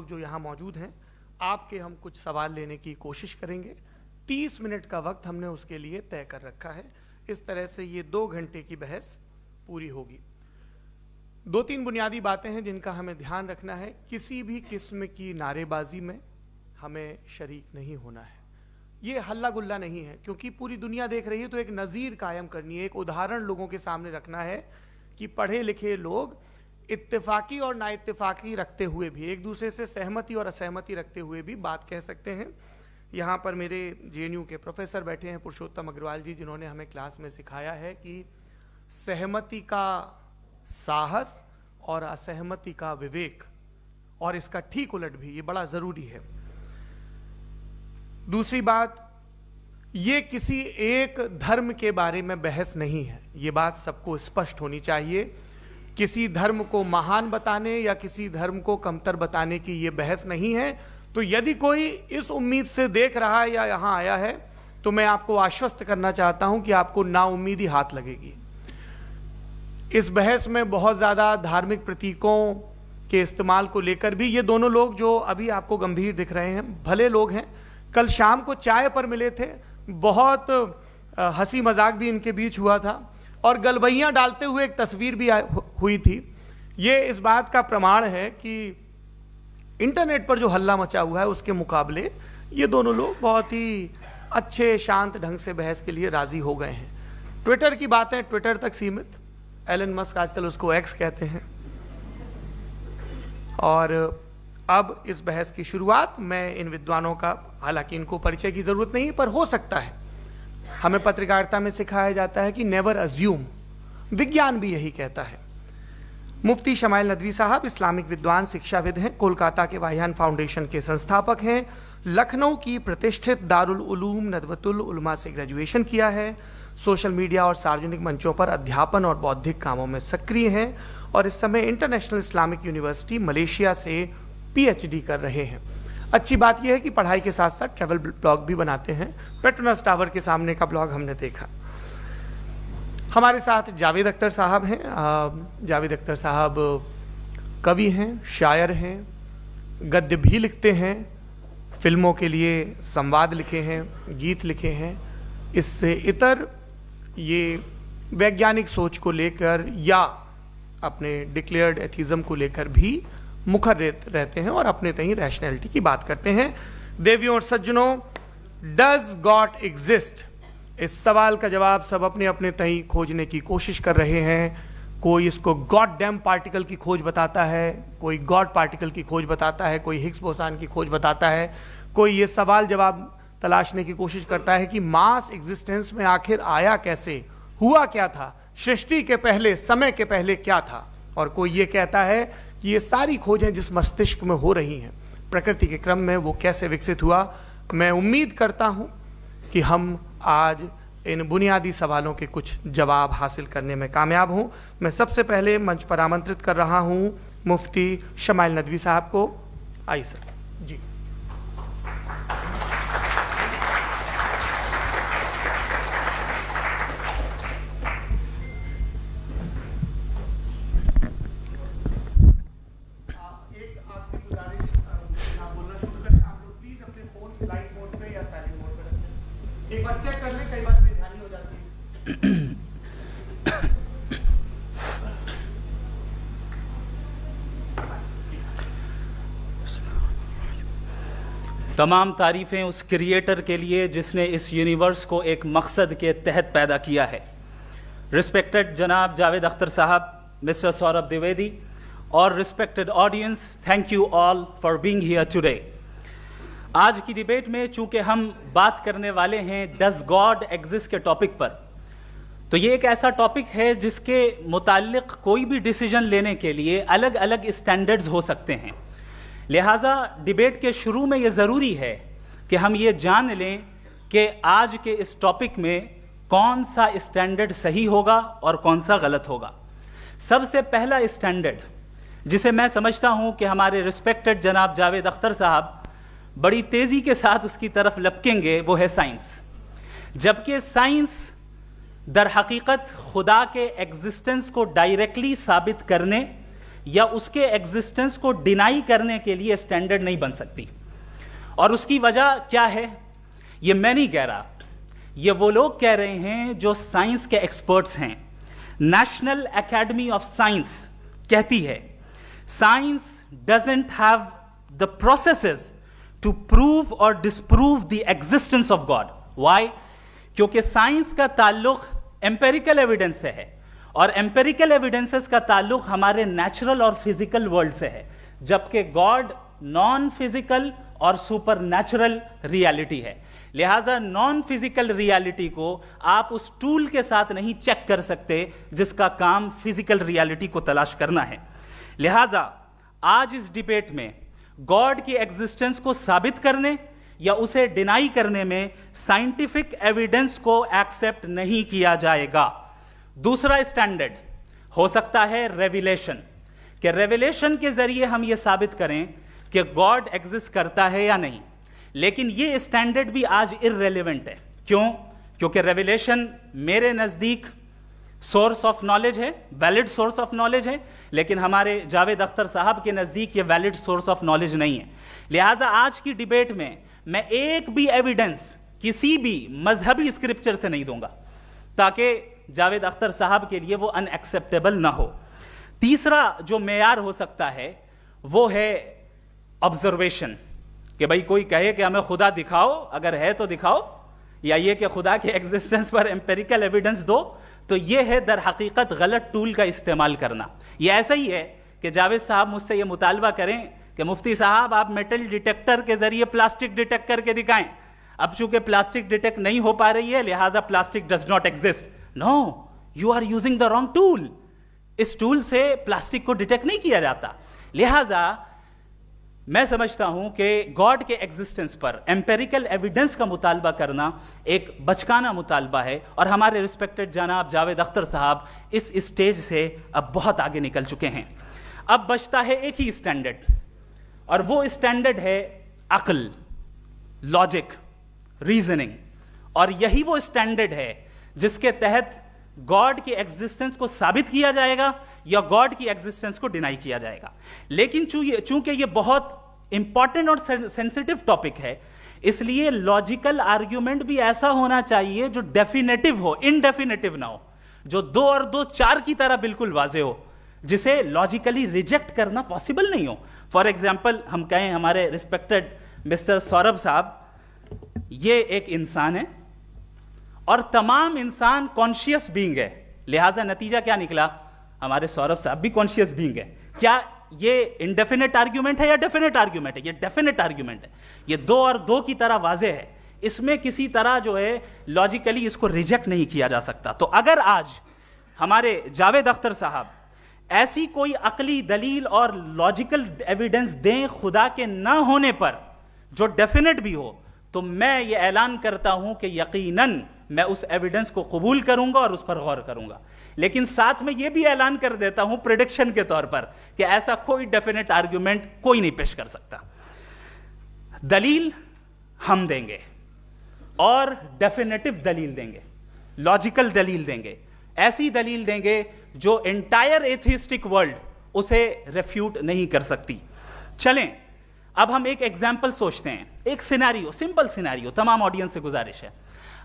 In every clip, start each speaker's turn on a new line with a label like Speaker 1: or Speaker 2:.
Speaker 1: जो यहाँ मौजूद हैं आपके हम कुछ सवाल लेने की कोशिश करेंगे। 30 मिनट का वक्त हमने उसके लिए तय कर रखा है। इस तरह से ये 2 घंटे की बहस पूरी होगी। 2-3 बुनियादी बातें हैं जिनका हमें ध्यान रखना है। किसी भी किस्म की नारेबाजी में हमें शरीक नहीं होना है। ये हल्ला गुल्ला नहीं है, क्योंकि पूरी दुनिया देख रही है, तो एक नज़ीर कायम करनी है, एक उदाहरण लोगों के सामने रखना है कि पढ़े लिखे लोग इत्तेफाकी और नाइत्तेफाकी रखते हुए भी, एक दूसरे से सहमति और असहमति रखते हुए भी बात कह सकते हैं। यहाँ पर मेरे JNU के प्रोफेसर बैठे हैं, पुरुषोत्तम अग्रवाल जी, जिन्होंने हमें क्लास में सिखाया है कि सहमति का साहस और असहमति का विवेक, और इसका ठीक उलट भी, ये बड़ा ज़रूरी है। दूसरी बात, ये किसी एक धर्म के बारे में बहस नहीं है, ये बात सबको स्पष्ट होनी चाहिए। किसी धर्म को महान बताने या किसी धर्म को कमतर बताने की ये बहस नहीं है। तो यदि कोई इस उम्मीद से देख रहा है या यहाँ आया है, तो मैं आपको आश्वस्त करना चाहता हूं कि आपको नाउम्मीदी हाथ लगेगी। इस बहस में बहुत ज़्यादा धार्मिक प्रतीकों के इस्तेमाल को लेकर भी ये दोनों लोग जो अभी आपको गंभीर दिख रहे हैं, भले लोग हैं, कल शाम को चाय पर मिले थे, बहुत हंसी मजाक भी इनके बीच हुआ था और गलबैयां डालते हुए एक तस्वीर भी हुई थी। ये इस बात का प्रमाण है कि इंटरनेट पर जो हल्ला मचा हुआ है उसके मुकाबले ये दोनों लोग बहुत ही अच्छे शांत ढंग से बहस के लिए राजी हो गए हैं। ट्विटर की बातें ट्विटर तक सीमित, एलन मस्क आजकल उसको एक्स कहते हैं। और अब इस बहस की शुरुआत मैं इन विद्वानों का, हालांकि इनको परिचय की जरूरत नहीं, पर हो सकता है, हमें पत्रकारिता में सिखाया जाता है कि नेवर अज्यूम, विज्ञान भी यही कहता है। मुफ्ती शमाइल नदवी साहब इस्लामिक विद्वान, शिक्षाविद हैं, कोलकाता के वाहियान फाउंडेशन के संस्थापक हैं, लखनऊ की प्रतिष्ठित दारुल उलूम नदवतुल उलमा से ग्रेजुएशन किया है, सोशल मीडिया और सार्वजनिक मंचों पर अध्यापन और बौद्धिक कामों में सक्रिय हैं और इस समय इंटरनेशनल इस्लामिक यूनिवर्सिटी मलेशिया से PhD कर रहे हैं। अच्छी बात यह है कि पढ़ाई के साथ साथ ट्रैवल ब्लॉग भी बनाते हैं। पेट्रोनस टावर के सामने का ब्लॉग हमने देखा। हमारे साथ जावेद अख्तर साहब हैं। जावेद अख्तर साहब कवि हैं, शायर हैं, गद्य भी लिखते हैं, फिल्मों के लिए संवाद लिखे हैं, गीत लिखे हैं। इससे इतर ये वैज्ञानिक सोच को लेकर या अपने डिक्लेयर्ड एथिज्म को लेकर भी मुखर रहते हैं और अपने तहीं रैशनैलिटी की बात करते हैं। देवियों और सज्जनों, डज गॉड एग्जिस्ट? इस सवाल का जवाब सब अपने अपने तहीं खोजने की कोशिश कर रहे हैं। कोई इसको गॉड डैम पार्टिकल की खोज बताता है, कोई गॉड पार्टिकल की खोज बताता है, कोई हिग्स बोसान की खोज बताता है, कोई ये सवाल जवाब तलाशने की कोशिश करता है कि मास एग्जिस्टेंस में आखिर आया कैसे, हुआ क्या था, सृष्टि के पहले, समय के पहले क्या था। और कोई ये कहता है कि ये सारी खोजें जिस मस्तिष्क में हो रही हैं प्रकृति के क्रम में, वो कैसे विकसित हुआ। मैं उम्मीद करता हूं कि हम आज इन बुनियादी सवालों के कुछ जवाब हासिल करने में कामयाब हों। मैं सबसे पहले मंच पर आमंत्रित कर रहा हूं मुफ्ती शमाइल नदवी साहब को। आइए सर जी। एक बार चेक कर ले, कई बार बेध्यानी हो जाती है।
Speaker 2: तमाम तारीफ़ें उस क्रिएटर के लिए जिसने इस यूनिवर्स को एक मकसद के तहत पैदा किया है। रिस्पेक्टेड जनाब जावेद अख्तर साहब, मिस्टर सौरभ द्विवेदी और respected audience, thank you all for being here today. आज की डिबेट में चूंकि हम बात करने वाले हैं डज गॉड एग्जिस्ट के टॉपिक पर, तो ये एक ऐसा टॉपिक है जिसके मुताल्लिक कोई भी डिसीजन लेने के लिए अलग अलग स्टैंडर्ड्स हो सकते हैं। लिहाजा डिबेट के शुरू में ये ज़रूरी है कि हम ये जान लें कि आज के इस टॉपिक में कौन सा स्टैंडर्ड सही होगा और कौन सा गलत होगा। सबसे पहला स्टैंडर्ड जिसे मैं समझता हूं कि हमारे रिस्पेक्टेड जनाब जावेद अख्तर साहब बड़ी तेजी के साथ उसकी तरफ लपकेंगे, वो है साइंस। जबकि साइंस दर हकीकत खुदा के एग्जिस्टेंस को डायरेक्टली साबित करने या उसके एग्जिस्टेंस को डिनाई करने के लिए स्टैंडर्ड नहीं बन सकती। और उसकी वजह क्या है, ये मैं नहीं कह रहा, ये वो लोग कह रहे हैं जो साइंस के एक्सपर्ट्स हैं। नेशनल एकेडमी ऑफ साइंस कहती है science doesn't have the processes to prove और disprove the existence of God. Why? क्योंकि साइंस का ताल्लुक एम्पेरिकल एविडेंस से है और एम्पेरिकल एविडेंसेस का ताल्लुक हमारे नेचुरल और फिजिकल वर्ल्ड से है, जबकि गॉड नॉन फिजिकल और सुपर नेचुरल रियलिटी है। लिहाजा नॉन फिजिकल रियलिटी को आप उस टूल के साथ नहीं चेक कर सकते जिसका काम फिजिकल रियलिटी को तलाश करना है। लिहाजा आज इस डिबेट में गॉड की एग्जिस्टेंस को साबित करने या उसे डिनाई करने में साइंटिफिक एविडेंस को एक्सेप्ट नहीं किया जाएगा। दूसरा स्टैंडर्ड हो सकता है रेविलेशन, कि रेविलेशन के जरिए हम यह साबित करें कि गॉड एग्जिस्ट करता है या नहीं। लेकिन यह स्टैंडर्ड भी आज इररेलेवेंट है। क्यों? क्योंकि रेविलेशन मेरे नजदीक सोर्स ऑफ नॉलेज है, वैलिड सोर्स ऑफ नॉलेज है, लेकिन हमारे जावेद अख्तर साहब के नजदीक यह वैलिड सोर्स ऑफ नॉलेज नहीं है। लिहाजा आज की डिबेट में मैं एक भी एविडेंस किसी भी मजहबी स्क्रिप्चर से नहीं दूंगा ताकि जावेद अख्तर साहब के लिए वो अनएक्सेप्टेबल ना हो। तीसरा जो मेयार हो सकता है वो है ऑब्जर्वेशन, कि भाई कोई कहे कि हमें खुदा दिखाओ, अगर है तो दिखाओ, या ये कि खुदा के एग्जिस्टेंस पर एम्पेरिकल एविडेंस दो, तो ये है दर हकीकत गलत टूल का इस्तेमाल करना। ये ऐसा ही है कि जावेद साहब मुझसे ये मुतालबा करें कि मुफ्ती साहब आप मेटल डिटेक्टर के जरिए प्लास्टिक डिटेक्ट करके दिखाएं। अब चूंकि प्लास्टिक डिटेक्ट नहीं हो पा रही है लिहाजा plastic does not exist. No, you are using the wrong tool. इस टूल से प्लास्टिक को डिटेक्ट नहीं किया जाता। लिहाजा मैं समझता हूं कि गॉड के एग्जिस्टेंस पर एम्पेरिकल एविडेंस का मुतालबा करना एक बचकाना मुतालबा है, और हमारे रिस्पेक्टेड जनाब जावेद अख्तर साहब इस स्टेज से अब बहुत आगे निकल चुके हैं। अब बचता है एक ही स्टैंडर्ड, और वो स्टैंडर्ड है अक्ल, लॉजिक, रीजनिंग। और यही वो स्टैंडर्ड है जिसके तहत गॉड की एग्जिस्टेंस को साबित किया जाएगा या गॉड की एग्जिस्टेंस को डिनाई किया जाएगा। लेकिन चूंकि ये बहुत इंपॉर्टेंट और सेंसिटिव टॉपिक है, इसलिए लॉजिकल आर्ग्यूमेंट भी ऐसा होना चाहिए जो डेफिनेटिव हो, इनडेफिनेटिव ना हो, जो 2 और 2 4 की तरह बिल्कुल वाजे हो, जिसे लॉजिकली रिजेक्ट करना पॉसिबल नहीं हो। फॉर एग्जाम्पल हम कहें हमारे रिस्पेक्टेड मिस्टर सौरभ साहब, ये एक इंसान है और तमाम इंसान कॉन्शियस बीइंग है, लिहाजा नतीजा क्या निकला, हमारे सौरभ साहब भी कॉन्शियस बीइंग है। क्या ये इनडेफिनेट आर्ग्यूमेंट है या डेफिनेट आर्ग्यूमेंट है? ये डेफिनेट आर्ग्यूमेंट है। ये 2 और 2 की तरह वाजे है, इसमें किसी तरह जो है लॉजिकली इसको रिजेक्ट नहीं किया जा सकता। तो अगर आज हमारे जावेद अख्तर साहब ऐसी कोई अकली दलील और लॉजिकल एविडेंस दें खुदा के ना होने पर जो डेफिनेट भी हो, तो मैं ये ऐलान करता हूं कि यकीनन मैं उस एविडेंस को कबूल करूंगा और उस पर गौर करूंगा। लेकिन साथ में यह भी ऐलान कर देता हूं प्रेडिक्शन के तौर पर कि ऐसा कोई डेफिनेट आर्ग्यूमेंट कोई नहीं पेश कर सकता। दलील हम देंगे और डेफिनेटिव दलील देंगे, लॉजिकल दलील देंगे, ऐसी दलील देंगे जो एंटायर एथिस्टिक वर्ल्ड उसे रेफ्यूट नहीं कर सकती। चलें अब हम एक एग्जाम्पल सोचते हैं, एक सिनेरियो, सिंपल सिनेरियो, तमाम ऑडियंस से गुजारिश है,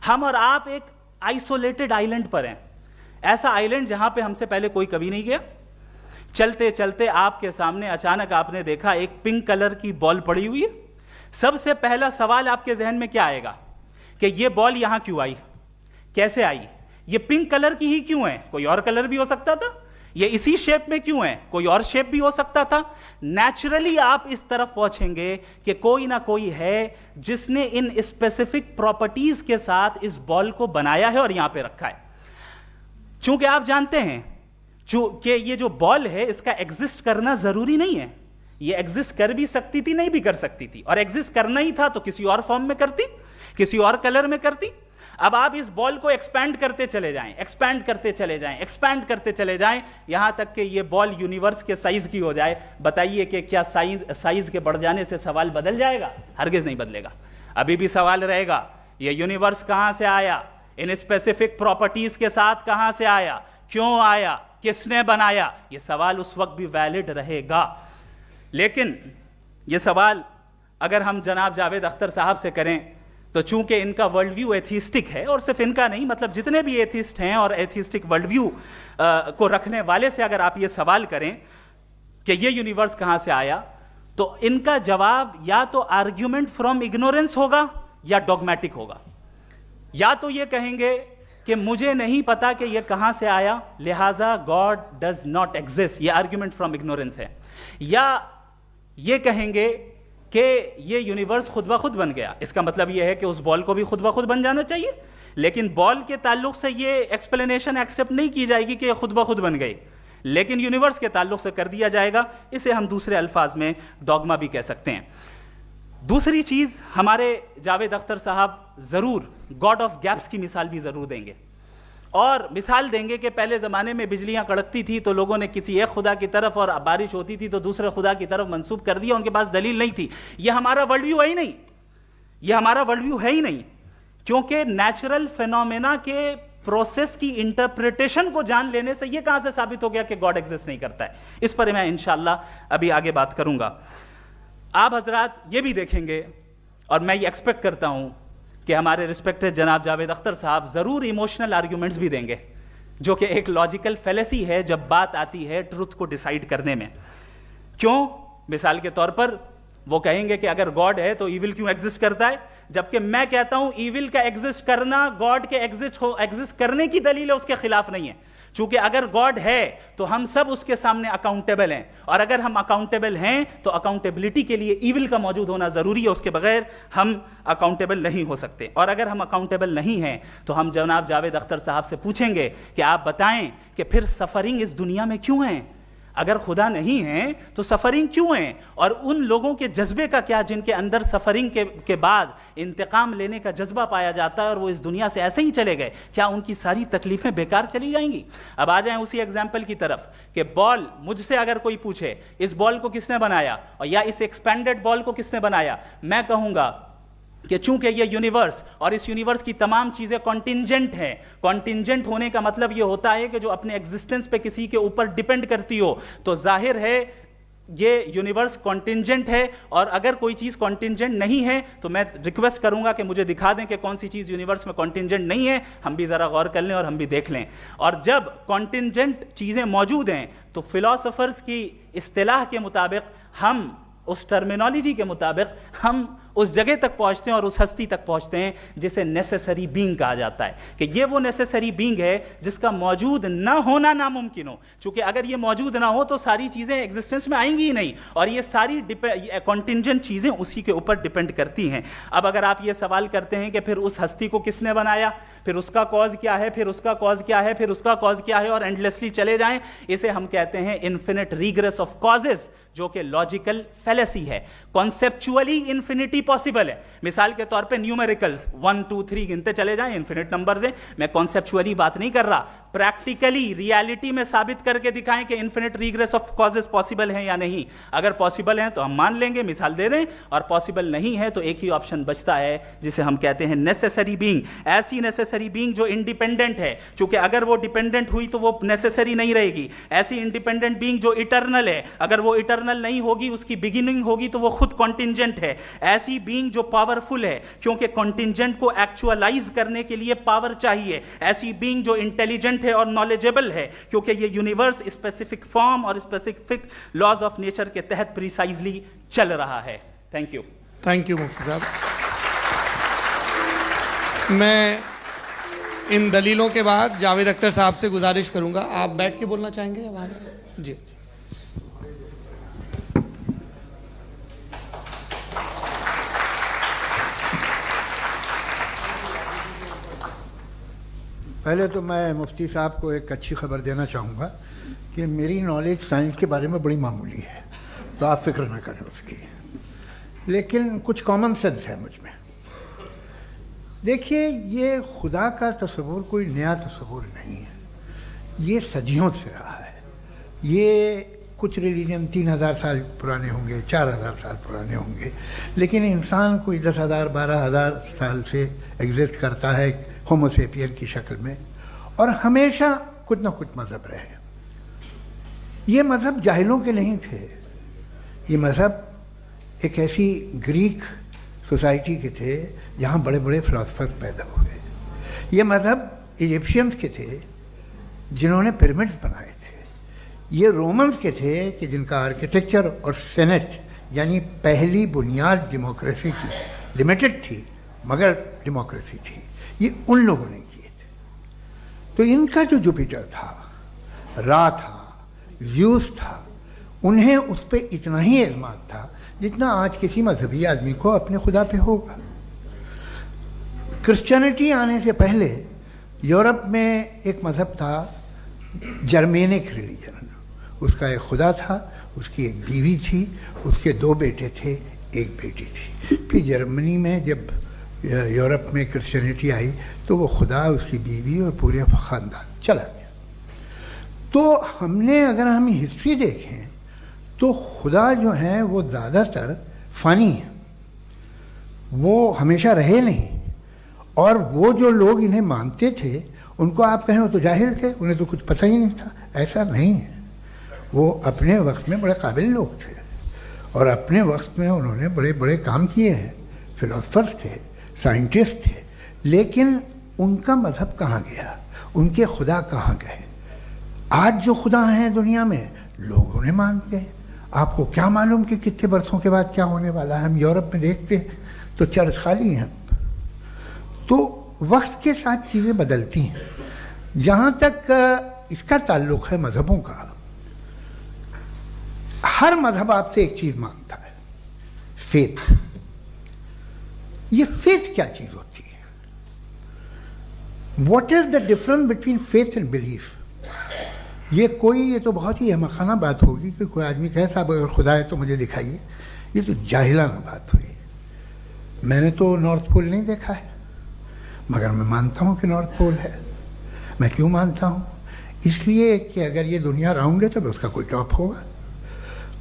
Speaker 2: हम और आप एक आइसोलेटेड आइलैंड पर हैं, ऐसा आइलैंड जहां पे हमसे पहले कोई कभी नहीं गया। चलते चलते आपके सामने अचानक आपने देखा एक पिंक कलर की बॉल पड़ी हुई है। सबसे पहला सवाल आपके जहन में क्या आएगा कि यह बॉल यहां क्यों आई, कैसे आई, ये पिंक कलर की ही क्यों है, कोई और कलर भी हो सकता था, ये इसी शेप में क्यों है, कोई और शेप भी हो सकता था। नेचुरली आप इस तरफ पहुंचेंगे कि कोई ना कोई है जिसने इन स्पेसिफिक प्रॉपर्टीज के साथ इस बॉल को बनाया है और यहां पे रखा है। चूंकि आप जानते हैं कि ये जो बॉल है इसका एग्जिस्ट करना जरूरी नहीं है, ये एग्जिस्ट कर भी सकती थी, नहीं भी कर सकती थी, और एग्जिस्ट करना ही था तो किसी और फॉर्म में करती, किसी और कलर में करती। अब आप इस बॉल को एक्सपैंड करते चले जाएं, एक्सपैंड करते चले जाएं, एक्सपैंड करते चले जाएं, यहां तक कि ये बॉल यूनिवर्स के साइज की हो जाए। बताइए कि क्या साइज के बढ़ जाने से सवाल बदल जाएगा? हरगिज नहीं बदलेगा। अभी भी सवाल रहेगा ये यूनिवर्स कहां से आया, इन स्पेसिफिक प्रॉपर्टीज के साथ कहां से आया, क्यों आया, किसने बनाया, यह सवाल उस वक्त भी वैलिड रहेगा। लेकिन यह सवाल अगर हम जनाब जावेद अख्तर साहब से करें तो चूंकि इनका वर्ल्ड व्यू एथिस्टिक है, और सिर्फ इनका नहीं, मतलब जितने भी एथिस्ट हैं और एथिस्टिक वर्ल्ड व्यू को रखने वाले से अगर आप ये सवाल करें कि ये यूनिवर्स कहां से आया, तो इनका जवाब या तो आर्ग्यूमेंट फ्रॉम इग्नोरेंस होगा या डॉगमेटिक होगा। या तो ये कहेंगे कि मुझे नहीं पता कि ये कहां से आया, लिहाजा गॉड डज नॉट एग्जिस्ट, ये आर्ग्यूमेंट फ्रॉम इग्नोरेंस है, या ये कहेंगे कि ये यूनिवर्स खुद ब खुद बन गया। इसका मतलब ये है कि उस बॉल को भी खुद ब खुद बन जाना चाहिए, लेकिन बॉल के ताल्लुक से ये एक्सप्लेनेशन एक्सेप्ट नहीं की जाएगी कि ये खुद ब खुद बन गई, लेकिन यूनिवर्स के ताल्लुक से कर दिया जाएगा। इसे हम दूसरे अल्फाज में डॉगमा भी कह सकते हैं। दूसरी चीज, हमारे जावेद अख्तर साहब जरूर गॉड ऑफ गैप्स की मिसाल भी जरूर देंगे, और मिसाल देंगे कि पहले जमाने में बिजलियां कड़कती थी तो लोगों ने किसी एक खुदा की तरफ, और बारिश होती थी तो दूसरे खुदा की तरफ मंसूब कर दिया, उनके पास दलील नहीं थी। यह हमारा वर्ल्ड व्यू है ही नहीं, यह हमारा वर्ल्ड व्यू है ही नहीं, क्योंकि नेचुरल फेनोमेना के प्रोसेस की इंटरप्रिटेशन को जान लेने से यह कहां से साबित हो गया कि गॉड एग्जिस्ट नहीं करता है। इस पर मैं इंशाअल्लाह अभी आगे बात करूंगा। आप हजरात ये भी देखेंगे, और मैं ये एक्सपेक्ट करता हूं कि हमारे रिस्पेक्टेड जनाब जावेद अख्तर साहब जरूर इमोशनल आर्ग्यूमेंट्स भी देंगे, जो कि एक लॉजिकल फेलेसी है जब बात आती है ट्रुथ को डिसाइड करने में। क्यों? मिसाल के तौर पर वो कहेंगे कि अगर गॉड है तो ईविल क्यों एग्जिस्ट करता है, जबकि मैं कहता हूं ईविल का एग्जिस्ट करना गॉड के एग्जिस्ट करने की दलील है, उसके खिलाफ नहीं है। चूंकि अगर गॉड है तो हम सब उसके सामने अकाउंटेबल हैं, और अगर हम अकाउंटेबल हैं तो अकाउंटेबिलिटी के लिए ईविल का मौजूद होना जरूरी है, उसके बगैर हम अकाउंटेबल नहीं हो सकते। और अगर हम अकाउंटेबल नहीं हैं तो हम जनाब जावेद अख्तर साहब से पूछेंगे कि आप बताएं कि फिर सफरिंग इस दुनिया में क्यों है? अगर खुदा नहीं है तो सफरिंग क्यों है? और उन लोगों के जज्बे का क्या जिनके अंदर सफरिंग के बाद इंतकाम लेने का जज्बा पाया जाता है और वो इस दुनिया से ऐसे ही चले गए, क्या उनकी सारी तकलीफें बेकार चली जाएंगी? अब आ जाएं उसी एग्जाम्पल की तरफ कि बॉल, मुझसे अगर कोई पूछे इस बॉल को किसने बनाया, और या इस एक्सपेंडेड बॉल को किसने बनाया, मैं कहूंगा कि चूंकि ये यूनिवर्स और इस यूनिवर्स की तमाम चीजें कॉन्टिंजेंट हैं। कॉन्टिंजेंट होने का मतलब ये होता है कि जो अपने एग्जिस्टेंस पे किसी के ऊपर डिपेंड करती हो, तो जाहिर है ये यूनिवर्स कॉन्टिंजेंट है। और अगर कोई चीज कॉन्टिंजेंट नहीं है तो मैं रिक्वेस्ट करूंगा कि मुझे दिखा दें कि कौन सी चीज यूनिवर्स में कॉन्टिंजेंट नहीं है, हम भी जरा गौर कर लें और हम भी देख लें। और जब कॉन्टिंजेंट चीजें मौजूद हैं तो फिलोसोफर्स की इस्तिलाह के मुताबिक, हम उस टर्मिनोलॉजी के मुताबिक हम उस जगह तक पहुंचते हैं और उस हस्ती तक पहुंचते हैं जिसे नेसेसरी बीइंग कहा जाता है, कि ये वो नेसेसरी बीइंग है जिसका मौजूद ना होना नामुमकिन हो। क्योंकि अगर ये मौजूद ना हो तो सारी चीजें एग्जिस्टेंस में आएंगी ही नहीं, और ये सारी कॉन्टिंजेंट चीजें उसी के ऊपर डिपेंड करती हैं। अब अगर आप ये सवाल करते हैं कि फिर उस हस्ती को किसने बनाया, फिर उसका कॉज क्या है, फिर उसका कॉज क्या है, फिर उसका कॉज क्या है, और एंडलेसली चले जाएं, इसे हम कहते हैं इन्फिनिट रीग्रेस ऑफ कॉजेस, जो कि लॉजिकल फेलेसी है। कॉन्सेप्चुअली इन्फिनिटी पॉसिबल है। मिसाल के तौर पे न्यूमेरिकल्स 1 2 3 गिनते चले जाएं, इन्फिनिट नंबर्स हैं। मैं कॉन्सेप्चुअली बात नहीं कर रहा, प्रैक्टिकली रियलिटी में साबित करके दिखाएं कि infinite regress of causes possible हैं या नहीं। अगर पॉसिबल हैं तो हम मान लेंगे, मिसाल दे दें, और पॉसिबल नहीं है तो एक ही ऑप्शन बचता है जिसे हम कहते हैं नेसेसरी बीइंग। ऐसी नेसेसरी बीइंग जो इंडिपेंडेंट है, क्योंकि अगर वो डिपेंडेंट हुई तो वो नेसेसरी नहीं रहेगी। ऐसी इंडिपेंडेंट बीइंग जो इटर्नल है, अगर वो इटर्नल नहीं होगी, उसकी बिगिनिंग होगी तो वो खुद कॉन्टिंजेंट है। ऐसी बीइंग जो पावरफुल है, क्योंकि कॉन्टिंजेंट को एक्चुअलाइज करने के लिए पावर चाहिए। ऐसी बीइंग जो इंटेलिजेंट है और नॉलेजेबल है, क्योंकि ये यूनिवर्स स्पेसिफिक फॉर्म और स्पेसिफिक लॉज ऑफ नेचर के तहत प्रिसाइजली चल रहा है। थैंक यू
Speaker 1: मुफ्ती साहब। मैं इन दलीलों के बाद जावेद अख्तर साहब से गुजारिश करूंगा, आप बैठ के बोलना चाहेंगे या वहां? जी।
Speaker 3: पहले तो मैं मुफ्ती साहब को एक अच्छी खबर देना चाहूँगा कि मेरी नॉलेज साइंस के बारे में बड़ी मामूली है, तो आप फिक्र ना करें उसकी, लेकिन कुछ कॉमन सेंस है मुझ में। देखिए, ये खुदा का तस्वुर कोई नया तस्वुर नहीं है, ये सदियों से रहा है। ये कुछ रिलीजन 3000 साल पुराने होंगे, 4000 साल पुराने होंगे, लेकिन इंसान कोई 10,000 12,000 साल से एग्जिस्ट करता है होमोसेपियन की शक्ल में, और हमेशा कुछ ना कुछ मज़हब रहे। ये मज़हब जाहिलों के नहीं थे, ये मज़हब एक ऐसी ग्रीक सोसाइटी के थे जहाँ बड़े बड़े फिलोसफर पैदा हुए। ये मज़हब इजिप्शियंस के थे जिन्होंने पिरामिड्स बनाए थे। ये रोमन्स के थे कि जिनका आर्किटेक्चर और सेनेट यानी पहली बुनियाद डेमोक्रेसी की लिमिटेड थी मगर डेमोक्रेसी थी, ये उन लोगों ने किए थे। तो इनका जो जुपिटर था, रा था, ज़्यूस था, उन्हें उस पर इतना ही एतमाद था जितना आज किसी मजहबी आदमी को अपने खुदा पे होगा। क्रिश्चियनिटी आने से पहले यूरोप में एक मज़हब था जर्मेनिक रिलीजन। उसका एक खुदा था, उसकी एक बीवी थी, उसके 2 बेटे थे, एक बेटी थी। फिर जर्मनी में जब यूरोप में क्रिश्चियनिटी आई तो वो खुदा, उसकी बीवी और पूरे ख़ानदान चला गया। तो हमने अगर हम हिस्ट्री देखें तो खुदा जो हैं वो ज़्यादातर फ़नी है, वो हमेशा रहे नहीं। और वो जो लोग इन्हें मानते थे उनको आप कहें वो तो जाहिल थे, उन्हें तो कुछ पता ही नहीं था, ऐसा नहीं है। वो अपने वक्त में बड़े काबिल लोग थे और अपने वक्त में उन्होंने बड़े बड़े काम किए हैं, फिलोसफर्स थे, साइंटिस्ट थे। लेकिन उनका मज़हब कहाँ गया, उनके खुदा कहाँ गए? आज जो खुदा हैं दुनिया में लोग उन्हें मानते हैं। आपको क्या मालूम कि कितने बरसों के बाद क्या होने वाला है? हम यूरोप में देखते हैं तो चर्च खाली हैं। तो वक्त के साथ चीज़ें बदलती हैं। जहाँ तक इसका ताल्लुक़ है मज़हबों का, हर मज़हब आपसे एक चीज़ मांगता है, फेथ। ये फेथ क्या चीज़ होती है? What is the difference between faith and belief? ये तो बहुत ही अहमखाना बात होगी कि कोई आदमी कहे साहब अगर खुदा है तो मुझे दिखाइए। ये तो जाहिलाना बात हुई। मैंने तो नॉर्थ पोल नहीं देखा है मगर मैं मानता हूँ कि नॉर्थ पोल है। मैं क्यों मानता हूँ? इसलिए कि अगर ये दुनिया राउंड है तो उसका कोई टॉप होगा।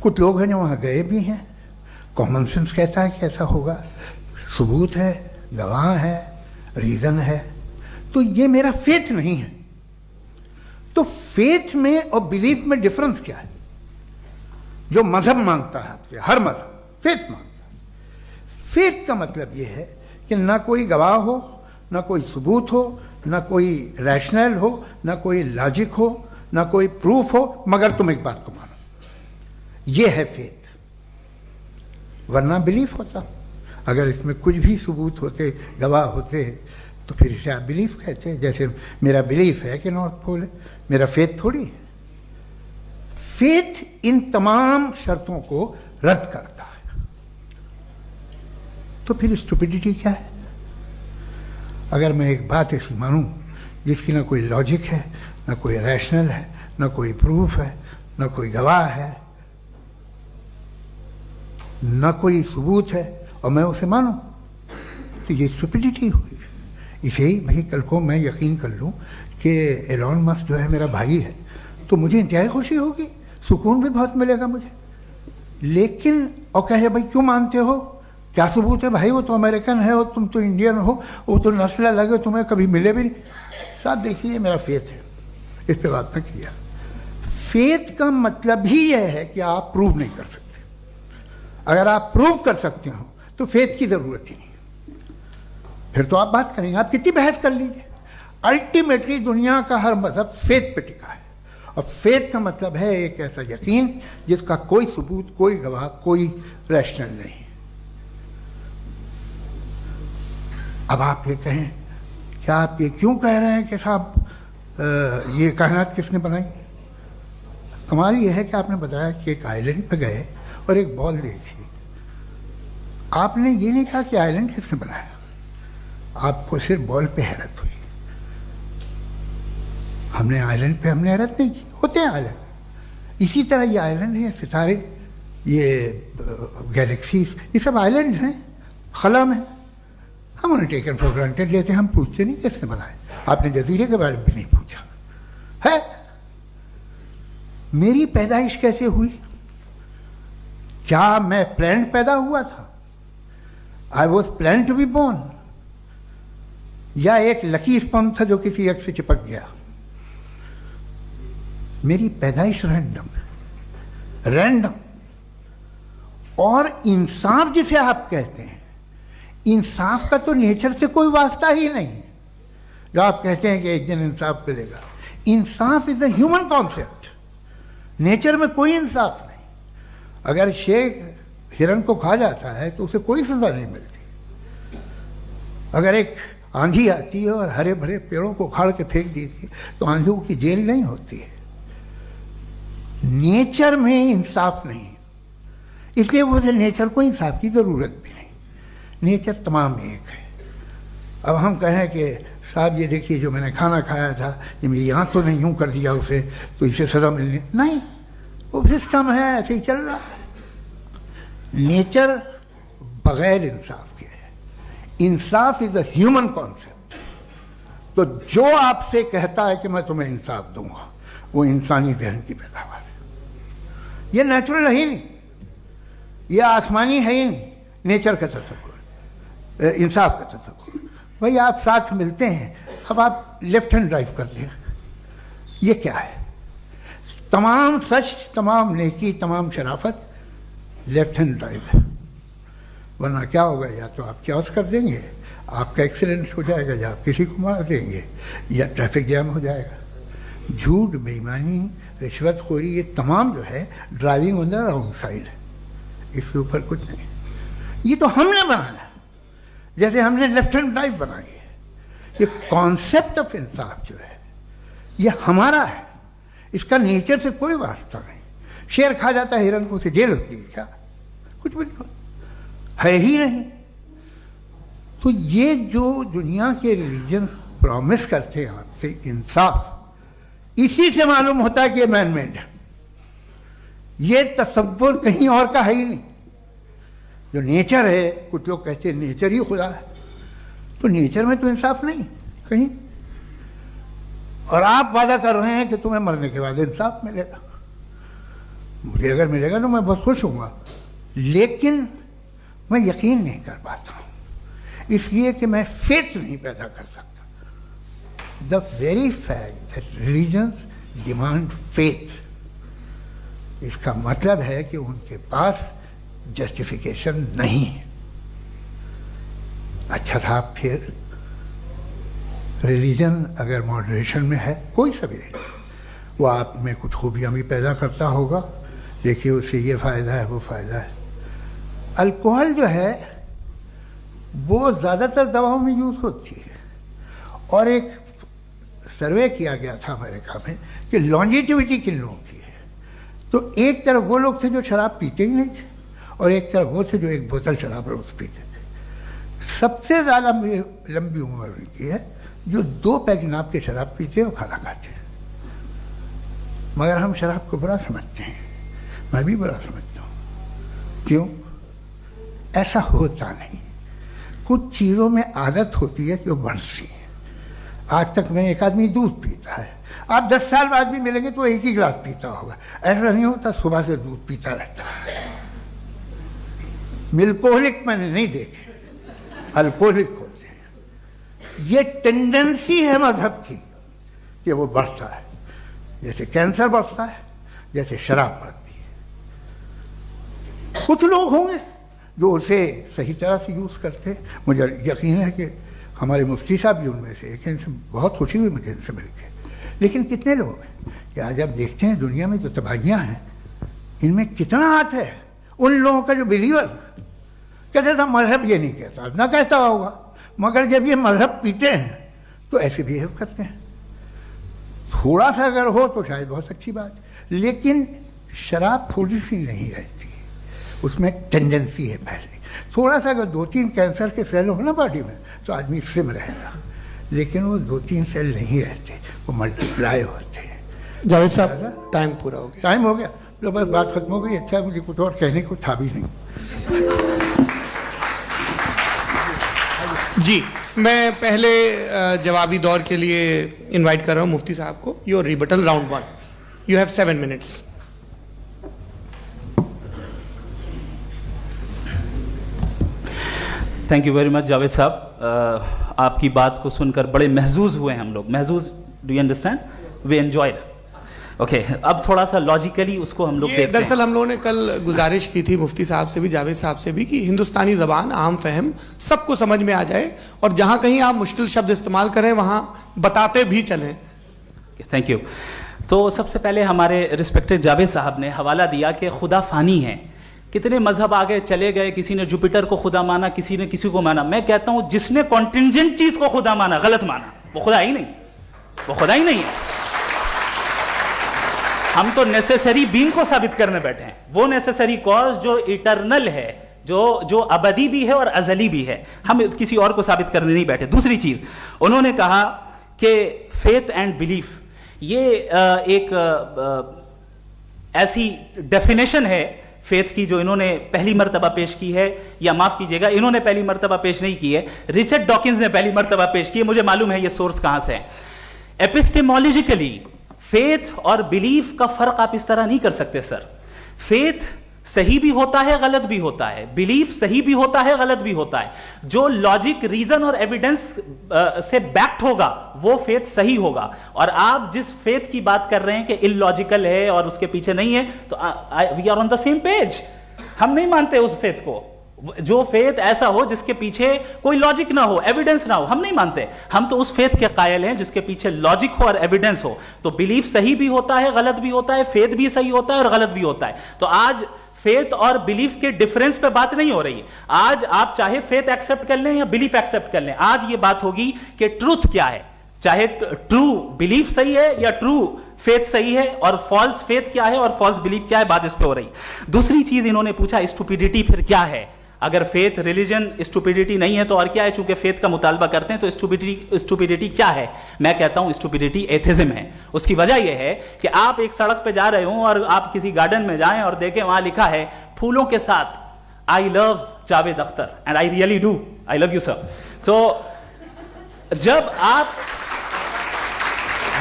Speaker 3: कुछ लोग हैं जो वहाँ गए भी हैं, कॉमन सेंस कहता है कि ऐसा होगा, सबूत है, गवाह है, रीज़न है। तो ये मेरा फेथ नहीं है। तो फेथ में और बिलीफ में डिफरेंस क्या है? जो मज़हब मांगता है आपसे, हर मज़हब फेथ मांगता है। फेथ का मतलब ये है कि ना कोई गवाह हो, ना कोई सबूत हो, ना कोई रैशनल हो, ना कोई लॉजिक हो, ना कोई प्रूफ हो, मगर तुम एक बात को मानो। ये है फेथ। वरना बिलीफ होता। अगर इसमें कुछ भी सबूत होते, गवाह होते, तो फिर इसे आप बिलीफ कहते। जैसे मेरा बिलीफ है कि नॉर्थ पोल है, मेरा फेथ थोड़ी है। फेथ इन तमाम शर्तों को रद्द करता है। तो फिर स्टुपिडिटी क्या है? अगर मैं एक बात ऐसी मानूं जिसकी ना कोई लॉजिक है, ना कोई रैशनल है, ना कोई प्रूफ है, ना कोई गवाह है, ना कोई सबूत है, और मैं उसे मानूं, तो ये स्टुपिडिटी हुई। इसे ही भाई कल को मैं यकीन कर लूँ कि एलॉन मस्क जो है मेरा भाई है, तो मुझे इंतहाई खुशी होगी, सुकून भी बहुत मिलेगा मुझे। लेकिन और कहे भाई क्यों मानते हो, क्या सबूत है भाई, वो तो अमेरिकन है और तुम तो इंडियन हो, वो तो नस्ल अलग है, तुम्हें कभी मिले भी नहीं। साहब देखिए मेरा फेथ है, इस पर बात न किया। फेथ का मतलब ही यह है कि आप प्रूव नहीं कर सकते। अगर आप प्रूव कर सकते हो तो फेथ की ज़रूरत ही नहीं, फिर तो आप बात करेंगे, आप कितनी बहस कर लीजिए। अल्टीमेटली दुनिया का हर मज़हब फेथ पे टिका है, और फेथ का मतलब है एक ऐसा यकीन जिसका कोई सबूत, कोई गवाह, कोई रैशनल नहीं। अब आप ये कहें, क्या आप ये क्यों कह रहे हैं कि साहब ये कायनात किसने बनाई? कमाल ये है कि आपने बताया कि एक आइलैंड पे गए और एक बॉल देखी। आपने ये नहीं कहा कि आइलैंड किसने बनाया, आपको सिर्फ बॉल पे हैरत हुई। हमने आइलैंड पे हमने हैरत नहीं की, होते हैं आइलैंड। इसी तरह ये आइलैंड है, सितारे, ये गैलेक्सीज, ये सब आइलैंड हैं, खला में। हम उन्हें टेकन फॉर ग्रांटेड लेते हैं, हम पूछते नहीं किसने बनाए। आपने जजीरे के बारे में भी नहीं पूछा है। मेरी पैदाइश कैसे हुई? क्या मैं प्लान्ड पैदा हुआ था? I was plan to be born, या एक लकी स्पर्म था जो किसी एक से चिपक गया? मेरी पैदाइश रैंडम है। रैंडम। और इंसाफ जिसे आप कहते हैं, इंसाफ का तो नेचर से कोई वास्ता ही नहीं है। जो आप कहते हैं कि एक दिन इंसाफ मिलेगा, इंसाफ is a human concept, nature में कोई इंसाफ नहीं। अगर शेर हिरन को खा जाता है तो उसे कोई सजा नहीं मिलती। अगर एक आंधी आती है और हरे भरे पेड़ों को उखाड़ के फेंक देती है तो आंधियों की जेल नहीं होती है। नेचर में इंसाफ नहीं, इसलिए वो नेचर को इंसाफ की जरूरत भी नहीं। नेचर तमाम एक है। अब हम कहें कि साहब ये देखिए जो मैंने खाना खाया था, ये मेरी आँख तो नहीं यूँ कर दिया उसे, तो इसे सज़ा मिलनी नहीं, वो सिस्टम है, ऐसे ही चल रहा है। नेचर बगैर इंसाफ के है। इंसाफ इज अ ह्यूमन कॉन्सेप्ट। तो जो आपसे कहता है कि मैं तुम्हें इंसाफ दूंगा, वो इंसानी जहन की पैदावार है। ये नेचुरल है ही नहीं, ये आसमानी है ही नहीं। नेचर का तसव्वुर, इंसाफ का तसव्वुर। भाई आप साथ मिलते हैं, अब आप लेफ्ट हैंड ड्राइव करते हैं, ये क्या है? तमाम सच, तमाम नेकी, तमाम शराफत लेफ्ट हैंड ड्राइव है। वरना क्या होगा, या तो आप क्रॉस कर देंगे, आपका एक्सीडेंट हो जाएगा, या आप किसी को मार देंगे, या ट्रैफिक जैम हो जाएगा। झूठ, बेईमानी, रिश्वतखोरी, ये तमाम जो है driving on the wrong side है। इसके ऊपर कुछ नहीं। ये तो हमने बनाया, जैसे हमने लेफ्ट हैंड ड्राइव बनाई है। ये कॉन्सेप्ट ऑफ इंसाफ जो है ये हमारा है, इसका नेचर से कोई वास्ता नहीं। शेर खा जाता है हिरन को, उसे जेल होती है क्या? कुछ भी नहीं, है ही नहीं। तो ये जो दुनिया के रिलीजन प्रॉमिस करते हैं आपसे इंसाफ, इसी से मालूम होता है कि ये मैन मेड है। ये तसव्वुर कहीं और का है ही नहीं। जो नेचर है, कुछ लोग कहते हैं नेचर ही खुदा है, तो नेचर में तो इंसाफ नहीं कहीं। और आप वादा कर रहे हैं कि तुम्हें मरने के बाद इंसाफ मिलेगा। मुझे अगर मिलेगा तो मैं बहुत खुश होऊंगा, लेकिन मैं यकीन नहीं कर पाता हूँ, इसलिए कि मैं फेथ नहीं पैदा कर सकता। The very fact that religions demand faith, इसका मतलब है कि उनके पास जस्टिफिकेशन नहीं है। अच्छा था, फिर रिलीजन अगर मॉडरेशन में है, कोई सा भी नहीं, वो आप में कुछ खूबियाँ भी पैदा करता होगा, देखिए उससे ये फ़ायदा है, वो फ़ायदा है। अल्कोहल जो है वो ज़्यादातर दवाओं में यूज़ होती है, और एक सर्वे किया गया था अमेरिका में कि लॉन्जेटिविटी किन लोगों की है। तो एक तरफ वो लोग थे जो शराब पीते ही नहीं थे, और एक तरफ वो थे जो एक बोतल शराब रोज़ पीते थे। सबसे ज़्यादा लंबी उम्र की है जो 2 पैक नाप के शराब पीते हैं और खाना खाते हैं। मगर हम शराब को बुरा समझते हैं, मैं भी बुरा समझता हूँ। क्यों? ऐसा होता नहीं। कुछ चीज़ों में आदत होती है जो बढ़ती है। आज तक में एक आदमी दूध पीता है, आप 10 साल बाद भी मिलेंगे तो एक ही गिलास पीता होगा। ऐसा नहीं होता, सुबह से दूध पीता रहता है। मिल्कोहलिक मैंने नहीं देखे, अल्कोहलिक होते हैं। ये टेंडेंसी है मजहब की कि वो बढ़ता है, जैसे कैंसर बढ़ता है, जैसे शराब बढ़ती है। कुछ लोग होंगे जो उसे सही तरह से यूज़ करते हैं। मुझे यकीन है कि हमारे मुफ्ती साहब भी उनमें से एक, इनसे बहुत खुशी हुई मुझे इनसे मिलकर। लेकिन कितने लोग हैं कि आज आप देखते हैं दुनिया में जो तबाहियाँ हैं, इनमें कितना हाथ है उन लोगों का जो बिलीवर कहते था मजहब ये नहीं कहता, ना कहता होगा, मगर जब ये मजहब पीते हैं तो ऐसे बिहेव करते हैं। थोड़ा सा अगर हो तो शायद बहुत अच्छी बात, लेकिन शराब थोड़ी सी नहीं रहती, उसमें टेंडेंसी है पहले। थोड़ा सा अगर 2-3 कैंसर के सेल हो ना बॉडी में तो आदमी स्लिम रहेगा, लेकिन वो 2-3 सेल नहीं रहते, वो मल्टीप्लाई होते हैं।
Speaker 1: जावेद साहब टाइम पूरा हो गया।
Speaker 3: टाइम हो गया, तो बस बात खत्म हो गई। अच्छा, मुझे कुछ और कहने को था भी नहीं।
Speaker 1: जी, मैं पहले जवाबी दौर के लिए इनवाइट कर रहा हूं मुफ्ती साहब को। Your rebuttal round 1, you have 7 minutes.
Speaker 2: Thank you very much Javed साहब। आपकी बात को सुनकर बड़े महजूज हुए हम लोग। महजूज, do you understand? We enjoyed. Okay, अब थोड़ा सा लॉजिकली उसको हम लोग देखते हैं।
Speaker 1: दरअसल हम लोगों ने कल गुजारिश की थी मुफ्ती साहब से भी, जावेद साहब से भी, कि हिंदुस्तानी ज़बान आम फहम सबको समझ में आ जाए और जहां कहीं आप मुश्किल शब्द इस्तेमाल करें वहां बताते भी चलें।
Speaker 2: Thank you. तो सबसे पहले हमारे रिस्पेक्टेड जावेद साहब ने हवाला दिया कि खुदा फानी है, कितने मजहब आगे चले गए, किसी ने जुपिटर को खुदा माना, किसी ने किसी को माना। मैं कहता हूं जिसने कॉन्टिंजेंट चीज को खुदा माना, गलत माना, वो खुदा ही नहीं, वो खुदा ही नहीं है। हम तो नेसेसरी बीइंग को साबित करने बैठे हैं, वो नेसेसरी कॉज जो इटरनल है, जो अबदी भी है और अजली भी है, हम किसी और को साबित करने नहीं बैठे। दूसरी चीज उन्होंने कहा कि फेथ एंड बिलीफ, ये एक ऐसी डेफिनेशन है फेथ की जो इन्होंने पहली मर्तबा पेश की है, या माफ कीजिएगा इन्होंने पहली मर्तबा पेश नहीं की है, रिचर्ड डॉकिंस ने पहली मर्तबा पेश की है। मुझे मालूम है ये सोर्स कहां से है। एपिस्टेमोलॉजिकली फेथ और बिलीफ का फर्क आप इस तरह नहीं कर सकते सर। फेथ सही भी होता है, गलत भी होता है, बिलीफ सही भी होता है, गलत भी होता है। जो लॉजिक, रीजन और एविडेंस से बैक्ड होगा वो फेथ सही होगा। और आप जिस फेथ की बात कर रहे हैं कि इलॉजिकल है और उसके पीछे नहीं है, तो we are on the same page. हम नहीं मानते उस फेथ को, जो फेथ ऐसा हो जिसके पीछे कोई लॉजिक ना हो, एविडेंस ना हो, हम नहीं मानते। हम तो उस फेथ के कायल हैं जिसके पीछे लॉजिक हो और एविडेंस हो। तो बिलीफ सही भी होता है, गलत भी होता है, फेथ भी सही होता है और गलत भी होता है। तो आज फेथ और बिलीफ के डिफरेंस पे बात नहीं हो रही है। आज आप चाहे फेथ एक्सेप्ट कर लें या बिलीफ एक्सेप्ट कर लें, आज ये बात होगी कि ट्रूथ क्या है, चाहे ट्रू बिलीफ सही है या ट्रू फेथ सही है, और फॉल्स फेथ क्या है और फॉल्स बिलीफ क्या है, बात इस पे हो रही। दूसरी चीज इन्होंने पूछा स्टुपिडिटी फिर क्या है। अगर फेथ रिलीजन स्टुपिडिटी नहीं है तो और क्या है, चूंकि फेथ का मुतालबा करते हैं तो स्टुपिडिटी क्या है। मैं कहता हूं स्टुपिडिटी एथिज्म है। उसकी वजह यह है कि आप एक सड़क पे जा रहे हो और आप किसी गार्डन में जाएं और देखें वहां लिखा है फूलों के साथ I love Javed Akhtar, and I really do, I love you sir. So जब आप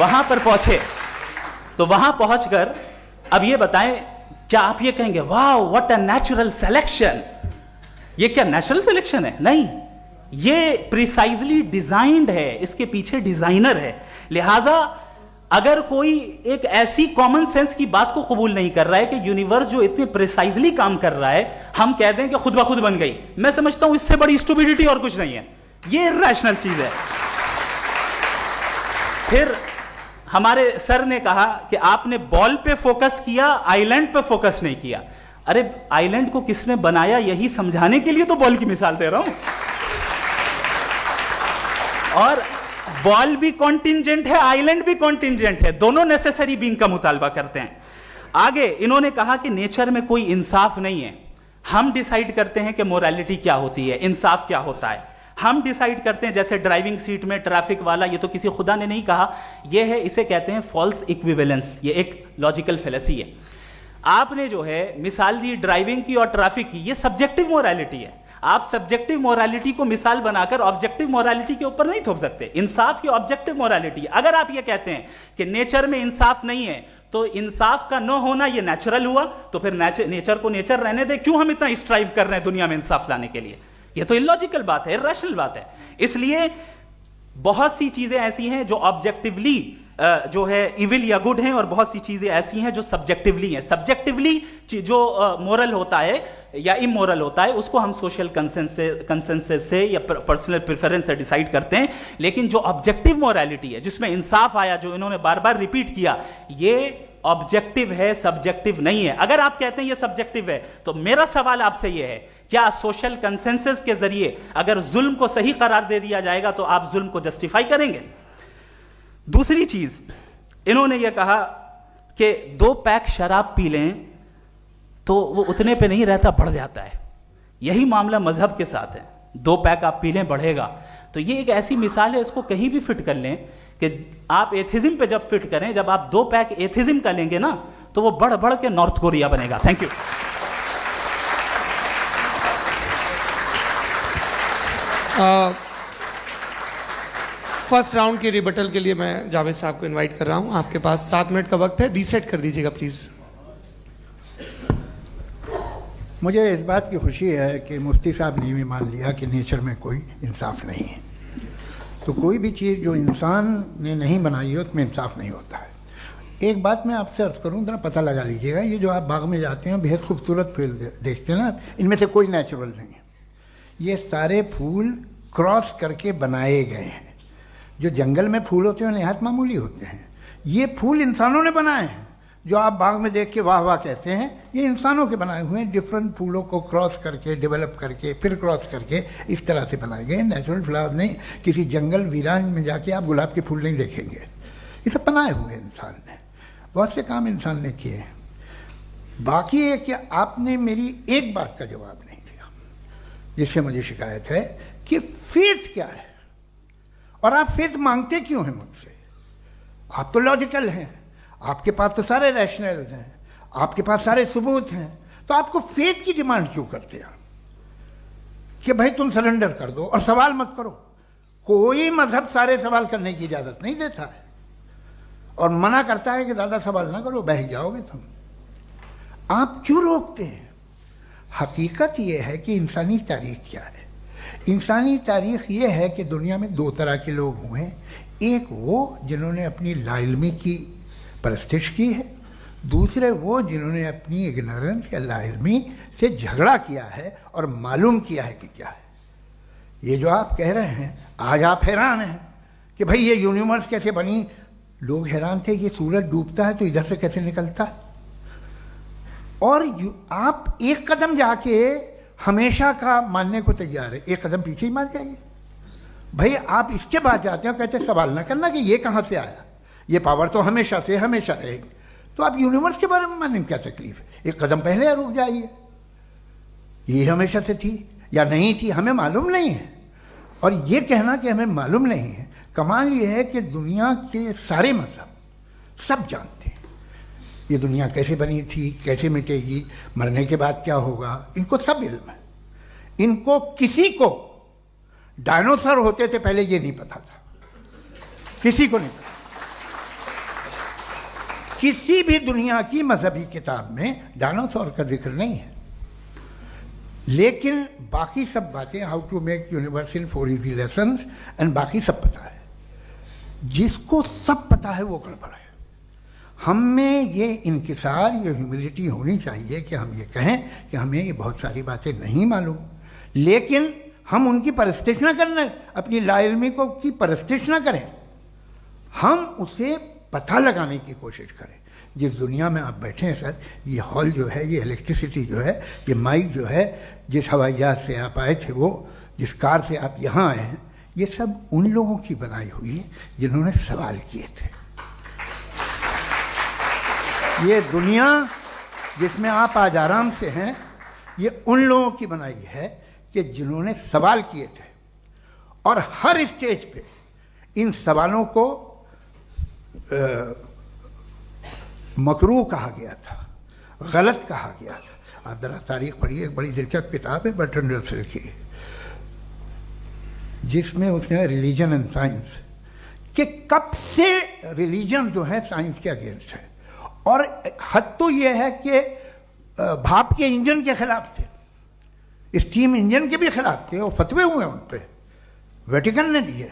Speaker 2: वहां पर पहुंचे तो वहां पहुंचकर अब ये बताएं, क्या आप ये कहेंगे वाह व्हाट अ नेचुरल सिलेक्शन, ये क्या नेचुरल सिलेक्शन है? नहीं, ये प्रिसाइजली डिजाइंड है, इसके पीछे डिजाइनर है। लिहाजा अगर कोई एक ऐसी कॉमन सेंस की बात को कबूल नहीं कर रहा है कि यूनिवर्स जो इतने प्रिसाइजली काम कर रहा है, हम कह दें कि खुद ब खुद बन गई, मैं समझता हूं इससे बड़ी स्टुपिडिटी और कुछ नहीं है। ये इरैशनल चीज है। फिर हमारे सर ने कहा कि आपने बॉल पे फोकस किया, आइलैंड पे फोकस नहीं किया। अरे आइलैंड को किसने बनाया यही समझाने के लिए तो बॉल की मिसाल दे रहा हूं। और बॉल भी कॉन्टिंजेंट है, आइलैंड भी कॉन्टिंजेंट है, दोनों नेसेसरी बीइंग का मुतालबा करते हैं। आगे इन्होंने कहा कि नेचर में कोई इंसाफ नहीं है। हम डिसाइड करते हैं कि मोरालिटी क्या होती है, इंसाफ क्या होता है। हम डिसाइड करते हैं, जैसे ड्राइविंग सीट में ट्रैफिक वाला, ये तो किसी खुदा ने नहीं कहा, ये है, इसे कहते हैं फॉल्स इक्विवेलेंस। ये एक लॉजिकल फेलेसी है। आपने जो है मिसाल दी ड्राइविंग की और ट्रैफिक की, ये सब्जेक्टिव मोरालिटी है। आप सब्जेक्टिव मोरालिटी को मिसाल बनाकर ऑब्जेक्टिव मोरालिटी के ऊपर नहीं थोप सकते। इंसाफ की ऑब्जेक्टिव मोरालिटी। अगर आप ये कहते हैं कि नेचर में इंसाफ नहीं है, तो इंसाफ का न होना ये नेचुरल हुआ, तो फिर नेचर को नेचर रहने दे, क्यों हम इतना स्ट्राइव कर रहे हैं दुनिया में इंसाफ लाने के लिए? ये तो इलॉजिकल बात है, इरैशनल बात है। इसलिए बहुत सी चीजें ऐसी हैं जो ऑब्जेक्टिवली जो है इविल या गुड हैं, और बहुत सी चीजें ऐसी हैं जो सब्जेक्टिवली हैं। सब्जेक्टिवली जो मोरल होता है या इमोरल होता है, उसको हम सोशल कंसेंसस से या पर्सनल प्रेफरेंस से डिसाइड करते हैं। लेकिन जो ऑब्जेक्टिव मोरालिटी है, जिसमें इंसाफ आया, जो इन्होंने बार बार रिपीट किया, ये ऑब्जेक्टिव है, सब्जेक्टिव नहीं है। अगर आप कहते हैं ये सब्जेक्टिव है, तो मेरा सवाल आपसे ये है, क्या सोशल कंसेंसस के जरिए अगर जुल्म को सही करार दे दिया जाएगा तो आप जुल्म को जस्टिफाई करेंगे? दूसरी चीज इन्होंने यह कहा कि 2 पैक शराब पी लें तो वो उतने पे नहीं रहता, बढ़ जाता है। यही मामला मजहब के साथ है। 2 पैक आप पी लें, बढ़ेगा। तो ये एक ऐसी मिसाल है, इसको कहीं भी फिट कर लें कि आप एथिज्म पे जब फिट करें, जब आप 2 पैक एथिज्म का लेंगे ना, तो वो बढ़ बढ़ के नॉर्थ कोरिया बनेगा। Thank you.
Speaker 1: फर्स्ट राउंड के रिबटल के लिए मैं जावेद साहब को इनवाइट कर रहा हूं। आपके पास 7 मिनट का वक्त है, रीसेट कर दीजिएगा प्लीज।
Speaker 3: मुझे इस बात की खुशी है कि मुफ्ती साहब ने भी मान लिया कि नेचर में कोई इंसाफ नहीं है। तो कोई भी चीज़ जो इंसान ने नहीं बनाई है उसमें इंसाफ नहीं होता है। एक बात मैं आपसे अर्ज करूं, जरा पता लगा लीजिएगा, ये जो आप बाग में जाते हैं बेहद खूबसूरत फूल देखते हैं ना, इनमें से कोई नेचुरल नहीं है। ये सारे फूल क्रॉस करके बनाए गए हैं। जो जंगल में फूल होते हैं नहायत मामूली होते हैं, ये फूल इंसानों ने बनाए हैं। जो आप बाग में देख के वाह वाह कहते हैं, ये इंसानों के बनाए हुए हैं। डिफरेंट फूलों को क्रॉस करके, डेवलप करके, फिर क्रॉस करके इस तरह से बनाए गए। नेचुरल फ्लावर नहीं। किसी जंगल वीरान में जाके आप गुलाब के फूल नहीं देखेंगे। ये सब बनाए हुए इंसान ने, बहुत से काम इंसान ने किए हैं। बाकी है कि आपने मेरी एक बात का जवाब नहीं दिया, जिससे मुझे शिकायत है कि फेथ क्या है और आप फेथ मांगते क्यों हैं मुझसे? आप तो लॉजिकल हैं, आपके पास तो सारे रैशनल हैं, आपके पास सारे सबूत हैं, तो आपको फेथ की डिमांड क्यों करते हैं कि भाई तुम सरेंडर कर दो और सवाल मत करो? कोई मजहब सारे सवाल करने की इजाजत नहीं देता है और मना करता है कि दादा सवाल ना करो, बह जाओगे तुम। आप क्यों रोकते हैं? हकीकत यह है कि इंसानी तारीख क्या है। इंसानी तारीख ये है कि दुनिया में दो तरह के लोग हुए हैं। एक वो जिन्होंने अपनी लाइल्मी की परस्तिश की है, दूसरे वो जिन्होंने अपनी इग्नोरेंस या लाइल्मी से झगड़ा किया है और मालूम किया है कि क्या है। ये जो आप कह रहे हैं, आज आप हैरान हैं कि भाई ये यूनिवर्स कैसे बनी। लोग हैरान थे कि सूरज डूबता है तो इधर से कैसे निकलता है। और आप एक कदम जाके हमेशा का मानने को तैयार है, एक कदम पीछे ही मान जाइए। भाई आप इसके बाद जाते हो, कहते सवाल ना करना कि ये कहाँ से आया, ये पावर तो हमेशा से हमेशा रहेगी। तो आप यूनिवर्स के बारे में मानने में क्या तकलीफ है? एक कदम पहले रुक जाइए। ये हमेशा से थी या नहीं थी, हमें मालूम नहीं है। और ये कहना कि हमें मालूम नहीं है, कमाल ये है कि दुनिया के सारे मजहब सब जानते हैं ये दुनिया कैसे बनी थी, कैसे मिटेगी, मरने के बाद क्या होगा, इनको सब इल्म है। इनको किसी को डायनासोर होते थे पहले ये नहीं पता था, किसी को नहीं पता। किसी भी दुनिया की मजहबी किताब में डायनासोर का जिक्र नहीं है। लेकिन बाकी सब बातें, how to make universe in 4 easy lessons and बाकी सब पता है। जिसको सब पता है वो गड़बड़ है। हम में ये इंकिसार, ये ह्यूमिलिटी होनी चाहिए कि हम ये कहें कि हमें ये बहुत सारी बातें नहीं मालूम, लेकिन हम उनकी परस्तिश ना करना, अपनी लाइल्मी को की परस्तिश ना करें, हम उसे पता लगाने की कोशिश करें। जिस दुनिया में आप बैठे हैं सर, ये हॉल जो है, ये इलेक्ट्रिसिटी जो है, ये माइक जो है, जिस हवाई जहाज से आप आए थे, वो जिस कार से आप यहाँ आए हैं, ये सब उन लोगों की बनाई हुई है जिन्होंने सवाल किए थे। ये दुनिया जिसमें आप आज आराम से हैं, ये उन लोगों की बनाई है कि जिन्होंने सवाल किए थे। और हर स्टेज पे इन सवालों को मकरूह कहा गया था, गलत कहा गया था। आप जरा तारीख पढ़िए, एक बड़ी दिलचस्प किताब है बर्ट्रैंड रसेल की, जिसमें उसने रिलीजन एंड साइंस कि कब से रिलीजन जो है साइंस के अगेंस्ट है। और हद तो ये है कि भाप के इंजन के खिलाफ थे, स्टीम इंजन के भी खिलाफ थे, और फतवे हुए उन पर, वेटिकन ने दिए।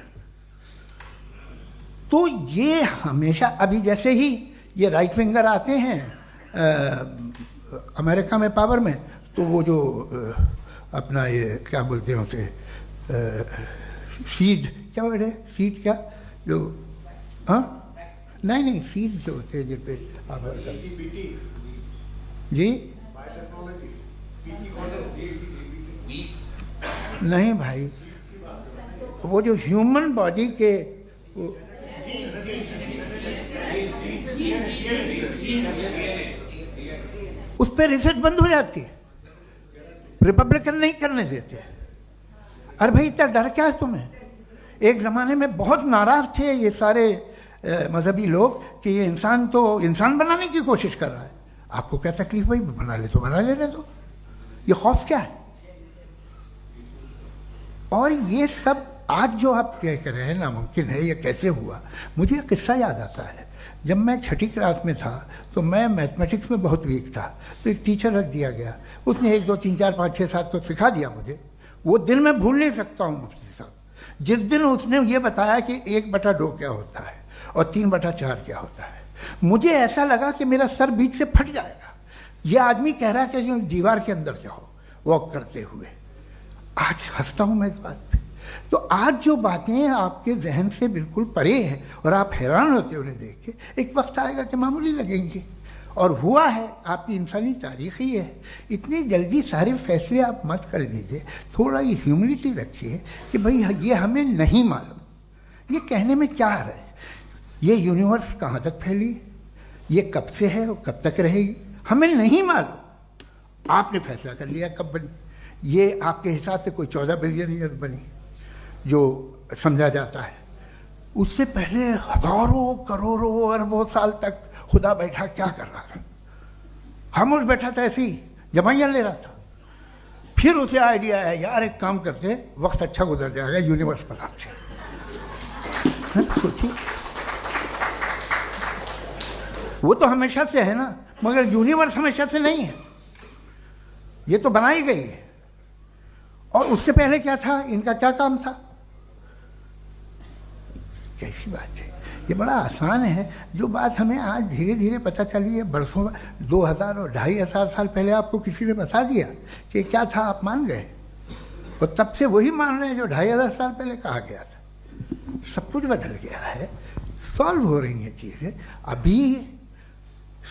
Speaker 3: तो ये हमेशा, अभी जैसे ही ये राइट विंगर आते हैं अमेरिका में पावर में, तो वो जो अपना ये क्या बोलते हैं उसे, सीड क्या बोलते हैं, सीड क्या जो, हाँ नहीं सीड जो होते हैं जिन पे जी, नहीं भाई, वो जो ह्यूमन बॉडी के उस पर रिसर्च बंद हो जाती है, रिपब्लिकन नहीं करने देते। अरे भाई इतना डर क्या है तुम्हें? एक ज़माने में बहुत नाराज थे ये सारे मजहबी लोग कि ये इंसान तो इंसान बनाने की कोशिश कर रहा है। आपको क्या तकलीफ भाई, बना ले तो बना लेने दो, ये खौफ क्या है? और ये सब आज जो आप कह रहे हैं नामुमकिन है, ये कैसे हुआ? मुझे एक किस्सा याद आता है। जब मैं 6ठी क्लास में था तो मैं मैथमेटिक्स में बहुत वीक था, तो एक टीचर रख दिया गया, उसने 1 2 3 4 5 6 7 को सिखा दिया मुझे। वो दिन मैं भूल नहीं सकता हूँ मुफ्ती साहब, जिस दिन उसने ये बताया कि 1/2 क्या होता है और 3/4 क्या होता है। मुझे ऐसा लगा कि मेरा सर बीच से फट जाएगा। ये आदमी कह रहा है कि जो दीवार के अंदर जाओ वॉक करते हुए। आज हंसता हूं मैं इस बात पे। तो आज जो बातें आपके जहन से बिल्कुल परे हैं और आप हैरान होते हो उन्हें देख के, एक वक्त आएगा कि मामूली लगेंगे। और हुआ है, आपकी इंसानी तारीख ही है। इतनी जल्दी सारे फैसले आप मत कर लीजिए, थोड़ा ये ह्यूमिलिटी रखिए कि भाई ये हमें नहीं मालूम। ये कहने में क्या आ रहा है? ये यूनिवर्स कहाँ तक फैली, ये कब से है और कब तक रहेगी, हमें नहीं मालूम। आपने फैसला कर लिया कब बनी। ये आपके हिसाब से कोई 14 बिलियन ईयर बनी जो समझा जाता है। उससे पहले हजारों करोड़ों अरबों साल तक खुदा बैठा क्या कर रहा था? खामोश बैठा था, ऐसी जमाइयाँ ले रहा था। फिर उसे आइडिया है, यार एक काम करते, वक्त अच्छा गुजर जाएगा, यूनिवर्स पर आपसे सोचिए। वो तो हमेशा से है ना, मगर यूनिवर्स हमेशा से नहीं है, ये तो बनाई गई है। और उससे पहले क्या था, इनका क्या काम था? कैसी बात है, ये बड़ा आसान है। जो बात हमें आज धीरे धीरे पता चली है, बरसों 2000 और 2500 साल पहले आपको किसी ने बता दिया कि क्या था, आप मान गए और तब से वही मान रहे हैं जो 2500 साल पहले कहा गया था। सब कुछ बदल गया है, सॉल्व हो रही हैं चीज़ें। अभी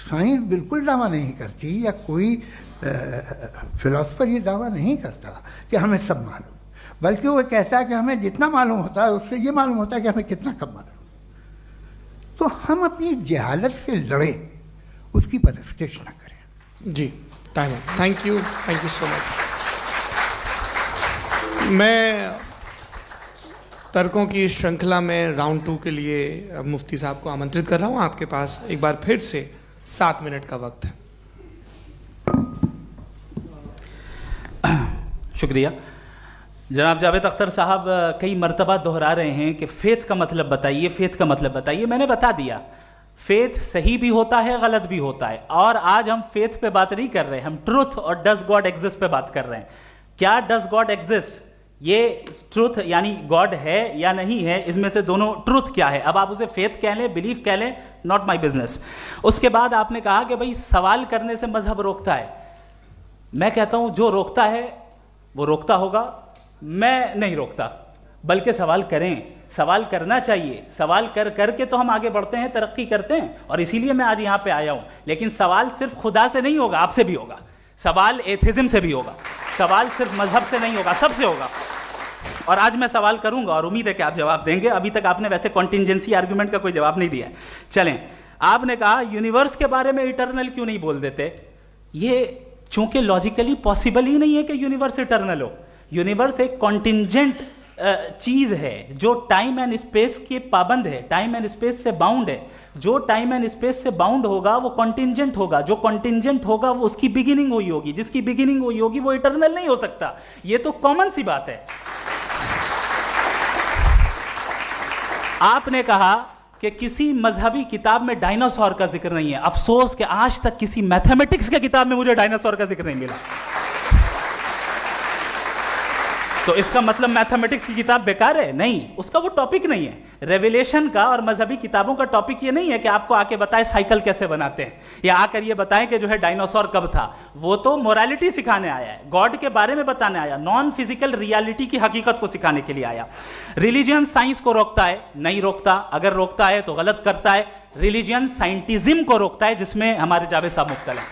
Speaker 3: साइंस बिल्कुल दावा नहीं करती, या कोई फिलोसफर ये दावा नहीं करता कि हमें सब मालूम, बल्कि वो कहता है कि हमें जितना मालूम होता है उससे ये मालूम होता है कि हमें कितना कम मालूम। तो हम अपनी जहालत से लड़ें, उसकी परस्तिश न करें।
Speaker 1: जी, टाइम है। Thank you so much. मैं तर्कों की श्रृंखला में राउंड 2 के लिए मुफ्ती साहब को आमंत्रित कर रहा हूँ। आपके पास एक बार फिर से 7 मिनट का वक्त है।
Speaker 2: शुक्रिया। जनाब जावेद अख्तर साहब कई मर्तबा दोहरा रहे हैं कि फेथ का मतलब बताइए, फेथ का मतलब बताइए। मैंने बता दिया, फेथ सही भी होता है, गलत भी होता है। और आज हम फेथ पे बात नहीं कर रहे, हम ट्रुथ और डज गॉड एग्जिस्ट पे बात कर रहे हैं। क्या डज गॉड एग्जिस्ट, ये ट्रुथ यानी गॉड है या नहीं है, इसमें से दोनों ट्रुथ क्या है। अब आप उसे फेथ कह लें, बिलीफ कह लें, नॉट माई बिजनेस। उसके बाद आपने कहा कि भाई सवाल करने से मजहब रोकता है। मैं कहता हूं जो रोकता है वो रोकता होगा, मैं नहीं रोकता, बल्कि सवाल करें, सवाल करना चाहिए। सवाल कर करके तो हम आगे बढ़ते हैं, तरक्की करते हैं, और इसीलिए मैं आज यहां पे आया हूं। लेकिन सवाल सिर्फ खुदा से नहीं होगा, आपसे भी होगा। सवाल एथिज्म से भी होगा, सवाल सिर्फ मजहब से नहीं होगा, सबसे होगा। और आज मैं सवाल करूंगा और उम्मीद है कि आप जवाब देंगे। अभी तक आपने वैसे कॉन्टिंजेंसी आर्ग्यूमेंट का कोई जवाब नहीं दिया। चलें, आपने कहा यूनिवर्स के बारे में इटर्नल क्यों नहीं बोल देते। ये चूंकि लॉजिकली पॉसिबल ही नहीं है कि यूनिवर्स इटर्नल हो। यूनिवर्स एक कॉन्टिंजेंट चीज है जो टाइम एंड स्पेस के पाबंद है, टाइम एंड स्पेस से बाउंड है। जो टाइम एंड स्पेस से बाउंड होगा वो कॉन्टिंजेंट होगा, जो कॉन्टिंजेंट होगा वो उसकी बिगिनिंग हुई होगी, जिसकी बिगिनिंग हुई होगी वो इटर्नल नहीं हो सकता। ये तो कॉमन सी बात है। आपने कहा कि किसी मजहबी किताब में डायनासोर का जिक्र नहीं है। अफसोस कि आज तक किसी मैथमेटिक्स के किताब में मुझे डायनासोर का जिक्र नहीं मिला। तो इसका मतलब मैथमेटिक्स की किताब बेकार है? नहीं, उसका वो टॉपिक नहीं है। रेवलेशन का और मजहबी किताबों का टॉपिक ये नहीं है कि आपको आके बताए साइकिल कैसे बनाते हैं, या आकर ये बताएं कि जो है डायनासोर कब था। वो तो मोरालिटी सिखाने आया है, गॉड के बारे में बताने आया, नॉन फिजिकल रियलिटी की हकीकत को सिखाने के लिए आया। रिलीजियन साइंस को रोकता है? नहीं रोकता। अगर रोकता है तो गलत करता है। रिलीजियन साइंटिज्म को रोकता है, जिसमें हमारे जावेद साहब मुब्तला हैं।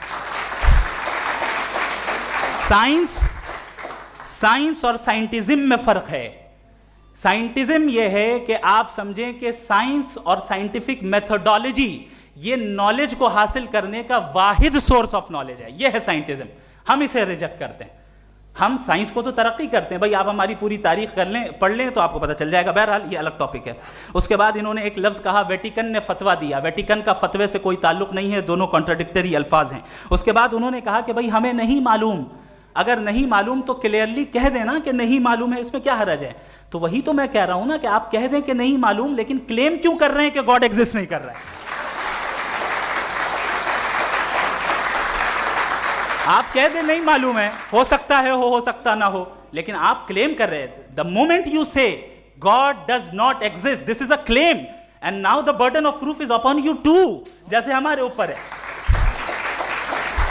Speaker 2: साइंस और साइंटिज्म में फर्क है। साइंटिज्म यह है कि आप समझें कि साइंस और साइंटिफिक मेथोडोलॉजी ये नॉलेज को हासिल करने का वाहिद सोर्स ऑफ नॉलेज है। यह है साइंटिज्म। हम इसे रिजेक्ट करते हैं। हम साइंस को तो तरक्की करते हैं, भाई आप हमारी पूरी तारीख कर लें, पढ़ लें तो आपको पता चल जाएगा। बहरहाल ये अलग टॉपिक है। उसके बाद इन्होंने एक लफ्ज कहा, वेटिकन ने फतवा दिया। वेटिकन का फतवे से कोई ताल्लुक नहीं है, दोनों कॉन्ट्राडिक्टरी अल्फाज हैं। उसके बाद उन्होंने कहा कि भाई हमें नहीं मालूम। अगर नहीं मालूम तो क्लियरली कह देना कि नहीं मालूम है, इसमें क्या हरज है। तो वही तो मैं कह रहा हूं ना कि आप कह दें कि नहीं मालूम, लेकिन क्लेम क्यों कर रहे हैं कि गॉड एग्जिस्ट नहीं कर रहा है। आप कह दें नहीं मालूम है, हो सकता है हो सकता ना हो, लेकिन आप क्लेम कर रहे हैं। The moment you say God does not exist, this is a claim. And now the burden of proof is upon you to, जैसे हमारे ऊपर है।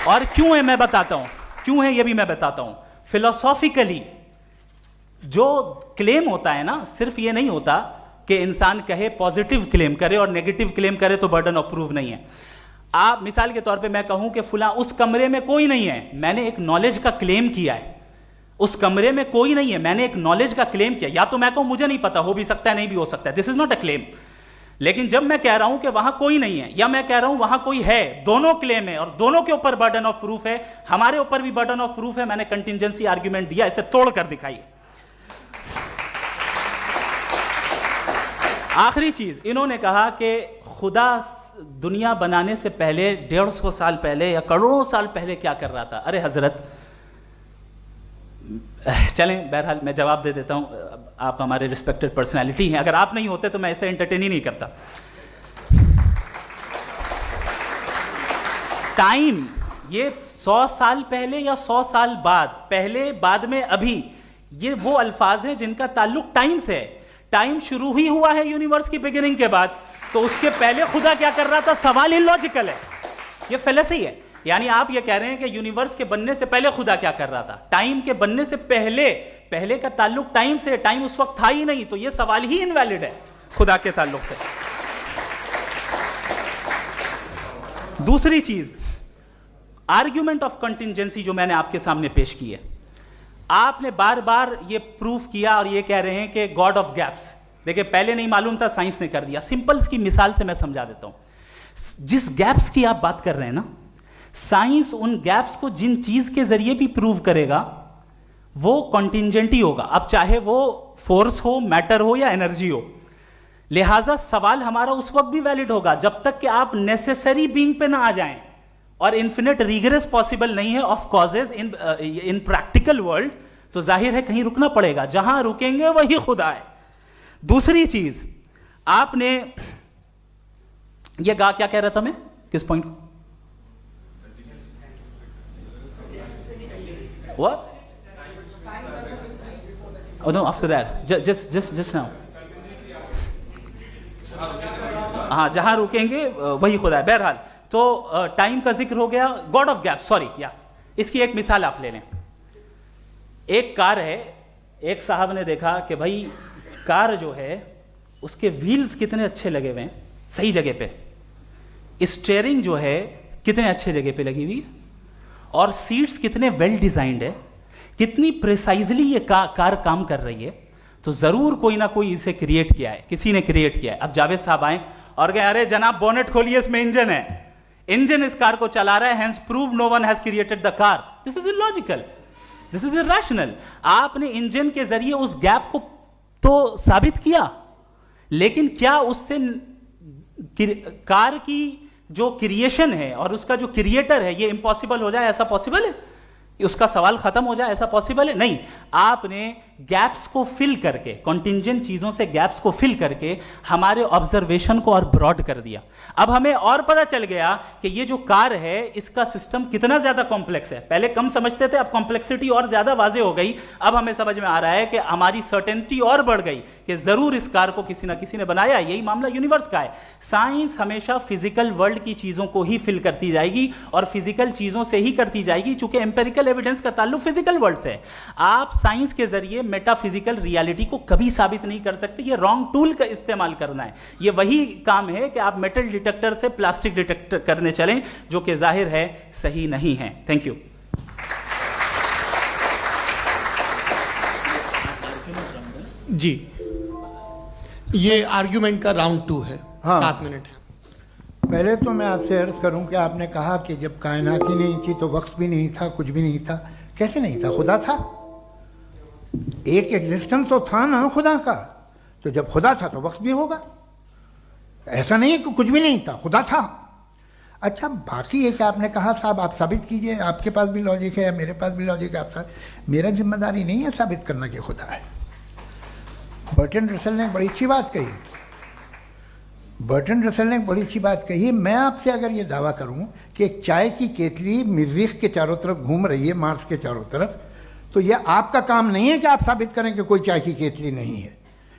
Speaker 2: और क्यों है मैं बताता हूं, क्यों है ये भी मैं बताता हूं। फिलोसॉफिकली जो क्लेम होता है ना, सिर्फ ये नहीं होता कि इंसान कहे पॉजिटिव क्लेम करे और नेगेटिव क्लेम करे तो बर्डन ऑफ प्रूफ नहीं है। आप मिसाल के तौर पे मैं कहूं कि फुला उस कमरे में कोई नहीं है, मैंने एक नॉलेज का क्लेम किया है, उस कमरे में कोई नहीं है, मैंने एक नॉलेज का क्लेम किया। या तो मैं कहूं मुझे नहीं पता, हो भी सकता है नहीं भी हो सकता है, this is not a claim. लेकिन जब मैं कह रहा हूं कि वहां कोई नहीं है या मैं कह रहा हूं वहां कोई है, दोनों क्लेम है और दोनों के ऊपर बर्डन ऑफ प्रूफ है। हमारे ऊपर भी बर्डन ऑफ प्रूफ है, मैंने कंटिजेंसी आर्ग्यूमेंट दिया, इसे तोड़कर दिखाइए। आखिरी चीज, इन्होंने कहा कि खुदा दुनिया बनाने से पहले 150 साल पहले या करोड़ों साल पहले क्या कर रहा था। अरे हजरत, चलें बहरहाल मैं जवाब दे देता हूं, आप हमारे रिस्पेक्टेड पर्सनालिटी हैं, अगर आप नहीं होते तो मैं ऐसे एंटरटेन ही नहीं करता। टाइम, ये 100 साल पहले या 100 साल बाद, पहले बाद में अभी, ये वो अल्फाज हैं जिनका ताल्लुक टाइम से है। टाइम शुरू ही हुआ है यूनिवर्स की बिगिनिंग के बाद, तो उसके पहले खुदा क्या कर रहा था, सवाल इलॉजिकल है, ये फेलेसी है। यानी आप ये कह रहे हैं कि यूनिवर्स के बनने से पहले खुदा क्या कर रहा था, टाइम के बनने से पहले, पहले का ताल्लुक टाइम से, टाइम उस वक्त था ही नहीं, तो ये सवाल ही इनवैलिड है खुदा के ताल्लुक से। दूसरी चीज, आर्ग्यूमेंट ऑफ कंटिजेंसी जो मैंने आपके सामने पेश की है, आपने बार बार ये प्रूफ किया और ये कह रहे हैं कि गॉड ऑफ गैप्स। देखिए पहले नहीं मालूम था, साइंस ने कर दिया। सिंपल्स की मिसाल से मैं समझा देता हूं। जिस गैप्स की आप बात कर रहे हैं ना, साइंस उन गैप्स को जिन चीज के जरिए भी प्रूव करेगा वो कॉन्टिंजेंट ही होगा, अब चाहे वो फोर्स हो, मैटर हो या एनर्जी हो। लिहाजा सवाल हमारा उस वक्त भी वैलिड होगा जब तक कि आप नेसेसरी बीइंग पे ना आ जाएं, और इन्फिनिट रिगरेस पॉसिबल नहीं है of causes in practical world, तो जाहिर है कहीं रुकना पड़ेगा, जहां रुकेंगे वही खुदा है। दूसरी चीज, आपने ये क्या कह रहा था मैं, किस पॉइंट को? What? Oh no, after that. Just now. हाँ, जहां रुकेंगे वही खुदा है। बहरहाल, तो टाइम का जिक्र हो गया, गॉड ऑफ गैप, सॉरी या इसकी एक मिसाल आप ले लें। एक कार है, एक साहब ने देखा कि भाई कार जो है उसके व्हील्स कितने अच्छे लगे हुए हैं सही जगह पे, स्टीयरिंग जो है कितने अच्छे जगह पे लगी हुई है, और सीट्स कितने वेल डिजाइंड है, कितनी प्रिसाइजली ये कार काम कर रही है, तो जरूर कोई ना कोई इसे क्रिएट किया है, किसी ने क्रिएट किया है। अब जावेद साहब आए और कहे अरे जनाब बोनेट खोलिए, इसमें इंजन है, इंजन इस कार को चला रहा है, hence prove no one has created the car. This is illogical, this is irrational. आपने इंजन के जरिए उस गैप को तो साबित किया, लेकिन क्या उससे कार की जो क्रिएशन है और उसका जो क्रिएटर है ये इम्पॉसिबल हो जाए, ऐसा पॉसिबल है? उसका सवाल खत्म हो जाए, ऐसा पॉसिबल है? नहीं। आपने गैप्स को फिल करके, कॉन्टिंजेंट चीजों से गैप्स को फिल करके हमारे ऑब्जर्वेशन को और ब्रॉड कर दिया। अब हमें और पता चल गया कि ये जो कार है इसका सिस्टम कितना ज्यादा कॉम्प्लेक्स है। पहले कम समझते थे, अब कॉम्प्लेक्सिटी और ज्यादा वाजे हो गई। अब हमें समझ में आ रहा है कि हमारी सर्टेनिटी और बढ़ गई कि जरूर इस कार को किसी ना किसी ने बनाया। यही मामला यूनिवर्स का है। साइंस हमेशा फिजिकल वर्ल्ड की चीजों को ही फिल करती जाएगी और फिजिकल चीजों से ही करती जाएगी, चूंकि एम्पेरिकल एविडेंस का ताल्लुक फिजिकल वर्ल्ड से है। आप साइंस के जरिए मेटाफिजिकल रियलिटी को कभी साबित नहीं कर सकते। ये रॉन्ग टूल का इस्तेमाल करना है। ये वही काम है कि आप मेटल डिटेक्टर से प्लास्टिक डिटेक्टर करने चलें, जो कि जाहिर है सही नहीं है। Thank you.
Speaker 1: जी, ये आर्ग्यूमेंट का राउंड 2 है।
Speaker 3: हाँ।
Speaker 1: 7 मिनट है।
Speaker 3: पहले तो मैं आपसे अर्ज करूं कि आपने कहा कि जब कायनात ही नहीं थी तो वक्त भी नहीं था, कुछ भी नहीं था। कैसे नहीं था? खुदा था, एक एग्जिस्टेंस तो था ना खुदा का। तो जब खुदा था तो वक्त भी होगा। ऐसा नहीं है कि कुछ भी नहीं था, खुदा था। अच्छा, बाकी एक आपने कहा साहब आप साबित कीजिए, आपके पास भी लॉजिक है या मेरे पास भी लॉजिक है। आप मेरा जिम्मेदारी नहीं है साबित करना कि खुदा है। बर्टन रसल ने बड़ी अच्छी बात कही। बर्टन रसल ने बड़ी अच्छी बात कही। मैं आपसे अगर ये दावा करूं कि एक चाय की केतली मरीख के चारों तरफ घूम रही है, मार्स के चारों तरफ, तो ये आपका काम नहीं है कि आप साबित करें कि कोई चाय की केतली नहीं है।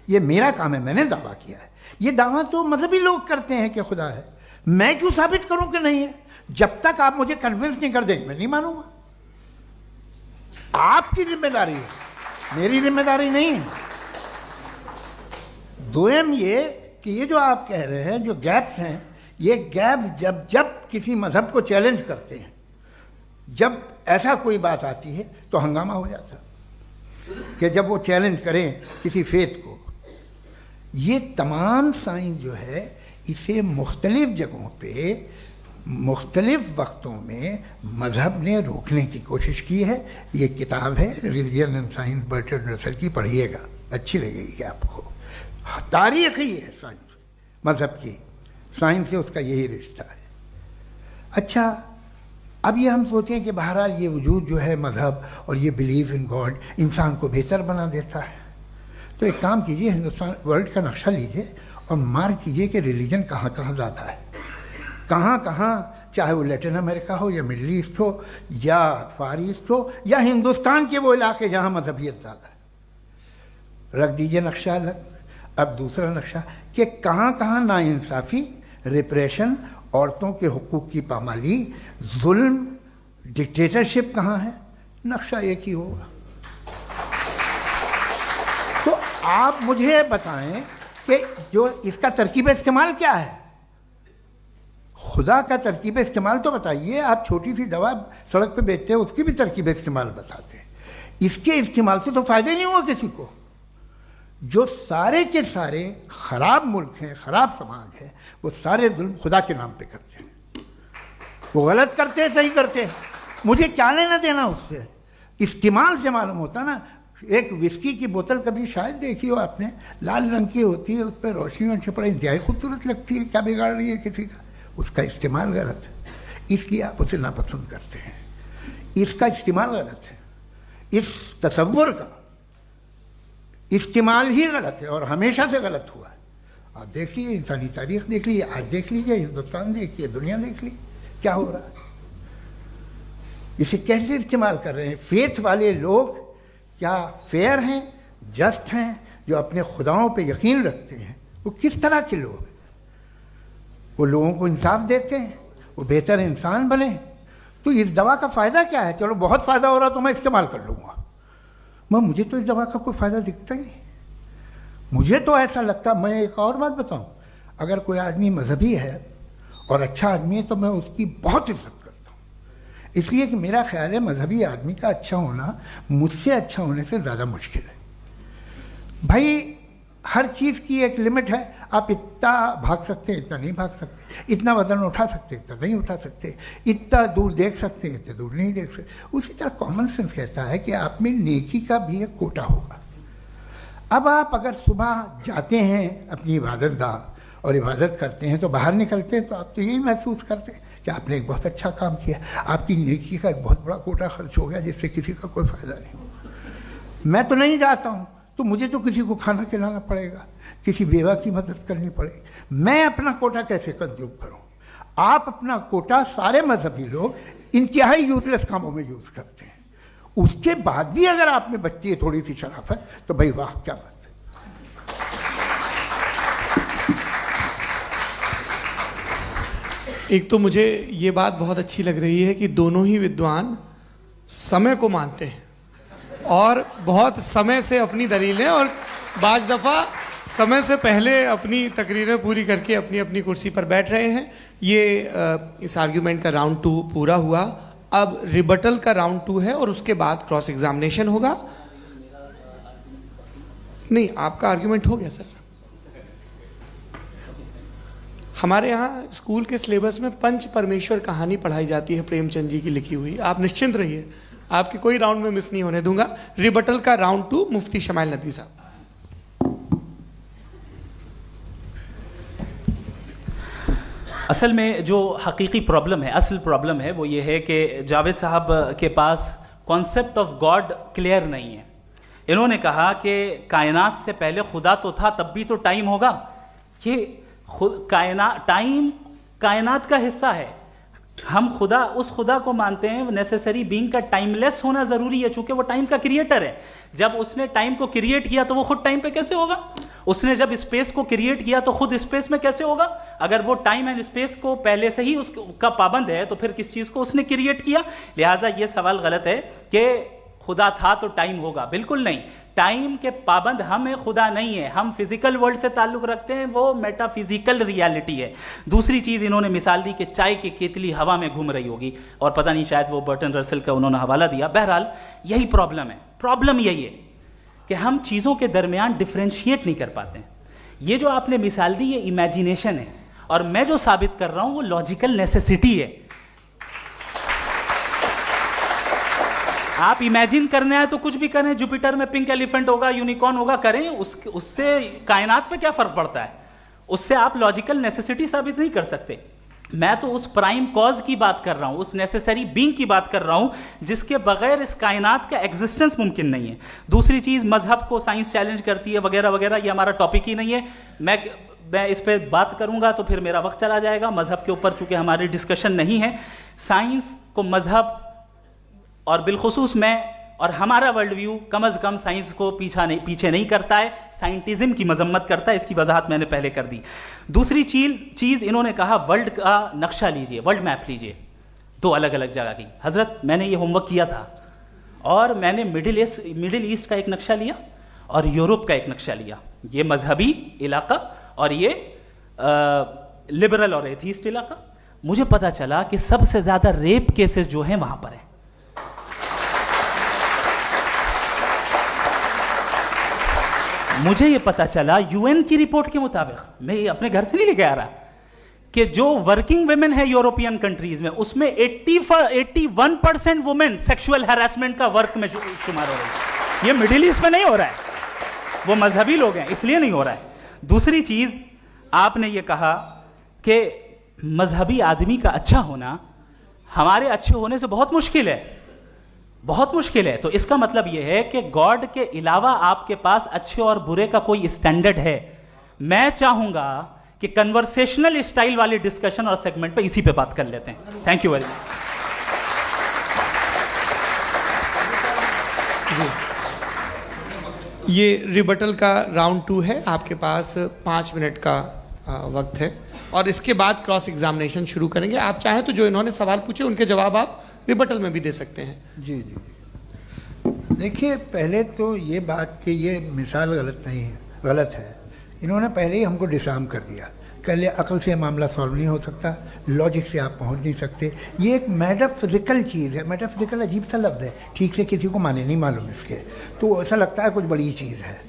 Speaker 3: ये मेरा काम है, मैंने दावा किया है। ये दावा तो मजहबी लोग करते हैं कि खुदा है, मैं क्यों साबित करूं कि नहीं है? जब तक आप मुझे कन्विंस नहीं कर देंगे मैं नहीं मानूंगा। आपकी जिम्मेदारी है, मेरी जिम्मेदारी नहीं है। दोयम ये कि ये जो आप कह रहे हैं, जो गैप्स हैं, ये गैप जब जब किसी मजहब को चैलेंज करते हैं, जब ऐसा कोई बात आती है तो हंगामा हो जाता है कि जब वो चैलेंज करें किसी फेथ को। ये तमाम साइंस जो है इसे मुख्तलिफ जगहों पे मुख्तलिफ वक्तों में मजहब ने रोकने की कोशिश की है। ये किताब है religion and science Bertrand Russell की, पढ़िएगा, अच्छी लगेगी आपको। तारीख ही है साइंस, मजहब की साइंस से उसका यही रिश्ता है। अच्छा, अब ये हम सोचें कि बहरहाल ये वजूद जो है मजहब और ये बिलीव इन गॉड इंसान को बेहतर बना देता है, तो एक काम कीजिए, हिंदुस्तान वर्ल्ड का नक्शा लीजिए और मार्क कीजिए कि रिलीजन कहाँ कहाँ ज़्यादा है, कहाँ कहाँ, चाहे वो लैटिन अमेरिका हो या मिडल ईस्ट हो या फार ईस्ट हो या हिंदुस्तान के वो इलाके जहाँ मजहबियत ज़्यादा है। रख दीजिए नक्शा अलग। अब दूसरा नक्शा कि कहाँ कहाँ नाइंसाफ़ी, रिप्रेशन, औरतों के हुकूक की पामाली, जुल्म, डिक्टेटरशिप कहाँ है, नक्शा एक ही होगा। तो आप मुझे बताएं कि जो इसका तरकीब इस्तेमाल क्या है, खुदा का तरकीब इस्तेमाल तो बताइए। आप छोटी सी दवा सड़क पे बेचते हैं, उसकी भी तरकीब इस्तेमाल बताते हैं। इसके इस्तेमाल से तो फायदा नहीं हुआ किसी को। जो सारे के सारे खराब मुल्क हैं, खराब समाज है, वो सारे जुल्म खुदा के नाम पे करते हैं। वो गलत करते हैं, सही करते हैं, मुझे क्या लेना देना उससे। इस्तेमाल से मालूम होता ना। एक विस्की की बोतल कभी शायद देखी हो आपने, लाल रंग की होती है, उस पर रोशनी और छपड़ा इंतहाई खूबसूरत लगती है, क्या बिगाड़ रही है किसी का? उसका इस्तेमाल गलत है, इसलिए आप उसे नापसंद करते हैं। इसका इस्तेमाल गलत है, इस तसव्वुर का इस्तेमाल ही गलत है और हमेशा से गलत हुआ है। आप देख लीजिए, इंसानी तारीख देख लीजिए, आज देख लीजिए, हिंदुस्तान देखिए, दुनिया देख लीजिए क्या हो रहा है। इसे कैसे इस्तेमाल कर रहे हैं फेथ वाले लोग? क्या फेयर हैं, जस्ट हैं, जो अपने खुदाओं पे यकीन रखते हैं? वो किस तरह के लोग हैं? वो लोगों को इंसाफ देते हैं, वो बेहतर इंसान बने। तो इस दवा का फ़ायदा क्या है? चलो बहुत फ़ायदा हो रहा तो मैं इस्तेमाल कर लूँगा, मैं मुझे तो इस दवा का कोई फ़ायदा दिखता ही नहीं। मुझे तो ऐसा लगता, मैं एक और बात बताऊँ, अगर कोई आदमी मजहबी है और अच्छा आदमी है तो मैं उसकी बहुत इज्जत करता हूँ, इसलिए कि मेरा ख्याल है मजहबी आदमी का अच्छा होना मुझसे अच्छा होने से ज़्यादा मुश्किल है। भाई हर चीज़ की एक लिमिट है। आप इतना भाग सकते हैं, इतना नहीं भाग सकते, इतना वजन उठा सकते, इतना नहीं उठा सकते, इतना दूर देख सकते हैं, इतना दूर नहीं देख सकते। उसी तरह कॉमन सेंस कहता है कि आप में नेकी का भी एक कोटा होगा। अब आप अगर सुबह जाते हैं अपनी इबादत गाह और इबादत करते हैं तो बाहर निकलते हैं तो आप तो यही महसूस करते हैं कि आपने एक बहुत अच्छा काम किया, आपकी नेकी का एक बहुत बड़ा कोटा खर्च हो गया जिससे किसी का कोई फ़ायदा नहीं हो। मैं तो नहीं जाता हूँ तो मुझे तो किसी को खाना खिलाना पड़ेगा, किसी बेवा की मदद करनी पड़ेगी। मैं अपना कोटा कैसे कंज्यूम करूं? आप अपना कोटा, सारे मजहबी लोग इंतहाई यूजलेस कामों में यूज करते हैं। उसके बाद भी अगर आप में बच्ची है थोड़ी सी शराफत, तो भाई वाह क्या बात है।
Speaker 1: एक तो मुझे ये बात बहुत अच्छी लग रही है कि दोनों ही विद्वान समय को मानते हैं और बहुत समय से अपनी दलीलें और बाज़ दफ़ा समय से पहले अपनी तकरीरें पूरी करके अपनी अपनी कुर्सी पर बैठ रहे हैं। ये इस आर्ग्यूमेंट का राउंड 2 पूरा हुआ। अब रिबटल का राउंड 2 है और उसके बाद क्रॉस एग्जामिनेशन होगा। नहीं, आपका आर्ग्यूमेंट हो गया सर। हमारे यहाँ स्कूल के सिलेबस में पंच परमेश्वर कहानी पढ़ाई जाती है, प्रेमचंद जी की लिखी हुई। आप निश्चिंत रहिए, आपके कोई राउंड में मिस नहीं होने दूंगा। रिबटल का राउंड 2, मुफ्ती शमाइल नदवी साहब।
Speaker 2: असल में जो हकीकी प्रॉब्लम है, असल प्रॉब्लम है वो ये है कि जावेद साहब के पास कॉन्सेप्ट ऑफ गॉड क्लियर नहीं है। इन्होंने कहा कि कायनात से पहले खुदा तो था, तब भी तो टाइम होगा। ये टाइम कायनात का हिस्सा है। हम खुदा, उस खुदा को मानते हैं, नेसेसरी बीइंग का टाइमलेस होना जरूरी है, चूंकि वो टाइम का क्रिएटर है। जब उसने टाइम को क्रिएट किया तो वो खुद टाइम पे कैसे होगा? उसने जब स्पेस को क्रिएट किया तो खुद स्पेस में कैसे होगा? अगर वो टाइम एंड स्पेस को पहले से ही उसका पाबंद है तो फिर किस चीज को उसने क्रिएट किया? लिहाजा ये सवाल गलत है कि खुदा था तो टाइम होगा, बिल्कुल नहीं। टाइम के पाबंद हम है, खुदा नहीं है। हम फिजिकल वर्ल्ड से ताल्लुक रखते हैं, वो मेटाफिजिकल रियलिटी है। दूसरी चीज इन्होंने मिसाल दी कि चाय की केतली हवा में घूम रही होगी, और पता नहीं शायद वो बर्टन रसल का उन्होंने हवाला दिया। बहरहाल यही प्रॉब्लम है। प्रॉब्लम यही है कि हम चीजों के दरमियान डिफरेंशिएट नहीं कर पाते। ये जो आपने मिसाल दी ये इमेजिनेशन है, और मैं जो साबित कर रहा हूं वो लॉजिकल नेसेसिटी है। आप इमेजिन करने आए तो कुछ भी करें, जुपिटर में पिंक एलिफेंट होगा, यूनिकॉर्न होगा, करें, उससे कायनात पे क्या फर्क पड़ता है? उससे आप लॉजिकल नेसेसिटी साबित नहीं कर सकते। मैं तो उस प्राइम कॉज की बात कर रहा हूं, उस नेसेसरी बीइंग की बात कर रहा हूं जिसके बगैर इस कायनात का एग्जिस्टेंस मुमकिन नहीं है। दूसरी चीज, मजहब को साइंस चैलेंज करती है वगैरह वगैरह, ये हमारा टॉपिक ही नहीं है। मैं इस पर बात करूंगा तो फिर मेरा वक्त चला जाएगा। मजहब के ऊपर चूंकि हमारी डिस्कशन नहीं है, साइंस को मजहब और बिलखुसूस मैं और हमारा वर्ल्ड व्यू कम अज कम साइंस को पीछे नहीं करता है, साइंटिज्म की मजम्मत करता है। इसकी वजाहत मैंने पहले कर दी। दूसरी चीज इन्होंने कहा वर्ल्ड का नक्शा लीजिए, वर्ल्ड मैप लीजिए, दो अलग अलग जगह की। हजरत मैंने ये होमवर्क किया था, और मैंने मिडिल ईस्ट का एक नक्शा लिया और यूरोप का एक नक्शा लिया, ये मजहबी इलाका और ये लिबरल और एथीस्ट इलाका। मुझे पता चला कि सबसे ज्यादा रेप केसेस जो हैं वहां पर है। मुझे ये पता चला यूएन की रिपोर्ट के मुताबिक, मैं ये अपने घर से नहीं लेके आ रहा, कि जो वर्किंग वुमेन है यूरोपियन कंट्रीज में, उसमें 81% वुमेन सेक्सुअल हैरेसमेंट का वर्क में शुमार हो रही है। ये मिडिल ईस्ट में नहीं हो रहा है, वो मजहबी लोग हैं इसलिए नहीं हो रहा है। दूसरी चीज, आपने ये कहा कि मजहबी आदमी का अच्छा होना हमारे अच्छे होने से बहुत मुश्किल है, बहुत मुश्किल है। तो इसका मतलब यह है कि गॉड के अलावा आपके पास अच्छे और बुरे का कोई स्टैंडर्ड है। मैं चाहूंगा कि कन्वर्सेशनल स्टाइल वाली डिस्कशन और सेगमेंट पे इसी पे बात कर लेते हैं। Thank you very much.
Speaker 1: ये रिबटल का राउंड 2 है। आपके पास 5 मिनट का वक्त है, और इसके बाद क्रॉस एग्जामिनेशन शुरू करेंगे। आप चाहें तो जो इन्होंने सवाल पूछे उनके जवाब आप रिबटल में भी दे सकते हैं।
Speaker 3: जी जी, देखिए, पहले तो ये बात कि ये मिसाल गलत है। इन्होंने पहले ही हमको डिसार्म कर दिया। कह लिया अकल से मामला सॉल्व नहीं हो सकता, लॉजिक से आप पहुंच नहीं सकते। ये एक मेटाफिजिकल चीज़ है। मेटाफिजिकल अजीब सा लफ्ज़ है, ठीक से किसी को माने नहीं मालूम इसके, तो ऐसा लगता है कुछ बड़ी चीज़ है।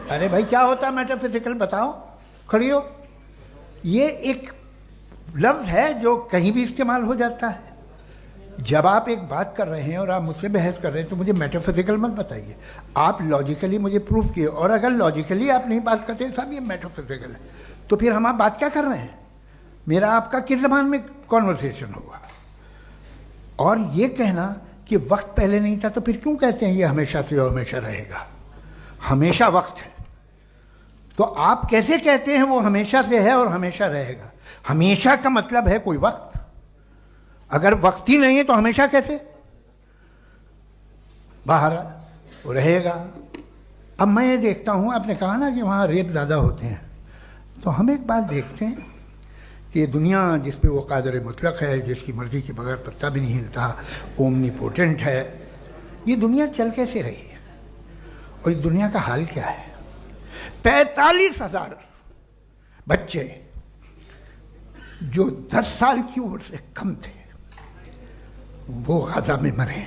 Speaker 3: अरे भाई, क्या होता है मेटाफिजिकल, बताओ, खड़ी हो। ये एक लफ्ज़ है जो कहीं भी इस्तेमाल हो जाता है। जब आप एक बात कर रहे हैं और आप मुझसे बहस कर रहे हैं तो मुझे मेटाफिजिकल मत बताइए, आप लॉजिकली मुझे प्रूफ किए। और अगर लॉजिकली आप नहीं बात करते साहब ये मेटाफिजिकल है, तो फिर हम आप बात क्या कर रहे हैं? मेरा आपका किस ज़बान में कॉन्वर्सेशन होगा? और ये कहना कि वक्त पहले नहीं था, तो फिर क्यों कहते हैं ये हमेशा से और हमेशा रहेगा? हमेशा वक्त है, तो आप कैसे कहते हैं वो हमेशा से है और हमेशा रहेगा? हमेशा का मतलब है कोई वक्त, अगर वक्त ही नहीं है तो हमेशा कैसे? बाहर वो रहेगा। अब मैं ये देखता हूँ, आपने कहा ना कि वहाँ रेप ज़्यादा होते हैं, तो हम एक बात देखते हैं कि ये दुनिया जिस पे वो कादर मुतलक है, जिसकी मर्ज़ी के बगैर पत्ता भी नहीं हिलता, ओमनीपोटेंट है, ये दुनिया चल कैसे रही है? और इस दुनिया का हाल क्या है? 45,000 बच्चे जो 10 साल की उम्र से कम थे वो गाजा में मरे।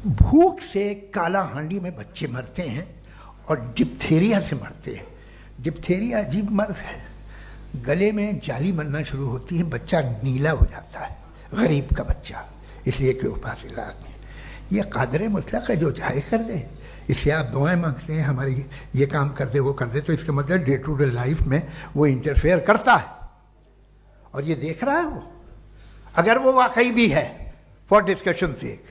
Speaker 3: भूख से काला हांडी में बच्चे मरते हैं और डिप्थेरिया से मरते हैं। डिप्थेरिया अजीब मर्ज है, गले में जाली बनना शुरू होती है, बच्चा नीला हो जाता है, गरीब का बच्चा, इसलिए कि उपास इलाज में। ये कादर मुतलक है जो चाहे कर दे, इससे आप दुआएं मांगते हैं हमारी ये काम कर दे वो कर दे, तो इसका मतलब डे टू डे लाइफ में वो इंटरफेयर करता है और ये देख रहा है वो। अगर वो वाकई भी है फॉर डिस्कशन सेक,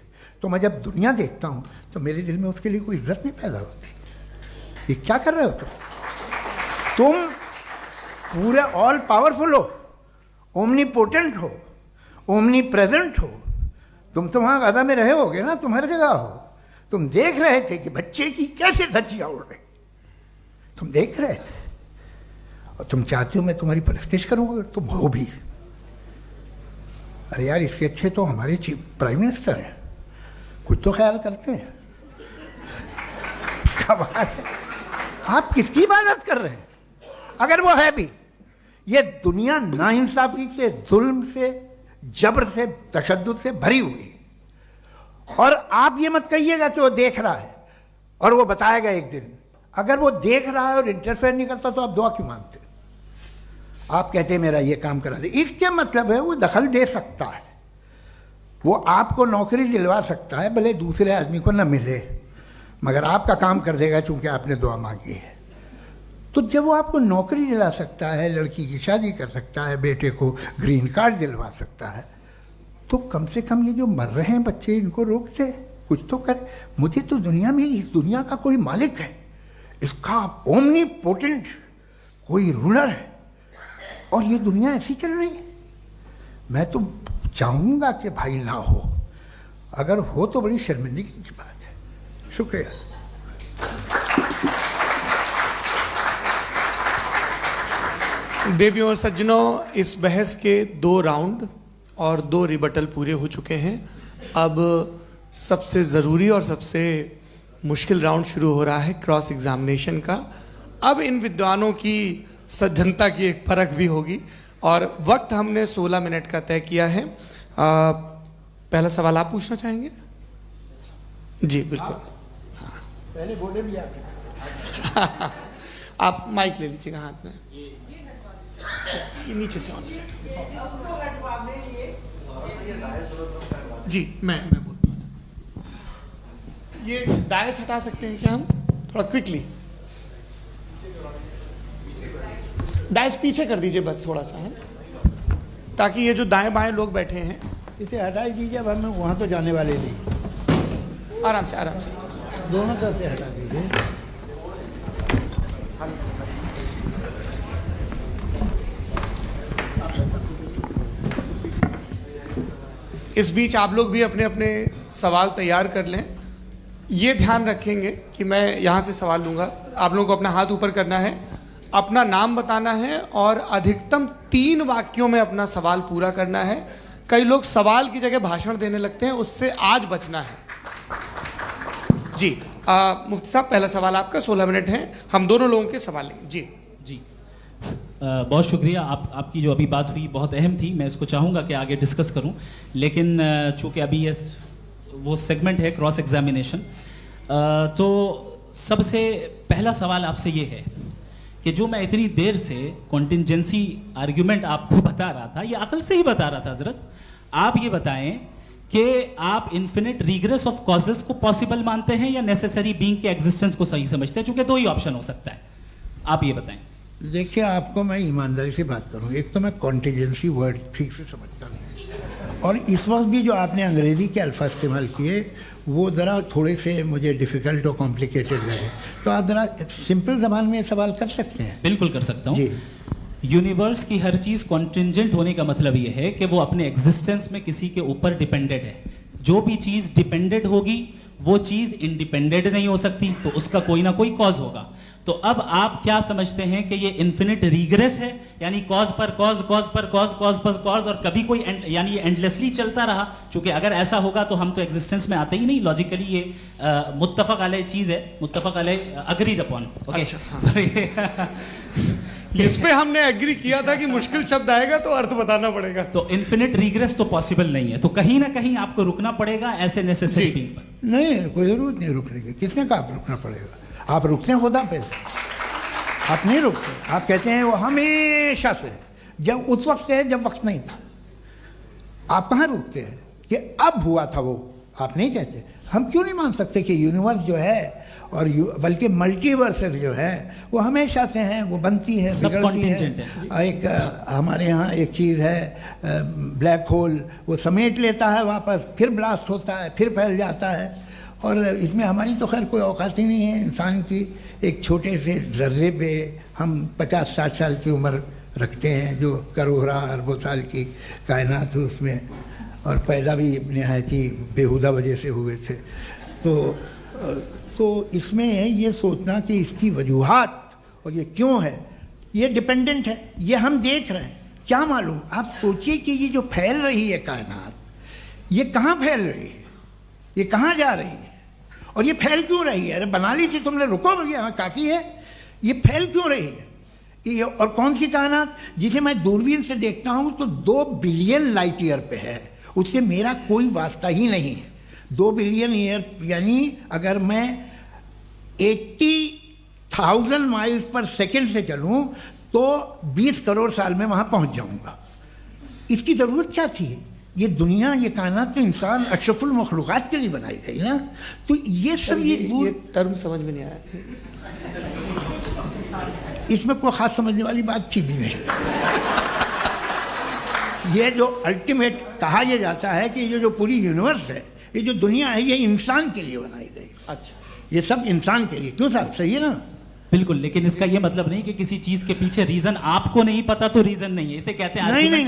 Speaker 3: तो मैं जब दुनिया देखता हूँ तो मेरे दिल में उसके लिए कोई इज्जत नहीं पैदा होती। ये क्या कर रहे हो तुम पूरे ऑल पावरफुल हो ओमनीपोटेंट हो, ओमनी प्रेजेंट हो। तुम तो वहाँ गाजा में रहे होगे ना, तुम हर जगह हो। तुम देख रहे थे कि बच्चे की कैसे धज्जियाँ उड़ रही, तुम देख रहे थे, और तुम चाहते हो मैं तुम्हारी परस्तिश करूँगा, तुम हो भी। अरे यार, इससे अच्छे तो हमारे चीफ प्राइम मिनिस्टर हैं, कुछ तो ख्याल करते हैं। कमाल है, आप किसकी इबादत कर रहे हैं? अगर वो है भी, ये दुनिया नाइंसाफी से, जुल्म से, जबर से, तशद्दुद से भरी हुई। और आप ये मत कहिएगा कि वो देख रहा है और वो बताएगा एक दिन। अगर वो देख रहा है और इंटरफेयर नहीं करता तो आप दुआ क्यों मांगते? आप कहते हैं मेरा ये काम करा दे, इसके मतलब है वो दखल दे सकता है, वो आपको नौकरी दिलवा सकता है, भले दूसरे आदमी को न मिले, मगर आपका काम कर देगा चूंकि आपने दुआ मांगी है। तो जब वो आपको नौकरी दिला सकता है, लड़की की शादी कर सकता है, बेटे को ग्रीन कार्ड दिलवा सकता है, तो कम से कम ये जो मर रहे हैं बच्चे, इनको रोक दे, कुछ तो करे। मुझे तो दुनिया में, इस दुनिया का कोई मालिक है, इसका ओमनीपोटेंट कोई रूलर है, और ये दुनिया ऐसी चल रही है। मैं तो चाहूँगा कि भाई ना हो, अगर हो तो बड़ी शर्मिंदगी की बात है। शुक्रिया।
Speaker 1: देवियों और सज्जनों, इस बहस के 2 राउंड और 2 रिबटल पूरे हो चुके हैं। अब सबसे ज़रूरी और सबसे मुश्किल राउंड शुरू हो रहा है, क्रॉस एग्जामिनेशन का। अब इन विद्वानों की सज्जनता की एक परख भी होगी, और वक्त हमने 16 मिनट का तय किया है। पहला सवाल आप पूछना चाहेंगे? जी बिल्कुल।
Speaker 3: पहले बोले भी
Speaker 1: आप माइक ले लीजिएगा हाथ में, ये नीचे से ऑन जी। मैं बोलता हूँ, ये डायस हटा सकते हैं क्या हम थोड़ा क्विकली? डायस पीछे कर दीजिए बस थोड़ा सा, है, ताकि ये जो दाएं बाएं लोग बैठे हैं,
Speaker 3: इसे हटा ही दीजिए। अब हम वहाँ तो जाने वाले नहीं।
Speaker 1: आराम से आराम से
Speaker 3: दोनों तरफ से हटा दीजिए।
Speaker 1: इस बीच आप लोग भी अपने अपने सवाल तैयार कर लें। ये ध्यान रखेंगे कि मैं यहाँ से सवाल लूँगा, आप लोगों को अपना हाथ ऊपर करना है, अपना नाम बताना है, और अधिकतम 3 वाक्यों में अपना सवाल पूरा करना है। कई लोग सवाल की जगह भाषण देने लगते हैं, उससे आज बचना है। जी मुफ्ती साहब, पहला सवाल आपका, 16 मिनट हैं, हम दोनों लोगों के सवाल लेंगे। जी
Speaker 2: जी, बहुत शुक्रिया। आपकी जो अभी बात हुई बहुत अहम थी, मैं इसको चाहूँगा कि आगे डिस्कस करूँ, लेकिन चूँकि अभी ये वो सेगमेंट है क्रॉस एग्जामिनेशन, तो सबसे पहला सवाल आपसे ये है कि जो मैं इतनी देर से कॉन्टिंजेंसी आर्ग्यूमेंट आपको बता रहा था, ये अकल से ही बता रहा था हजरत, आप ये बताएं कि आप इन्फिनिट रिग्रेस ऑफ कॉजेस को पॉसिबल मानते हैं या नेसेसरी बीइंग के एग्जिस्टेंस को सही समझते हैं? चूंकि 2 ही ऑप्शन हो सकता है, आप ये बताएं।
Speaker 3: देखिए, आपको मैं ईमानदारी से बात करूं, एक तो मैं कॉन्टिजेंसी वर्ड ठीक से समझता नहीं, और इस वक्त भी जो आपने अंग्रेजी के अल्फाज इस्तेमाल किए वो ज़रा थोड़े से मुझे डिफ़िकल्ट और कॉम्प्लिकेटेड लगे, तो आप ज़रा सिंपल ज़बान में सवाल कर सकते हैं?
Speaker 2: बिल्कुल कर सकता हूँ
Speaker 3: जी।
Speaker 2: यूनिवर्स की हर चीज़ कॉन्टिंजेंट होने का मतलब ये है कि वो अपने एग्जिस्टेंस में किसी के ऊपर डिपेंडेड है। जो भी चीज़ डिपेंडेड होगी वो चीज़ इंडिपेंडेंट नहीं हो सकती, तो उसका कोई ना कोई कॉज होगा। तो अब आप क्या समझते हैं कि ये इन्फिनिट रिग्रेस है, यानी कॉज पर कॉज, कॉज पर कॉज, कॉज पर कॉज, और कभी कोई यानी ये एंडलेसली चलता रहा? क्योंकि अगर ऐसा होगा तो हम तो एग्जिस्टेंस में आते ही नहीं। लॉजिकली ये मुत्तफक अलैह चीज़ है, मुत्तफक अलैह, अग्रीड अपॉन। ओके,
Speaker 1: इस पे हमने एग्री किया था कि मुश्किल शब्द आएगा तो अर्थ बताना पड़ेगा।
Speaker 2: तो इन्फिनिट रिग्रेस तो पॉसिबल नहीं है, तो कहीं ना कहीं आपको रुकना पड़ेगा ऐसे नेसेसरी बीइंग पर।
Speaker 3: नहीं, कोई जरूरत नहीं रुकने की। किसने कहा आप रुकना पड़ेगा? आप रुकते हैं खुदा पे, आप नहीं रुकते। आप कहते हैं वो हमेशा से, जब उस वक्त से जब वक्त नहीं था। आप कहाँ रुकते हैं कि अब हुआ था वो? आप नहीं कहते। हम क्यों नहीं मान सकते कि यूनिवर्स जो है और बल्कि मल्टीवर्सेस जो है वो हमेशा से हैं, वो बनती है, बिगड़ती है। एक हमारे यहाँ एक चीज़ है ब्लैक होल, वो समेट लेता है वापस, फिर ब्लास्ट होता है, फिर फैल जाता है। और इसमें हमारी तो खैर कोई औकात ही नहीं है इंसान की। एक छोटे से जर्रे पे हम 50-60 साल की उम्र रखते हैं, जो करोड़ों अरबों साल की कायनात है उसमें, और पैदा भी नहायत ही बेहुदा वजह से हुए थे। तो इसमें ये सोचना कि इसकी वजूहात और ये क्यों है, ये डिपेंडेंट है, ये हम देख रहे हैं, क्या मालूम। आप सोचिए कि ये जो फैल रही है कायनात, ये कहाँ फैल रही है, ये कहाँ जा रही है, और ये फैल क्यों रही है? अरे बना ली थी तुमने, रुको भैया, काफ़ी है। ये फैल क्यों रही है? ये और कौन सी कायनात जिसे मैं दूरबीन से देखता हूँ तो 2 बिलियन लाइट ईयर पे है, उससे मेरा कोई वास्ता ही नहीं है। 2 बिलियन ईयर यानी अगर मैं 80,000 माइल्स पर सेकेंड से चलूँ तो 20 करोड़ साल में वहाँ पहुँच जाऊँगा। इसकी ज़रूरत क्या थी? ये दुनिया, ये कायनात तो इंसान अशरफुल मखलूक़ात के लिए बनाई गई ना। तो ये सब ये
Speaker 1: टर्म समझ में नहीं आया,
Speaker 3: इसमें कोई ख़ास समझने वाली बात थी भी नहीं। ये जो अल्टीमेट कहा यह जाता है कि ये जो पूरी यूनिवर्स है, ये जो दुनिया है, ये इंसान के लिए बनाई गई।
Speaker 1: अच्छा,
Speaker 3: ये सब इंसान के लिए। क्यों साहब, सही है ना?
Speaker 2: बिल्कुल, लेकिन इसका ये मतलब नहीं कि किसी चीज के पीछे रीजन आपको नहीं पता तो रीजन नहीं है, इसे कहते हैं
Speaker 3: नहीं,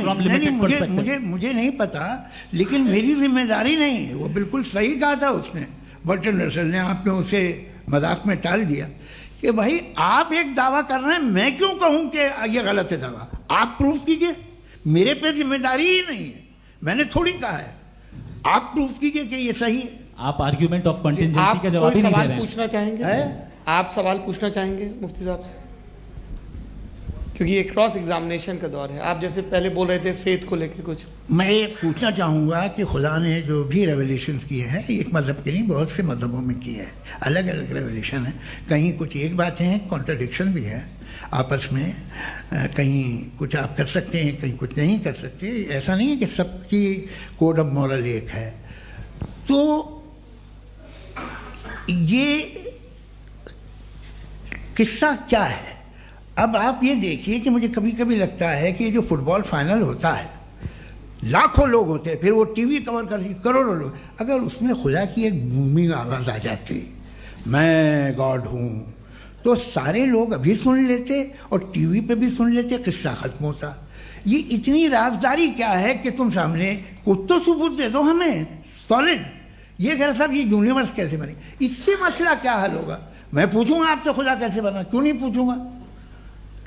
Speaker 3: मुझे नहीं पता, लेकिन मेरी जिम्मेदारी नहीं है। वो बिल्कुल सही कहा था उसने, बर्टन रसल ने। आपने उसे मजाक में टाल दिया कि भाई आप एक दावा कर रहे हैं, मैं क्यों कहूं कि ये गलत है दावा? आप प्रूफ कीजिए, मेरे पे जिम्मेदारी ही नहीं है, मैंने थोड़ी कहा है। आप प्रूफ कीजिए कि ये सही है।
Speaker 2: आप आर्ग्यूमेंट ऑफ कंटिंजेंसी का जवाब ही नहीं दे रहे हैं।
Speaker 1: पूछना चाहेंगे? आप सवाल पूछना चाहेंगे मुफ्ती साहब से? क्योंकि ये क्रॉस एग्जामिनेशन का दौर है। आप जैसे पहले बोल रहे थे फेथ को लेके कुछ,
Speaker 3: मैं ये पूछना चाहूँगा कि खुदा ने जो भी रेवलेशन किए हैं, एक मज़हब के लिए बहुत से मज़हबों में किए हैं, अलग अलग रेवलेशन है। कहीं कुछ एक बातें हैं, कॉन्ट्रडिक्शन भी है आपस में, कहीं कुछ आप कर सकते हैं, कहीं कुछ नहीं कर सकते। ऐसा नहीं है कि सबकी कोड ऑफ मॉरल एक है। तो ये किस्सा क्या है? अब आप ये देखिए कि मुझे कभी कभी लगता है कि जो फुटबॉल फाइनल होता है, लाखों लोग होते हैं, फिर वो टीवी कवर कर करोड़ों लोग, अगर उसमें खुदा की एक बूमिंग आवाज़ आ जाती, मैं गॉड हूँ, तो सारे लोग अभी सुन लेते और टीवी पे भी सुन लेते, किस्सा ख़त्म होता। ये इतनी राजदारी क्या है कि तुम सामने कुछ तो सबूत दे दो हमें सॉलिड। ये कह साहब ये यूनिवर्स कैसे बनी, इससे मसला क्या हल होगा? मैं पूछूंगा आपसे खुदा कैसे बना? क्यों नहीं पूछूंगा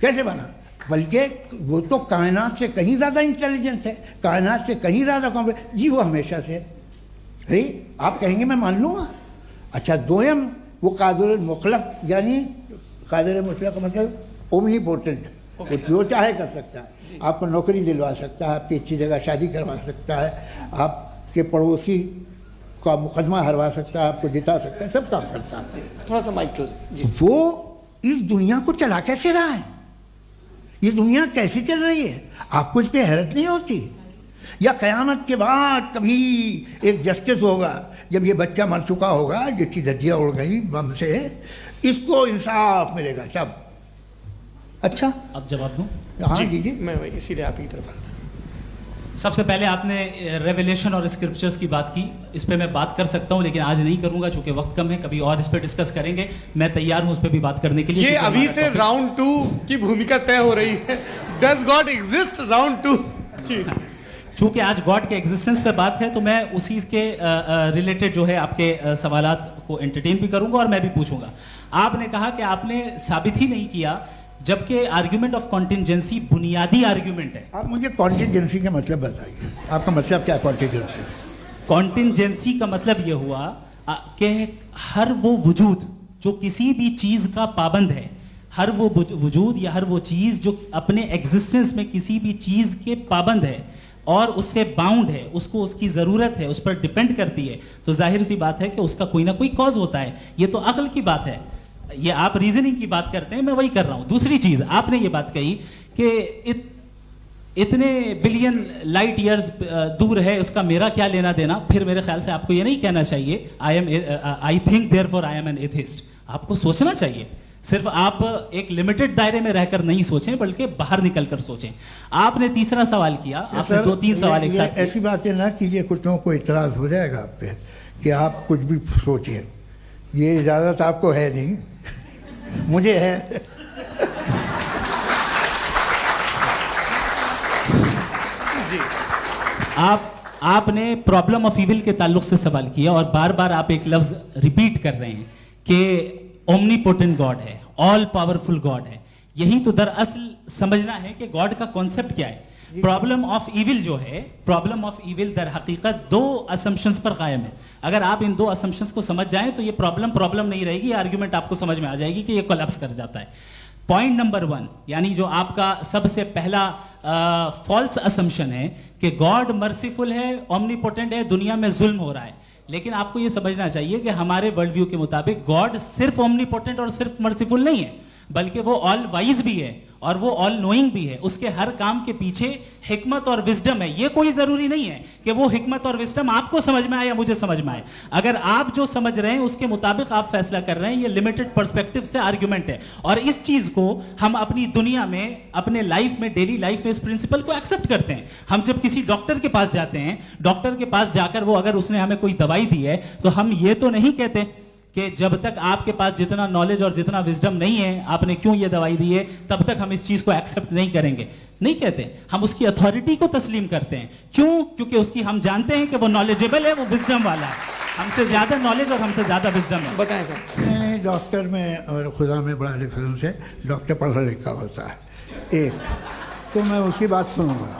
Speaker 3: कैसे बना? बल्कि वो तो कायनात से कहीं ज़्यादा इंटेलिजेंट है, कायनात से कहीं ज़्यादा कॉम्प्लेक्स। जी वो हमेशा से है, आप कहेंगे मैं मान लूँगा। अच्छा, दोयम वो कादिर मुतलक, यानी कादिर मुतलक का मतलब ओमनीपोटेंट, वो जो चाहे कर सकता है। आपको नौकरी दिलवा सकता है, आपकी अच्छी जगह शादी करवा सकता है, आपके पड़ोसी का मुकदमा हरवा सकता है, आपको जिता सकता है, सब काम करता है।
Speaker 1: थोड़ा सा माइक क्लोज जी।
Speaker 3: वो इस दुनिया को चला कैसे रहा है? ये दुनिया कैसे चल रही है? आपको इस पर हैरत नहीं होती? या क़यामत के बाद कभी एक जस्टिस होगा, जब ये बच्चा मर चुका होगा, जिसकी धज्जियाँ उड़ गई बम से, इसको इंसाफ मिलेगा तब? अच्छा,
Speaker 2: अब जवाब दूं?
Speaker 3: हाँ जी,
Speaker 1: मैं इसीलिए आप की तरफ।
Speaker 2: सबसे पहले आपने रेवलेशन और स्क्रिप्चर्स की बात की, इस पे मैं बात कर सकता हूं, लेकिन आज नहीं करूंगा चूंकि वक्त कम है, कभी और इस पे डिस्कस करेंगे। मैं तैयार हूं उस पे भी बात करने के लिए।
Speaker 1: ये अभी से राउंड 2 की भूमिका तय हो रही है। Does God exist round 2?
Speaker 2: चूंकि आज गॉड के एग्जिस्टेंस पे बात है, तो मैं उसी के रिलेटेड जो है आपके सवालात को एंटरटेन भी करूंगा और मैं भी पूछूंगा। आपने कहा कि आपने साबित ही नहीं किया, जबकि आर्ग्यूमेंट ऑफ कॉन्टिंजेंसी बुनियादी आर्ग्यूमेंट है।
Speaker 3: आप मुझे कॉन्टिंजेंसी का मतलब बताइए, आपका मतलब क्या? कॉन्टिंजेंसी
Speaker 2: कॉन्टिंजेंसी का मतलब यह हुआ कि हर वो वजूद जो किसी भी चीज का पाबंद है, हर वो वजूद या हर वो चीज जो अपने एग्जिस्टेंस में किसी भी चीज के पाबंद है और उससे बाउंड है, उसको उसकी जरूरत है, उस पर डिपेंड करती है, तो जाहिर सी बात है कि उसका कोई ना कोई कॉज होता है। ये तो अक्ल की बात है। ये आप रीजनिंग की बात करते हैं, मैं वही कर रहा हूं। दूसरी चीज, आपने ये बात कही कि इतने बिलियन लाइट ईयर्स दूर है, उसका मेरा क्या लेना देना। फिर मेरे ख्याल से आपको ये नहीं कहना चाहिए I think therefore I am an atheist. आपको सोचना चाहिए, सिर्फ आप एक लिमिटेड दायरे में रहकर नहीं सोचें, बल्कि बाहर निकलकर सोचें। आपने तीसरा सवाल किया, आपने 2-3 सवाल एक साथ।
Speaker 3: ऐसी बातें ना कीजिए, कुछ को इतराज हो जाएगा आप पे कि आप कुछ भी सोचिए। ये इजाज़त आपको है नहीं, मुझे है।
Speaker 2: आपने प्रॉब्लम ऑफ इविल के ताल्लुक से सवाल किया और बार बार आप एक लफ्ज रिपीट कर रहे हैं कि ओमनीपोटेंट गॉड है, ऑल पावरफुल गॉड है। यही तो दरअसल समझना है कि गॉड का कॉन्सेप्ट क्या है। प्रॉब्लम ऑफ इविल जो है, प्रॉब्लम ऑफ इविल दर हकीकत दो असम्पशंस पर कायम है। अगर आप इन दो असम्पशंस को समझ जाएं तो ये प्रॉब्लम नहीं रहेगी, आर्ग्यूमेंट आपको समझ में आ जाएगी कि ये कोलैप्स कर जाता है। पॉइंट नंबर 1, यानी जो आपका सबसे पहला फॉल्स असम्पशन है कि गॉड मर्सीफुल है, ओमनीपोटेंट है, दुनिया में जुल्म हो रहा है। लेकिन आपको यह समझना चाहिए कि हमारे वर्ल्ड व्यू के मुताबिक गॉड सिर्फ ओमनीपोटेंट और सिर्फ मर्सीफुल नहीं है, बल्कि वो ऑल वाइज भी है और वो ऑल नोइंग भी है। उसके हर काम के पीछे हिकमत और विजडम है। ये कोई जरूरी नहीं है कि वो हिकमत और विजडम आपको समझ में आए या मुझे समझ में आए। अगर आप जो समझ रहे हैं उसके मुताबिक आप फैसला कर रहे हैं, ये लिमिटेड पर्सपेक्टिव से आर्गुमेंट है। और इस चीज को हम अपनी दुनिया में, अपने लाइफ में, डेली लाइफ में इस प्रिंसिपल को एक्सेप्ट करते हैं। हम जब किसी डॉक्टर के पास जाते हैं, डॉक्टर के पास जाकर वो अगर उसने हमें कोई दवाई दी है तो हम ये तो नहीं कहते कि जब तक आपके पास जितना नॉलेज और जितना विजडम नहीं है, आपने क्यों ये दवाई दी है, तब तक हम इस चीज को एक्सेप्ट नहीं करेंगे। नहीं कहते, हम उसकी अथॉरिटी को तस्लीम करते हैं। क्यों? क्योंकि उसकी हम जानते हैं कि वो नॉलेजेबल है, वो विजडम वाला है, हमसे ज्यादा नॉलेज और हमसे ज्यादा विजडम है।
Speaker 1: बताएं सर।
Speaker 3: नहीं, डॉक्टर में और खुदा में बड़ा डिफरेंस है। डॉक्टर पढ़ा लिखा होता है, एक तो मैं उसकी बात सुनूंगा।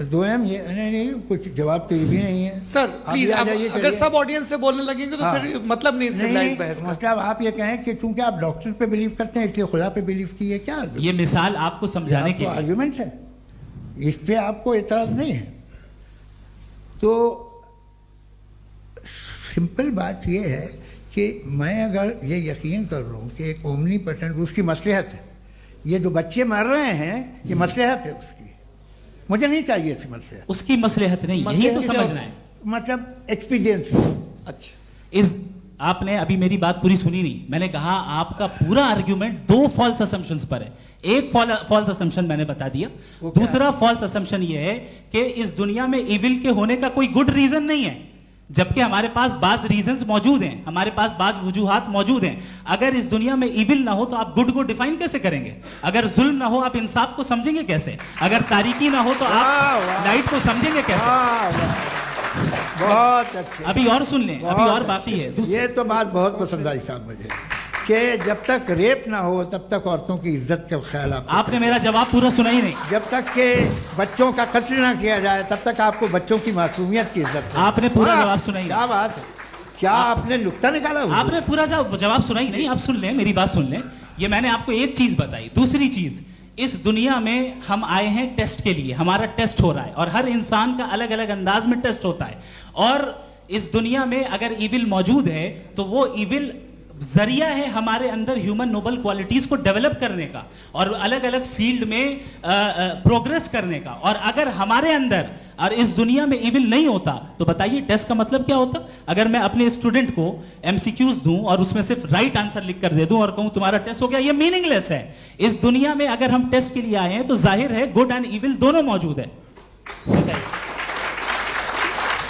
Speaker 3: दोयम ये नहीं, कुछ जवाब तो ये भी नहीं है
Speaker 1: सर। प्लीज आप अगर सब ऑडियंस से बोलने लगेंगे तो फिर मतलब नहीं सिविलाइज्ड बहस का।
Speaker 3: मतलब आप ये कहें कि चूंकि आप डॉक्टर पे बिलीव करते हैं इसलिए खुदा पे बिलीव किए, क्या
Speaker 2: ये मिसाल आपको समझाने के लिए
Speaker 3: आर्गुमेंट है, इस पे आपको एतराज नहीं है। तो सिंपल बात ये है कि मैं अगर ये यकीन कर लूँ कि एक ओमनीपोटेंट, उसकी मसलहत है, ये जो बच्चे मर रहे हैं ये मसलहत है उसकी, मुझे नहीं चाहिए थी मसलहत।
Speaker 2: उसकी मसलहत नहीं, यही तो समझना है,
Speaker 3: मतलब एक्सपीरियंस।
Speaker 2: अच्छा, इस आपने अभी मेरी बात पूरी सुनी नहीं। मैंने कहा आपका पूरा आर्ग्यूमेंट दो फॉल्स असम्पशंस पर है। एक फॉल्स असम्पशन मैंने बता दिया, दूसरा फॉल्स असम्पशन ये है कि इस दुनिया में इविल के होने का कोई गुड रीजन नहीं है, जबकि हमारे पास बाज रीजंस मौजूद हैं, हमारे पास बाज वजूहात मौजूद हैं। अगर इस दुनिया में इविल ना हो तो आप गुड को डिफाइन कैसे करेंगे? अगर जुल्म ना हो आप इंसाफ को समझेंगे कैसे? अगर तारीकी ना हो तो आप लाइट को समझेंगे कैसे?
Speaker 3: बहुत अच्छे।
Speaker 2: अभी और सुन लें, अभी और बाकी है।
Speaker 3: ये तो बात बहुत पसंद आई साहब मुझे कि जब तक रेप ना हो तब तक औरतों की इज्जत का ख्याल
Speaker 2: आपने मेरा जवाब पूरा सुना ही नहीं।
Speaker 3: जब तक के बच्चों का कत्ल ना किया जाए तब तक आपको बच्चों की मासूमियत की इज्जत।
Speaker 2: आपने पूरा जवाब सुना ही नहीं।
Speaker 3: क्या बात है, क्या आपने नुक्ता निकाला?
Speaker 2: आपने पूरा जवाब सुना ही नहीं। आप सुन लें, मेरी बात सुन लें। ये मैंने आपको एक चीज बताई। दूसरी चीज, इस दुनिया में हम आए हैं टेस्ट के लिए, हमारा टेस्ट हो रहा है और हर इंसान का अलग अलग अंदाज में टेस्ट होता है। और इस दुनिया में अगर इविल मौजूद है तो वो इविल जरिया है हमारे अंदर ह्यूमन नोबल क्वालिटीज को डेवलप करने का और अलग अलग फील्ड में प्रोग्रेस करने का। और अगर हमारे अंदर और इस दुनिया में इविल नहीं होता तो बताइए टेस्ट का मतलब क्या होता? अगर मैं अपने स्टूडेंट को एमसीक्यूज दूं और उसमें सिर्फ राइट आंसर लिख कर दे दूं और कहूं तुम्हारा टेस्ट हो गया, ये मीनिंगलेस है। इस दुनिया में अगर हम टेस्ट के लिए आए हैं तो जाहिर है गुड एंड इविल दोनों मौजूद है।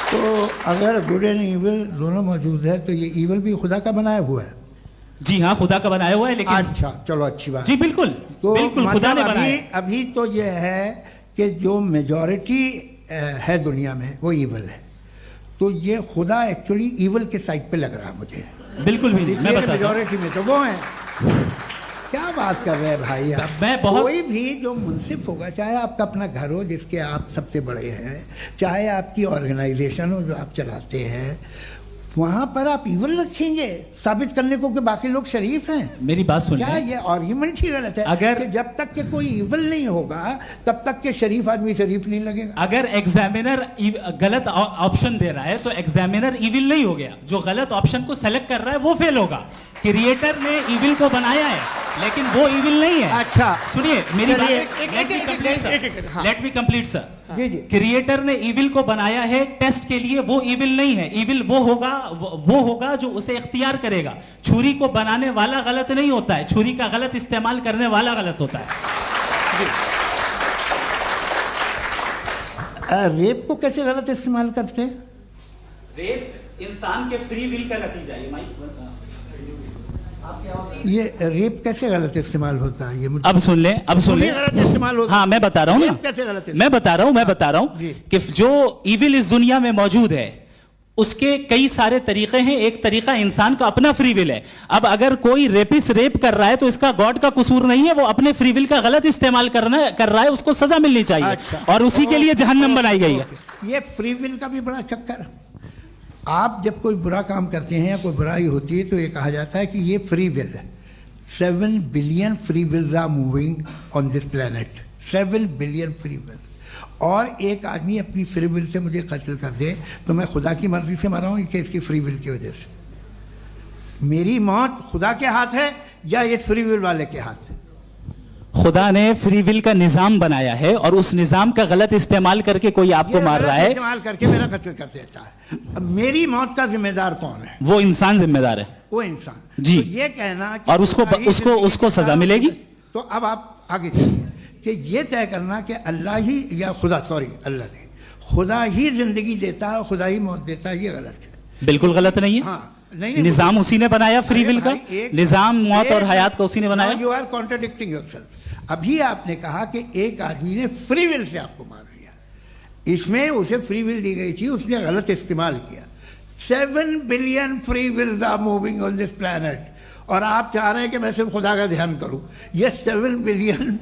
Speaker 3: तो अगर गुड एंड इविल दोनों मौजूद है तो ये इविल भी खुदा का बनाया हुआ है?
Speaker 2: जी हाँ, खुदा का बनाया हुआ है। लेकिन
Speaker 3: अच्छा, चलो अच्छी बात।
Speaker 2: जी बिल्कुल,
Speaker 3: तो
Speaker 2: बिल्कुल खुदा ने बनाया।
Speaker 3: अभी तो ये है कि जो मेजॉरिटी है दुनिया में वो इविल है, तो ये खुदा एक्चुअली इविल के साइड पे लग रहा है मुझे।
Speaker 2: बिल्कुल भी नहीं, मैं बताता हूं।
Speaker 3: मेजॉरिटी में तो वो है। क्या बात कर रहे हैं भाई आप? कोई भी जो मुंसिफ होगा, चाहे आपका अपना घर हो जिसके आप सबसे बड़े हैं, चाहे आपकी ऑर्गेनाइजेशन हो जो आप चलाते हैं, वहां पर आप इविल रखेंगे साबित करने को कि बाकी लोग शरीफ हैं?
Speaker 2: मेरी बात सुनिए।
Speaker 3: क्या ये आर्ग्यूमेंट ही गलत है?
Speaker 2: अगर
Speaker 3: कि जब तक के कोई इविल नहीं होगा तब तक के शरीफ आदमी शरीफ नहीं लगेगा।
Speaker 2: अगर एग्जामिनर गलत ऑप्शन दे रहा है तो एग्जामिनर इविल नहीं हो गया। जो गलत ऑप्शन को सेलेक्ट कर रहा है वो फेल होगा। क्रिएटर ने इविल को बनाया है लेकिन वो इविल नहीं है।
Speaker 3: अच्छा
Speaker 2: सुनिए मेरी बात, लेट मी कंप्लीट सर।
Speaker 3: जी जी।
Speaker 2: क्रिएटर ने इविल को बनाया है टेस्ट के लिए, वो इविल नहीं है। इविल वो होगा जो उसे इख्तियार करेगा। छुरी को बनाने वाला गलत नहीं होता है, छुरी का गलत इस्तेमाल करने वाला गलत होता है।
Speaker 3: रेप को कैसे गलत इस्तेमाल करते हैं?
Speaker 2: रेप इंसान के फ्री विल का नतीजा है।
Speaker 3: ये रेप कैसे गलत इस्तेमाल होता है? ये मुझे
Speaker 2: अब सुन लें, अब सुन लें।
Speaker 3: गलत इस्तेमाल होता है।
Speaker 2: हाँ, मैं बता रहा हूँ ना,
Speaker 3: कैसे गलत इस्तेमाल?
Speaker 2: मैं बता रहा हूँ
Speaker 3: जी।
Speaker 2: कि जो इविल इस दुनिया में मौजूद है उसके कई सारे तरीके हैं। एक तरीका इंसान का अपना फ्री विल है। अब अगर कोई रेपिस्ट रेप कर रहा है तो इसका गॉड का कसूर नहीं है, वो अपने फ्री विल का गलत इस्तेमाल कर रहा है, उसको सजा मिलनी चाहिए।
Speaker 3: अच्छा।
Speaker 2: और उसी के लिए जहन्नम बनाई गई है।
Speaker 3: ये फ्री विल का भी बड़ा चक्कर। आप जब कोई बुरा काम करते हैं या कोई बुराई होती है तो ये कहा जाता है कि ये फ्री विल है। 7 billion free wills are moving on this planet. 7 billion free will. और एक आदमी अपनी फ्री विल से मुझे कत्ल कर दे तो मैं खुदा की मर्जी से मरा हूँ कि इसकी फ्री विल की वजह से? मेरी मौत खुदा के हाथ है या ये फ्री विल वाले के हाथ है?
Speaker 2: खुदा ने फ्री विल का निजाम बनाया है और उस निजाम का गलत इस्तेमाल करके कोई आपको मार रहा है,
Speaker 3: इस्तेमाल करके मेरा कत्ल कर देता है। अब मेरी मौत का जिम्मेदार कौन है?
Speaker 2: वो इंसान जिम्मेदार है।
Speaker 3: वो इंसान।
Speaker 2: जी।
Speaker 3: तो ये कहना कि
Speaker 2: और उसको सजा मिलेगी।
Speaker 3: तो अब आप आगे चलिए कि ये तय करना कि अल्लाह ही या खुदा, सॉरी अल्लाह ने, खुदा ही जिंदगी देता है, खुदा ही मौत देता है, ये गलत है।
Speaker 2: बिल्कुल गलत नहीं है।
Speaker 3: हाँ, नहीं,
Speaker 2: निजाम उसी ने बनाया फ्री विल का। निजाम मौत और हयात का उसी ने बनाया।
Speaker 3: You are contradicting yourself. अभी आपने कहा कि एक आदमी ने फ्री विल से आपको मार दिया, इसमें उसे फ्री विल दी गई थी, उसने गलत इस्तेमाल किया। 7 billion free wills are moving on this planet और आप चाह रहे हैं कि मैं सिर्फ खुदा का ध्यान करूं। ये 7 बिलियन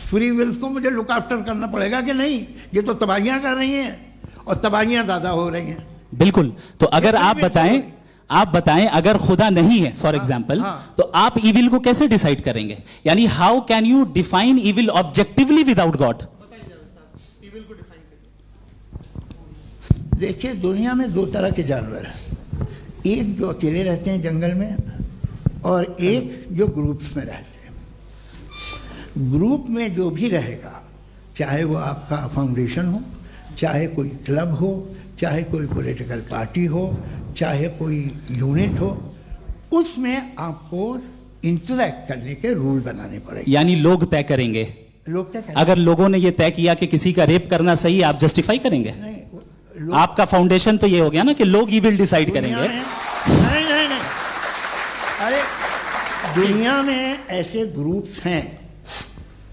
Speaker 3: फ्री विल्स को मुझे लुक आफ्टर करना पड़ेगा कि नहीं? ये तो तबाहियां कर रही हैं और तबाहियां ज़्यादा हो रही हैं।
Speaker 2: बिल्कुल। तो अगर आप बताएं अगर खुदा नहीं है फॉर एग्जाम्पल, तो आप इविल को कैसे डिसाइड करेंगे? यानी how can you define evil objectively without God?
Speaker 3: देखिए, दुनिया में 2 तरह के जानवर हैं। एक जो अकेले रहते हैं जंगल में और एक जो ग्रुप्स में रहते हैं। ग्रुप में जो भी रहेगा, चाहे वो आपका फाउंडेशन हो, चाहे कोई क्लब हो, चाहे कोई पॉलिटिकल पार्टी हो, चाहे कोई यूनिट हो, उसमें आपको इंटरैक्ट करने के रूल बनाने पड़ेंगे।
Speaker 2: यानी लोग तय करेंगे।
Speaker 3: लोग तय करेंगे।
Speaker 2: अगर लोगों ने यह तय किया कि किसी का रेप करना सही, आप जस्टिफाई करेंगे?
Speaker 3: नहीं,
Speaker 2: आपका फाउंडेशन तो ये हो गया ना कि लोग ही विल डिसाइड करेंगे।
Speaker 3: नहीं। अरे दुनिया में ऐसे ग्रुप्स हैं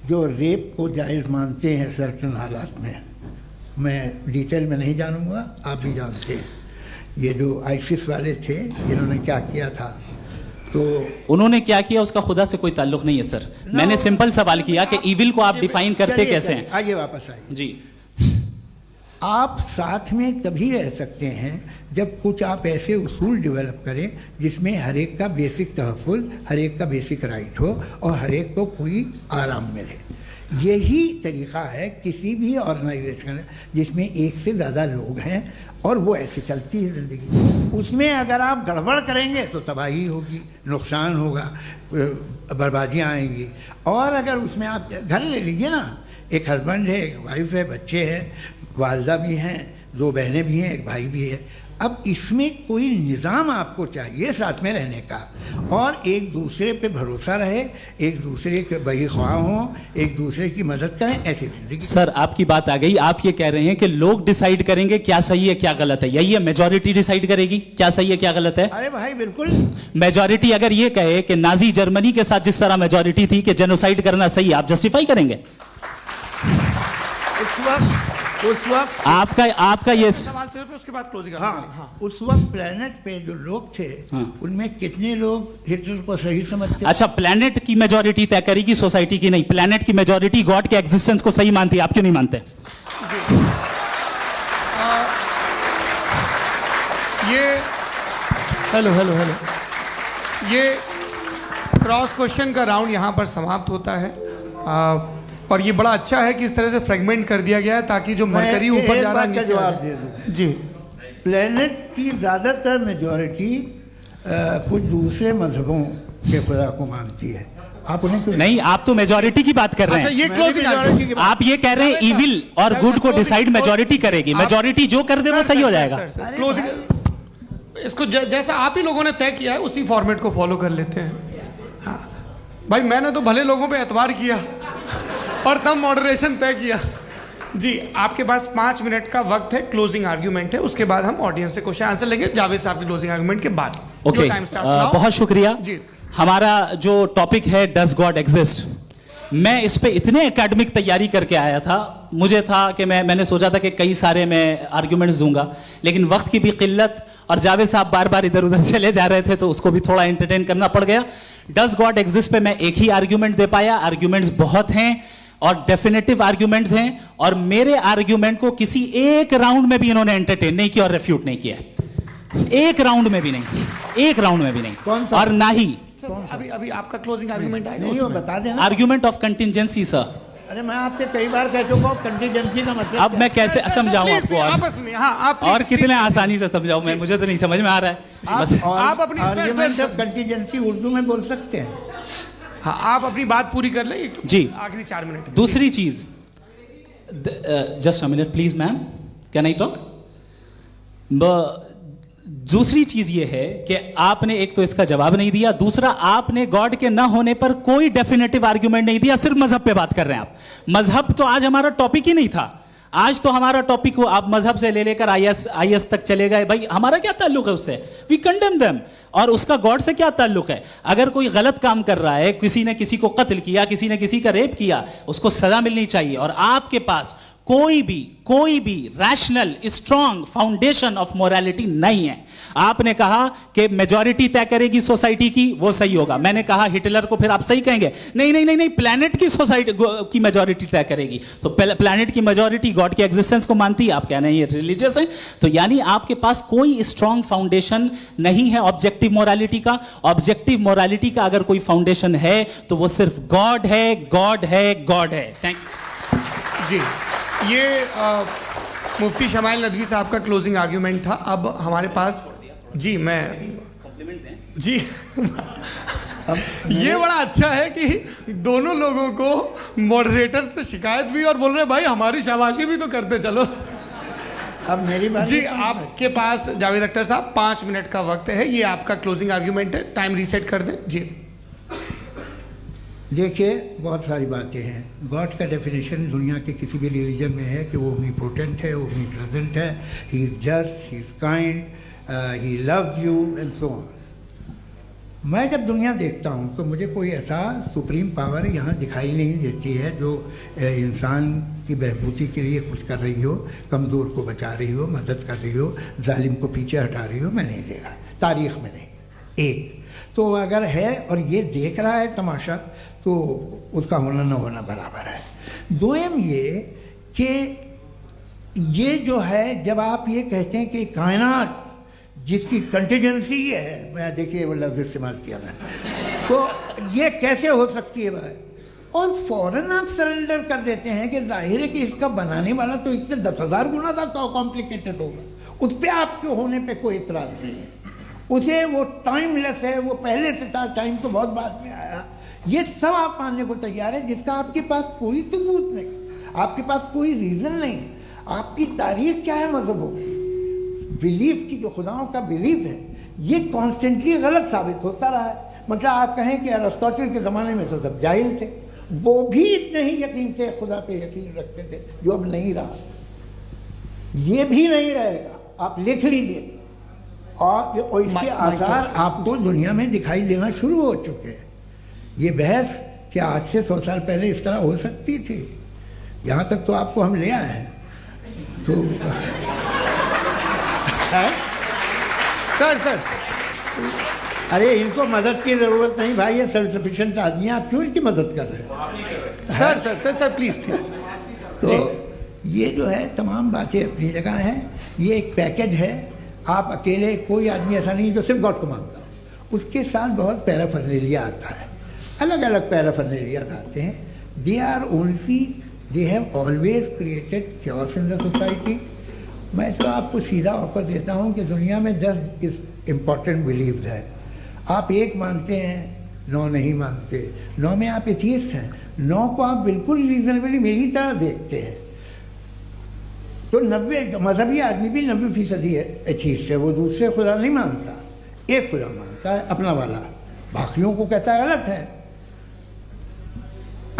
Speaker 3: जो रेप को जायज़ मानते हैं सर्टेन हालात में। मैं डिटेल में नहीं जानूंगा, आप भी जानते हैं। ये जो आईसिस वाले थे जिन्होंने क्या किया था, तो
Speaker 2: उन्होंने क्या किया उसका खुदा से कोई ताल्लुक नहीं है सर। मैंने सिंपल सवाल किया कि इविल को आप डिफाइन करते कैसे हैं?
Speaker 3: आइए वापस आइए
Speaker 2: जी।
Speaker 3: आप साथ में तभी रह सकते हैं जब कुछ आप ऐसे उसूल डेवलप करें जिसमें हर एक का बेसिक तहफ़्फ़ुज़, हर एक का बेसिक राइट हो और हर एक को कोई आराम मिले। यही तरीक़ा है किसी भी ऑर्गेनाइजेशन जिसमें एक से ज़्यादा लोग हैं और वो ऐसे चलती है ज़िंदगी। उसमें अगर आप गड़बड़ करेंगे तो तबाही होगी, नुकसान होगा, बर्बादियाँ आएंगी। और अगर उसमें आप घर ले लीजिए ना, एक हस्बैंड है, एक वाइफ है, बच्चे हैं, वालदा भी हैं, 2 बहनें भी हैं, एक भाई भी है। अब इसमें कोई निज़ाम आपको चाहिए साथ में रहने का, और एक दूसरे पे भरोसा रहे, एक दूसरे के बहीख्वाह हों, एक दूसरे की मदद करें, ऐसी जिंदगी।
Speaker 2: सर आपकी बात आ गई। आप ये कह रहे हैं कि लोग डिसाइड करेंगे क्या सही है क्या गलत है, यही है? मेजॉरिटी डिसाइड करेगी क्या सही है क्या गलत है?
Speaker 3: अरे भाई बिल्कुल।
Speaker 2: मेजॉरिटी अगर ये कहे कि नाजी जर्मनी के साथ जिस तरह मेजॉरिटी थी कि जेनोसाइड करना सही, आप जस्टिफाई करेंगे?
Speaker 3: उस वक्त
Speaker 2: आपका ये
Speaker 1: सवाल सिर्फ उसके बाद क्लोजिंग।
Speaker 3: हाँ, उस वक्त प्लेनेट पे जो लोग थे, उनमें कितने लोग हिटलर को सही समझते?
Speaker 2: अच्छा, प्लेनेट की मेजॉरिटी तय करेगी, सोसाइटी की नहीं। प्लेनेट की मेजॉरिटी गॉड के एग्जिस्टेंस को सही मानती है, आप क्यों नहीं मानते?
Speaker 1: हेलो ये क्रॉस क्वेश्चन का राउंड यहाँ पर समाप्त होता है। और ये बड़ा अच्छा है कि इस तरह से फ्रेगमेंट कर दिया गया है ताकि जो मरकरी ऊपर जा रहा है नीचे
Speaker 3: जवाब दे दूं।
Speaker 1: जी।
Speaker 3: प्लेनेट की ज़्यादातर मेजॉरिटी कुछ दूसरे मजहबों के खुदा को मानती है। आप उन्हें क्यों
Speaker 2: नहीं? आप तो मेजॉरिटी की बात कर रहे हैं।
Speaker 1: अच्छा, ये क्लोजिंग
Speaker 2: आप ये कह रहे हैं इविल और गुड को डिसाइड मेजॉरिटी करेगी। मेजॉरिटी जो कर दे वो सही हो जाएगा।
Speaker 1: क्लोजिंग इसको जैसा आप ही लोगों ने तय किया है उसी फॉर्मेट को फॉलो कर लेते हैं। हाँ भाई, मैंने तो भले लोगों पे एतबार किया और तब मॉडरेशन तय किया। जी, आपके पास 5 मिनट का वक्त है, क्लोजिंग आर्ग्यूमेंट है, उसके बाद हम ऑडियंस से क्वेश्चन आंसर लेंगे जावेद साहब के क्लोजिंग आर्ग्यूमेंट के बाद।
Speaker 2: ओके, बहुत शुक्रिया।
Speaker 1: जी,
Speaker 2: हमारा जो टॉपिक है डज गॉड एग्जिस्ट, मैं इस पे इतने एकेडमिक तैयारी करके आया था, मुझे था कि मैंने सोचा था कि कई सारे मैं आर्ग्यूमेंट्स दूंगा, लेकिन वक्त की भी किल्लत और जावेद साहब बार बार इधर उधर चले जा रहे थे तो उसको भी थोड़ा एंटरटेन करना पड़ गया। डज गॉड एग्जिस्ट पे मैं एक ही आर्ग्यूमेंट दे पाया। आर्ग्यूमेंट्स बहुत हैं और डेफिनेटिव आर्ग्यूमेंट्स हैं, और मेरे आर्ग्यूमेंट को किसी एक राउंड में भी इन्होंने एंटरटेन नहीं किया और रेफ्यूट नहीं किया, एक राउंड में भी नहीं, एक राउंड में भी नहीं। और ना ही
Speaker 1: अभी आपका क्लोजिंग आर्गुमेंट आएगा,
Speaker 3: नहीं वो बता देना।
Speaker 2: Argument of contingency sir.
Speaker 3: अरे मैं आपसे कई बार कह चुका हूँ कंटीजेंसी का मतलब
Speaker 2: अब मैं कैसे समझाऊं आपको
Speaker 1: आपस में? हाँ, आप
Speaker 2: और कितने आसानी से समझाऊं मैं, मुझे तो नहीं समझ में आ रहा है।
Speaker 3: आप अपनी आर्ग्यूमेंट ऑफ कंटीजेंसी उर्दू में बोल सकते हैं।
Speaker 1: हाँ, आप अपनी बात पूरी कर लें
Speaker 2: जी,
Speaker 1: आखिरी 4 मिनट।
Speaker 2: दूसरी चीज, just a minute please ma'am, can I talk? दूसरी चीज ये है कि आपने एक तो इसका जवाब नहीं दिया, दूसरा आपने गॉड के ना होने पर कोई डेफिनेटिव आर्ग्यूमेंट नहीं दिया, सिर्फ मजहब पे बात कर रहे हैं आप। मजहब तो आज हमारा टॉपिक ही नहीं था, आज तो हमारा टॉपिक हो, आप मजहब से ले लेकर आईएस तक चले गए। भाई हमारा क्या ताल्लुक है उससे? We condemn them. और उसका गॉड से क्या ताल्लुक है? अगर कोई गलत काम कर रहा है, किसी ने किसी को कत्ल किया, किसी ने किसी का रेप किया, उसको सजा मिलनी चाहिए। और आपके पास कोई भी rational strong foundation of morality नहीं है। आपने कहा कि मेजॉरिटी तय करेगी सोसाइटी की, वो सही होगा। मैंने कहा हिटलर को फिर आप सही कहेंगे, नहीं नहीं नहीं नहीं, प्लैनेट की सोसाइटी की मेजॉरिटी तय करेगी। तो प्लैनेट की मेजॉरिटी गॉड के एग्जिस्टेंस को मानती है, आप कह रहे हैं ये रिलीजियस है। तो यानी आपके पास कोई स्ट्रॉन्ग फाउंडेशन नहीं है ऑब्जेक्टिव मोरालिटी का। ऑब्जेक्टिव मोरालिटी का अगर कोई फाउंडेशन है तो वो सिर्फ गॉड है, गॉड है, गॉड है। थैंक यू
Speaker 1: जी। ये मुफ्ती शमाइल नदवी साहब का क्लोजिंग आर्ग्यूमेंट था। अब हमारे पास जी, मैं जी ये बड़ा अच्छा है कि दोनों लोगों को मॉडरेटर से शिकायत भी और बोल रहे भाई हमारी शाबाशी भी तो करते चलो।
Speaker 3: अब मेरी बात
Speaker 1: जी, आपके पास जावेद अख्तर साहब 5 मिनट का वक्त है, ये आपका क्लोजिंग आर्ग्यूमेंट है, टाइम रीसेट कर दें जी।
Speaker 3: देखिए, बहुत सारी बातें हैं। गॉड का डेफिनेशन दुनिया के किसी भी रिलीजन में है कि वो ओमनीपोटेंट है, ओमनीप्रेजेंट है, he is just, he is kind, he loves you and so on. मैं जब दुनिया देखता हूँ तो मुझे कोई ऐसा सुप्रीम पावर यहाँ दिखाई नहीं देती है जो इंसान की बहबूदी के लिए कुछ कर रही हो, कमज़ोर को बचा रही हो, मदद कर रही हो, जालिम को पीछे हटा रही हो। मैं नहीं देखा, तारीख़ में नहीं। एक तो अगर है और ये देख रहा है तमाशा, तो उसका होना न होना बराबर है। दोयम ये कि ये जो है, जब आप ये कहते हैं कि कायनात जिसकी कंटीजेंसी है, मैं देखिए वो लफ्ज़ इस्तेमाल किया मैं, तो ये कैसे हो सकती है भाई? और फ़ौरन आप सरेंडर कर देते हैं कि जाहिर है कि इसका बनाने वाला तो इससे 10,000 गुना ज़्यादा कॉम्प्लिकेटेड होगा। उस पर आपके होने पे कोई इतराज़ नहीं है। उसे वो टाइमलेस है, वो पहले से था, टाइम तो बहुत बाद में आया। ये सब आप मानने को तैयार है जिसका आपके पास कोई सबूत नहीं, आपके पास कोई रीज़न नहीं है। आपकी तारीख क्या है मज़हबों की? बिलीफ की, जो खुदाओं का बिलीफ है, ये कॉन्स्टेंटली गलत साबित होता रहा है। मतलब आप कहें कि अरिस्टोटल के ज़माने में तो सब जाहिल थे, वो भी इतने ही यकीन से खुदा पे यकीन रखते थे, जो अब नहीं रहा। ये भी नहीं रहेगा, आप लिख लीजिए। और इसके आसार आपको दुनिया में दिखाई देना शुरू हो चुके हैं। ये बहस क्या आज से 100 साल पहले इस तरह हो सकती थी? यहाँ तक तो आपको हम ले आए हैं। तो
Speaker 1: सर
Speaker 3: अरे इनको मदद की ज़रूरत नहीं भाई, ये सेल्फ सफिशिएंट आदमी है, आप क्यों इनकी मदद कर रहे हैं?
Speaker 1: Sir please.
Speaker 3: तो ये जो है तमाम बातें अपनी जगह हैं। ये एक पैकेज है। आप अकेले, कोई आदमी ऐसा नहीं जो सिर्फ गॉड को मानता हो, उसके साथ बहुत पैराफर्नेलिया आता है, अलग अलग पैराफर्नेलिया आते हैं। They have always created chaos in the society. मैं तो आपको सीधा ऑफर देता हूँ कि दुनिया में 10 इम्पॉर्टेंट बिलीव्स हैं। आप एक मानते हैं, 9 नहीं मानते, 9 में आप एथियस्ट हैं, 9 को आप बिल्कुल रीजनेबली मेरी तरह देखते हैं। तो 90 मजहबी आदमी भी 90% एथियस्ट है। वो दूसरे खुदा नहीं मानता, एक खुदा मानता है, अपना वाला, बाकियों को कहता है गलत है।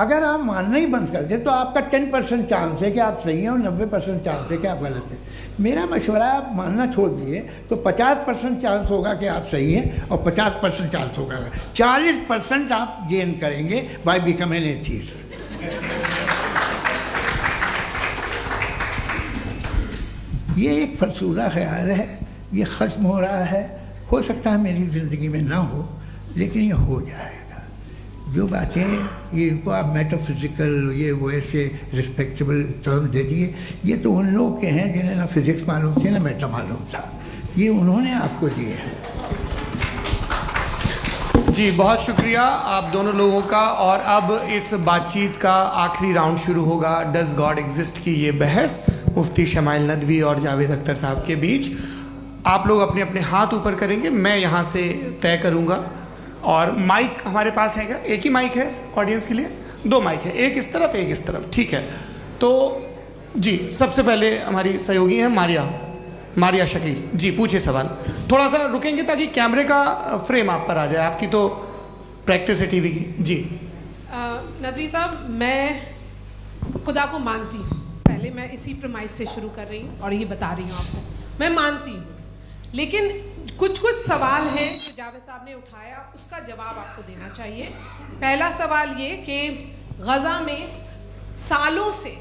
Speaker 3: अगर आप मानना ही बंद कर दें तो आपका 10% चांस है कि आप सही हैं और 90% चांस है कि आप गलत हैं। मेरा मशवरा आप मानना छोड़ दिए तो 50% चांस होगा कि आप सही हैं और 50% चांस होगा, 40% आप गेन करेंगे बाय बिकमिंग एन एथीस्ट। ये एक फरसूदा ख्याल है, ये ख़त्म हो रहा है। हो सकता है मेरी ज़िंदगी में ना हो, लेकिन ये हो जाएगा। जो बातें ये इनको आप मेटाफिज़िकल ये वो ऐसे रिस्पेक्टेबल टर्म दे दिए, ये तो उन लोग के हैं जिन्हें ना फिज़िक्स मालूम थी ना मेटा मालूम था, ये उन्होंने आपको दिए हैं।
Speaker 1: जी बहुत शुक्रिया आप दोनों लोगों का। और अब इस बातचीत का आखिरी राउंड शुरू होगा, डज गॉड एग्जिस्ट की ये बहस मुफ्ती शमाइल नदवी और जावेद अख्तर साहब के बीच। आप लोग अपने अपने हाथ ऊपर करेंगे, मैं यहाँ से तय करूँगा। और माइक हमारे पास है क्या? एक ही माइक है ऑडियंस के लिए? 2 माइक है, एक इस तरफ एक इस तरफ, ठीक है। तो जी सबसे पहले हमारी सहयोगी हैं मारिया शकील जी, पूछिए सवाल। थोड़ा सा रुकेंगे ताकि कैमरे का फ्रेम आप पर आ जाए, आपकी तो प्रैक्टिस है टीवी की। जी
Speaker 4: नदवी साहब, मैं खुदा को मानती हूँ, पहले मैं इसी प्रमाइस से शुरू कर रही हूँ और ये बता रही हूँ आपको, मैं मानती हूँ। लेकिन कुछ सवाल हैं जो जावेद साहब ने उठाया, उसका जवाब आपको देना चाहिए। पहला सवाल ये कि गज़ा में सालों से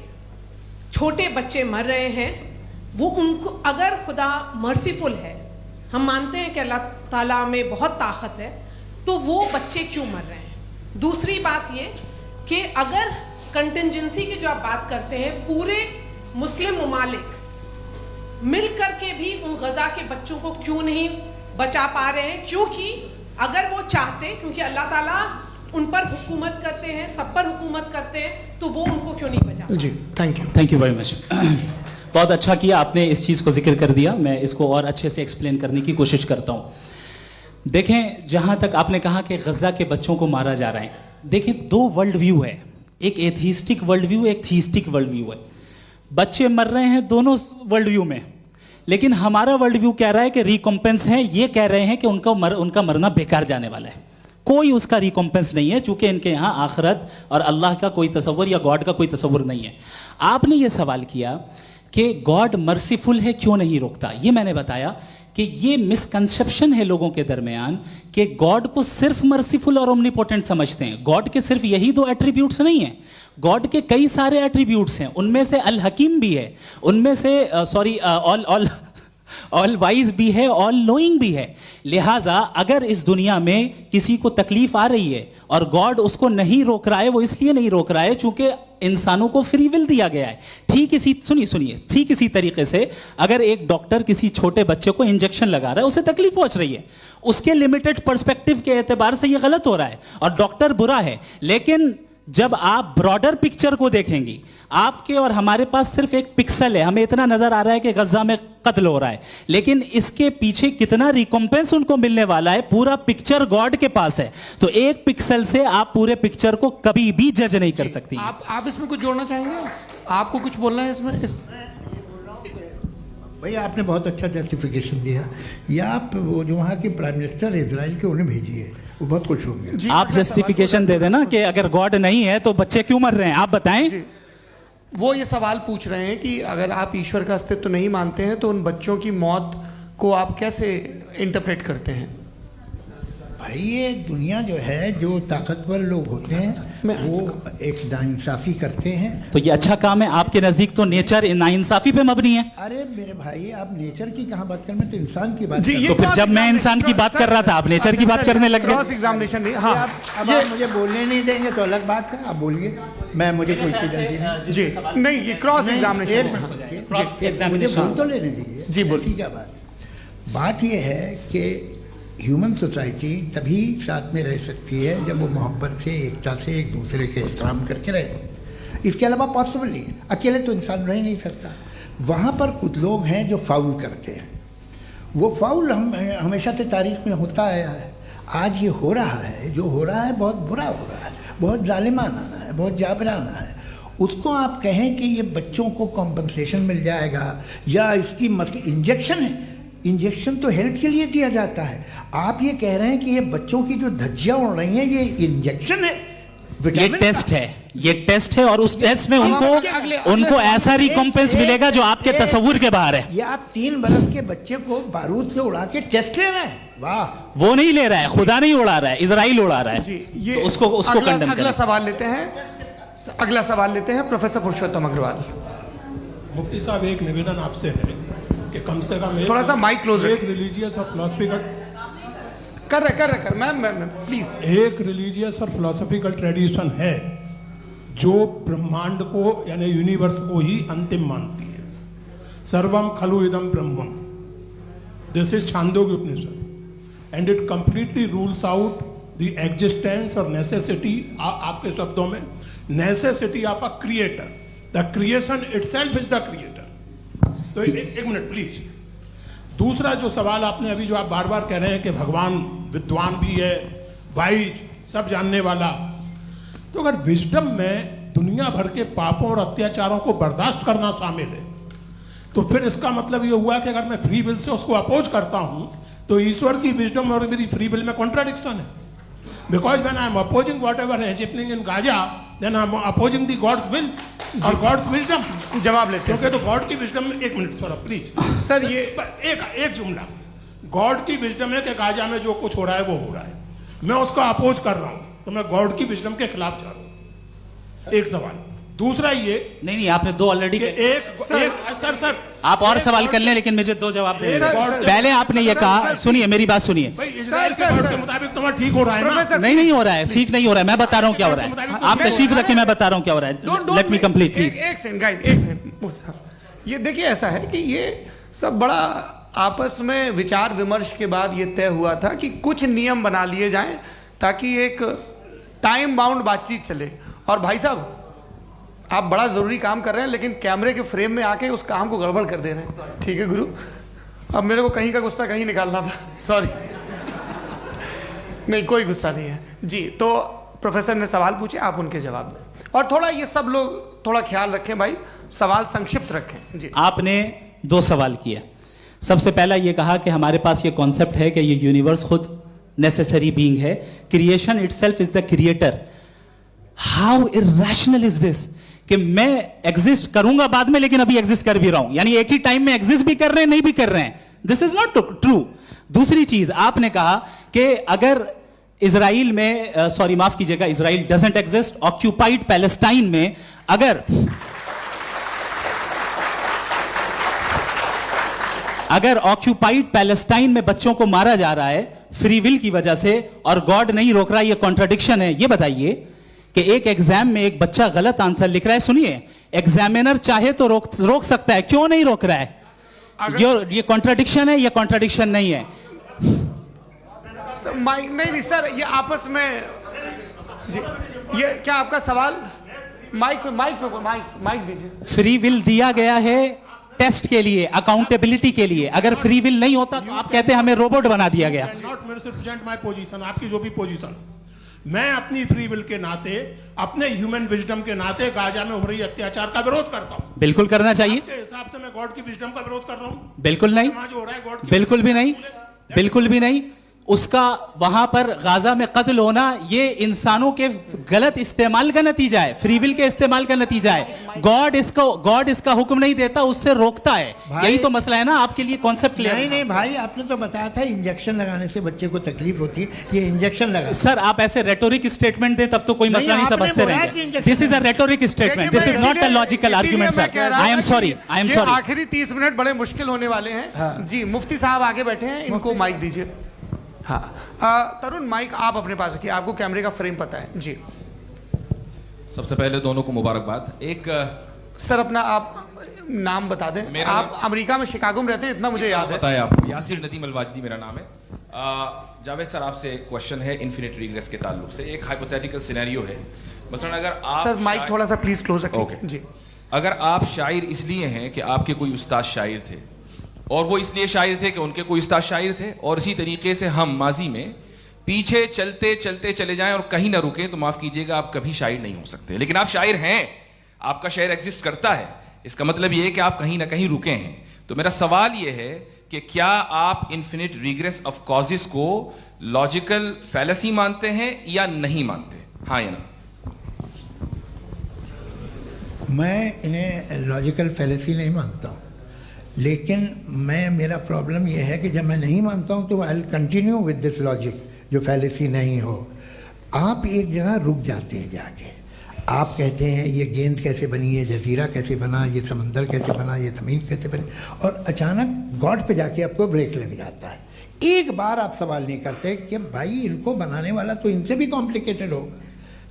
Speaker 4: छोटे बच्चे मर रहे हैं, वो उनको अगर खुदा मर्सीफुल है, हम मानते हैं कि अल्लाह ताला में बहुत ताकत है, तो वो बच्चे क्यों मर रहे हैं? दूसरी बात ये कि अगर कंटिजेंसी की जो आप बात करते हैं, पूरे मुस्लिम ममालिक मिल करके भी उन गज़ा के बच्चों को क्यों नहीं बचा पा रहे हैं? क्योंकि अगर वो चाहते, क्योंकि अल्लाह ताला उन पर हुकूमत करते हैं, सब पर हुकूमत करते हैं, तो वो उनको क्यों नहीं बचा?
Speaker 1: जी थैंक यू
Speaker 2: वेरी मच। बहुत अच्छा किया आपने इस चीज़ को जिक्र कर दिया, मैं इसको और अच्छे से एक्सप्लेन करने की कोशिश करता हूँ। देखें, जहाँ तक आपने कहा कि गज़ा के बच्चों को मारा जा रहा है, देखें 2 वर्ल्ड व्यू है, एक एथीस्टिक वर्ल्ड व्यू, एक थीस्टिक वर्ल्ड व्यू है। बच्चे मर रहे हैं दोनों वर्ल्ड व्यू में, लेकिन हमारा वर्ल्ड व्यू कह रहा है कि रिकॉम्पेंस है, ये कह रहे हैं कि उनका मरना बेकार जाने वाला है, कोई उसका रिकॉम्पेंस नहीं है, चूंकि इनके यहाँ आखिरत और अल्लाह का कोई तसव्वुर या गॉड का कोई तसव्वुर नहीं है। आपने ये सवाल किया कि गॉड मर्सीफुल है, क्यों नहीं रोकता? ये मैंने बताया कि ये मिसकंसेप्शन है लोगों के दरमियान कि गॉड को सिर्फ मर्सीफुल और ओमनीपोटेंट समझते हैं। गॉड के सिर्फ यही 2 एट्रीब्यूट्स नहीं हैं, गॉड के कई सारे एट्रीब्यूट्स हैं, उनमें से अल हकीम भी है, उनमें से ऑल वाइज भी है, ऑल नोइंग भी है। लिहाजा अगर इस दुनिया में किसी को तकलीफ आ रही है और गॉड उसको नहीं रोक रहा है, वो इसलिए नहीं रोक रहा है चूंकि इंसानों को फ्री विल दिया गया है। ठीक इसी तरीके से अगर एक डॉक्टर किसी छोटे बच्चे को इंजेक्शन लगा रहा है, उसे तकलीफ पहुंच रही है, उसके लिमिटेड पर्सपेक्टिव के एतबार से यह गलत हो रहा है और डॉक्टर बुरा है। लेकिन जब आप ब्रॉडर पिक्चर को देखेंगी, आपके और हमारे पास सिर्फ एक पिक्सल है, हमें इतना नजर आ रहा है कि गजा में कत्ल हो रहा है, लेकिन इसके पीछे कितना रिकॉम्पेंस उनको मिलने वाला है, पूरा पिक्चर गॉड के पास है। तो एक पिक्सल से आप पूरे पिक्चर को कभी भी जज नहीं कर सकती।
Speaker 1: आप इसमें कुछ जोड़ना चाहेंगे? आपको कुछ बोलना है इसमें?
Speaker 3: भैया आपने बहुत अच्छा जस्टिफिकेशन दिया, या आप वो जो वहाँ के प्राइम मिनिस्टर इजराइल के उन्हें भेजिए, वो बहुत खुश होंगे।
Speaker 2: आप जस्टिफिकेशन दे देना कि अगर गॉड नहीं है तो बच्चे क्यों मर रहे हैं, आप बताएं।
Speaker 1: वो ये सवाल पूछ रहे हैं कि अगर आप ईश्वर का अस्तित्व नहीं मानते हैं तो उन बच्चों की मौत को आप कैसे इंटरप्रेट करते हैं?
Speaker 3: भाई ये दुनिया जो है, जो ताकतवर लोग होते हैं वो एक नाइंसाफ़ी करते हैं।
Speaker 2: तो ये अच्छा काम है, आपके नज़दीक तो नेचर नाइंसाफ़ी पे मबनी है।
Speaker 3: अरे मेरे भाई, आप नेचर की कहाँ बात कर रहे हैं, तो इंसान की बात।
Speaker 2: तो फिर जब मैं इंसान की बात कर रहा था, आप नेचर की बात करने लग गए।
Speaker 1: क्रॉस एग्जामिनेशन नहीं। हाँ,
Speaker 3: अब आप मुझे बोलने नहीं देंगे तो अलग बात है, आप बोलिए, मुझे कोई जल्दी नहीं।
Speaker 1: जी नहीं, ये क्रॉस एग्जामिनेशन,
Speaker 3: मुझे बोल तो लेने दीजिए।
Speaker 1: जी बोलिए।
Speaker 3: क्या बात ये है कि ह्यूमन सोसाइटी तभी साथ में रह सकती है जब वो मोहब्बत से, एकता से, एक दूसरे के एहतराम करके रहे। इसके अलावा पॉसिबल नहीं, अकेले तो इंसान रह नहीं सकता। वहाँ पर कुछ लोग हैं जो फाउल करते हैं, वो फाउल हमेशा से तारीख में होता आया है। आज ये हो रहा है, जो हो रहा है बहुत बुरा हो रहा है, बहुत जालिमाना है, बहुत जाबराना है। उसको आप कहें कि ये बच्चों को कॉम्पनसेशन मिल जाएगा या इसकी इंजेक्शन है, इंजेक्शन तो हेल्थ के लिए दिया जाता है। आप ये कह रहे हैं कि ये बच्चों की जो धज्जियाँ उड़ रही हैं ये इंजेक्शन है,
Speaker 2: ये टेस्ट है, ये टेस्ट है और उस टेस्ट में उनको ऐसा रिकॉम्पेंस मिलेगा जो आपके तस्वुर के बाहर है।
Speaker 3: ये आप 3 बरस के बच्चे को बारूद से उड़ा के टेस्ट ले रहे हैं, वाह।
Speaker 2: वो नहीं ले रहा है, खुदा नहीं उड़ा रहा है, इजराइल उड़ा रहा है
Speaker 1: जी। ये
Speaker 2: तो उसको कंडेम
Speaker 1: अगला सवाल लेते हैं प्रोफेसर पुरुषोत्तम अग्रवाल।
Speaker 5: मुफ्ती साहब, एक निवेदन आपसे है कि कम से कम
Speaker 1: थोड़ा सा माइक क्लोज
Speaker 5: एक रिलीजियस और फिलोसफिकल
Speaker 1: कर मैं प्लीज।
Speaker 5: एक रिलीजियस और फिलोसफिकल ट्रेडिशन है जो ब्रह्मांड को यानी यूनिवर्स को ही अंतिम मानती है। सर्वम खलु इदम ब्रह्मम, this is Chhandogya Upanishad, and it completely rules out the existence और नेसेसिटी, आपके शब्दों में necessity of a creator. The creation itself is the creator. तो एक मिनट प्लीज। दूसरा जो सवाल आपने अभी, जो आप बार बार कह रहे हैं कि भगवान विद्वान भी है, वाइज, सब जानने वाला, तो अगर विजडम में दुनिया भर के पापों और अत्याचारों को बर्दाश्त करना शामिल है, तो फिर इसका मतलब ये हुआ कि अगर मैं फ्री विल से उसको अपोज करता हूं तो ईश्वर की विजडम और मेरी फ्री विल में कॉन्ट्राडिक्शन है। Because when I am opposing whatever is happening in Gaza, then I am opposing the God's will और गॉड्स विजडम।
Speaker 1: जवाब लेते हैं
Speaker 5: क्योंकि तो गॉड की विजडम में, एक मिनट सर प्लीज
Speaker 1: सर, ये
Speaker 5: एक जुमला, गॉड की विजडम है कि गाजा में जो कुछ हो रहा है वो हो रहा है, मैं उसका अपोज कर रहा हूं, तो मैं गॉड की विजडम के खिलाफ जा रहा हूं। एक सवाल। दूसरा ये
Speaker 2: नहीं, आपने 2 ऑलरेडी।
Speaker 5: सर
Speaker 2: आप और सवाल कर लें, लेकिन मुझे 2 जवाब दे। पहले आपने ये कहा, सुनिए मेरी बात सुनिए।
Speaker 5: इजराइल के गॉड के मुताबिक तुम्हारा ठीक हो रहा है ना?
Speaker 2: नहीं हो रहा है, ठीक नहीं हो रहा है। मैं बता रहा हूँ क्या हो रहा है, आप तशरीफ रखें, मैं बता रहा हूँ क्या हो रहा है। Let me complete please.
Speaker 1: एक सेकंड गाइस, एक सेकंड। ये देखिए, ऐसा है कि ये सब बड़ा आपस में विचार विमर्श के बाद ये तय हुआ था कि कुछ नियम बना लिए जाएं ताकि एक टाइम बाउंड बातचीत चले। और भाई साहब, आप बड़ा जरूरी काम कर रहे हैं, लेकिन कैमरे के फ्रेम में आके उस काम को गड़बड़ कर दे रहे हैं। ठीक है गुरु, अब मेरे को कहीं का गुस्सा कहीं निकालना था, सॉरी। नहीं, कोई गुस्सा नहीं है जी। तो प्रोफेसर ने सवाल पूछे, आप उनके जवाब दें, और थोड़ा ये सब लोग थोड़ा ख्याल रखें भाई, सवाल संक्षिप्त रखें जी।
Speaker 2: आपने 2 सवाल किया। सबसे पहला ये कहा कि हमारे पास ये कॉन्सेप्ट है कि ये यूनिवर्स खुद नेसेसरी बीइंग है, creation itself is the creator. How irrational is this कि मैं एग्जिस्ट करूंगा बाद में, लेकिन अभी एग्जिस्ट कर भी रहा हूं, यानी एक ही टाइम में एग्जिस्ट भी कर रहे हैं, नहीं भी कर रहे हैं। This is not true. दूसरी चीज आपने कहा कि अगर इजराइल में, सॉरी माफ कीजिएगा, Israel doesn't exist, occupied Palestine में अगर ऑक्यूपाइड पैलेस्टाइन में बच्चों को मारा जा रहा है फ्री विल की वजह से और गॉड नहीं रोक रहा, ये कॉन्ट्रडिक्शन है। ये बताइए कि एक एग्जाम में एक बच्चा गलत आंसर लिख रहा है, सुनिए, एग्जामिनर चाहे तो रोक सकता है, क्यों नहीं रोक रहा है? ये कॉन्ट्रडिक्शन है, ये कॉन्ट्रडिक्शन नहीं है।
Speaker 1: माइक नहीं सर, ये आपस में जी, ये क्या आपका सवाल? माइक दीजिए।
Speaker 2: फ्री विल दिया गया है टेस्ट के लिए, अकाउंटेबिलिटी के लिए। अगर फ्री विल नहीं होता तो आप कहते हैं हमें रोबोट बना दिया गया।
Speaker 5: नॉट मिसरिप्रेजेंट माय पोजीशन, आपकी जो भी पोजीशन, मैं अपनी फ्री विल के नाते, अपने ह्यूमन विजडम के नाते गाजा में हो रही अत्याचार का विरोध करता हूं।
Speaker 2: बिल्कुल करना चाहिए।
Speaker 5: आपके हिसाब से मैं गॉड की विजडम का विरोध कर रहा हूं?
Speaker 2: बिल्कुल नहीं,
Speaker 5: जो हो रहा है गॉड,
Speaker 2: बिल्कुल भी नहीं, बिल्कुल भी नहीं। उसका वहां पर गाजा में कत्ल होना ये इंसानों के गलत इस्तेमाल का नतीजा है, फ्री विल के इस्तेमाल का नतीजा है। गॉड इसका हुक्म नहीं देता, उससे रोकता है। यही तो मसला है ना, आपके लिए कॉन्सेप्ट क्लियर
Speaker 3: नहीं भाई, आपने तो बताया था इंजेक्शन लगाने से बच्चे को तकलीफ होती है, ये इंजेक्शन लगा।
Speaker 2: सर आप ऐसे रेटोरिक स्टेटमेंट दे तब तो कोई मसला नहीं समझते रहेंगे। This is a rhetoric statement, this is not a logical argument sir. I am sorry.
Speaker 1: आखिरी 30 मिनट बड़े मुश्किल होने वाले हैं जी। मुफ्ती साहब आगे बैठे हैं, इनको माइक दीजिए। हाँ तरुण, माइक आप अपने पास रखिए, आपको कैमरे का फ्रेम पता है जी।
Speaker 6: सबसे पहले दोनों को मुबारकबाद। एक
Speaker 1: सर अपना आप नाम बता दें। आप अमेरिका में शिकागो में रहते हैं, इतना मुझे याद है।
Speaker 6: बताया आपको, यासिर नदीम अलवाजदी मेरा नाम है। जावेद सर आपसे एक क्वेश्चन है इन्फिनिट रिग्रेस के ताल्लुक से। एक हाइपोथेटिकल सिनेरियो है, मसलन अगर आप
Speaker 1: सर माइक थोड़ा सा प्लीज क्लोज रखिए जी।
Speaker 6: अगर आप शायर इसलिए हैं कि आपके कोई उस्ताद शायर थे, और वो इसलिए शायर थे कि उनके कोई उस्ताद शायर थे, और इसी तरीके से हम माजी में पीछे चलते चलते चले जाएं और कहीं ना रुके, तो माफ कीजिएगा आप कभी शायर नहीं हो सकते। लेकिन आप शायर हैं, आपका शायर एग्जिस्ट करता है, इसका मतलब ये है कि आप कहीं ना कहीं रुके हैं। तो मेरा सवाल ये है कि क्या आप इन्फिनिट रिग्रेस ऑफ कॉजेस को लॉजिकल फैलेसी मानते हैं या नहीं मानते? हाँ या ना?
Speaker 3: मैं इन्हें लॉजिकल फैलेसी नहीं मानता हूँ, लेकिन मेरा प्रॉब्लम यह है कि जब मैं नहीं मानता हूँ तो I will continue with this logic जो फैलेसी नहीं हो। आप एक जगह रुक जाते हैं जाके, आप कहते हैं ये गेंद कैसे बनी, ये जजीरा कैसे बना, ये समंदर कैसे बना, ये ज़मीन कैसे बनी, और अचानक गॉड पे जाके आपको ब्रेक लग जाता है। एक बार आप सवाल नहीं करते कि भाई इनको बनाने वाला तो इनसे भी कॉम्प्लिकेटेड होगा,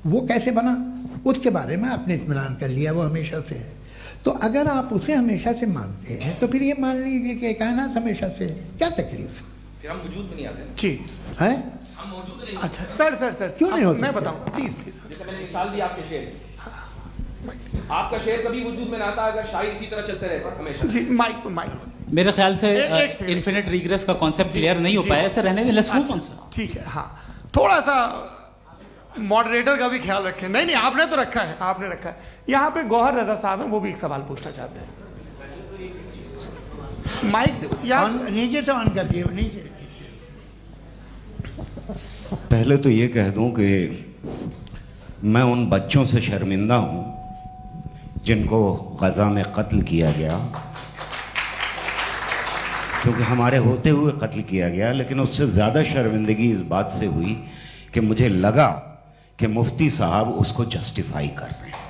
Speaker 3: वो कैसे बना, उसके बारे में आपने इत्मीनान कर लिया, वो हमेशा से है। तो अगर आप उसे हमेशा से मानते हैं तो फिर ये मान लीजिए कि कायनात हमेशा से है, क्या तकलीफ है?
Speaker 6: फिर हम वजूद में नहीं आते
Speaker 1: जी
Speaker 3: है?
Speaker 6: हम मौजूद नहीं।
Speaker 1: अच्छा सर
Speaker 3: क्यों नहीं हो
Speaker 1: मैं
Speaker 3: सकता?
Speaker 1: बताऊं प्लीज प्लीज।
Speaker 6: जैसे मैंने मिसाल दी आपके शेर, आपका शेर कभी वजूद में ना आता अगर शायर इसी तरह चलते रहते हमेशा।
Speaker 1: जी माइक
Speaker 2: मेरे ख्याल से
Speaker 1: एक सेकंड।
Speaker 2: इन्फिनिट रिग्रेस का कॉन्सेप्ट क्लियर नहीं हो पाया, ऐसे रहने दें, लेट्स मूव ऑन सर।
Speaker 1: ठीक है, हाँ थोड़ा सा मॉडरेटर का भी ख्याल रखें। नहीं नहीं आपने तो रखा है, आपने रखा है। यहाँ पे गौहर रजा साहब हैं, वो भी एक सवाल पूछना चाहते हैं। माइक या
Speaker 3: नीचे से ऑन कर दिए, नीचे।
Speaker 7: पहले तो ये कह दूं कि मैं उन बच्चों से शर्मिंदा हूं जिनको गजा में कत्ल किया गया, क्योंकि हमारे होते हुए कत्ल किया गया। लेकिन उससे ज़्यादा शर्मिंदगी इस बात से हुई कि मुझे लगा कि मुफ्ती साहब उसको जस्टिफाई कर रहे हैं।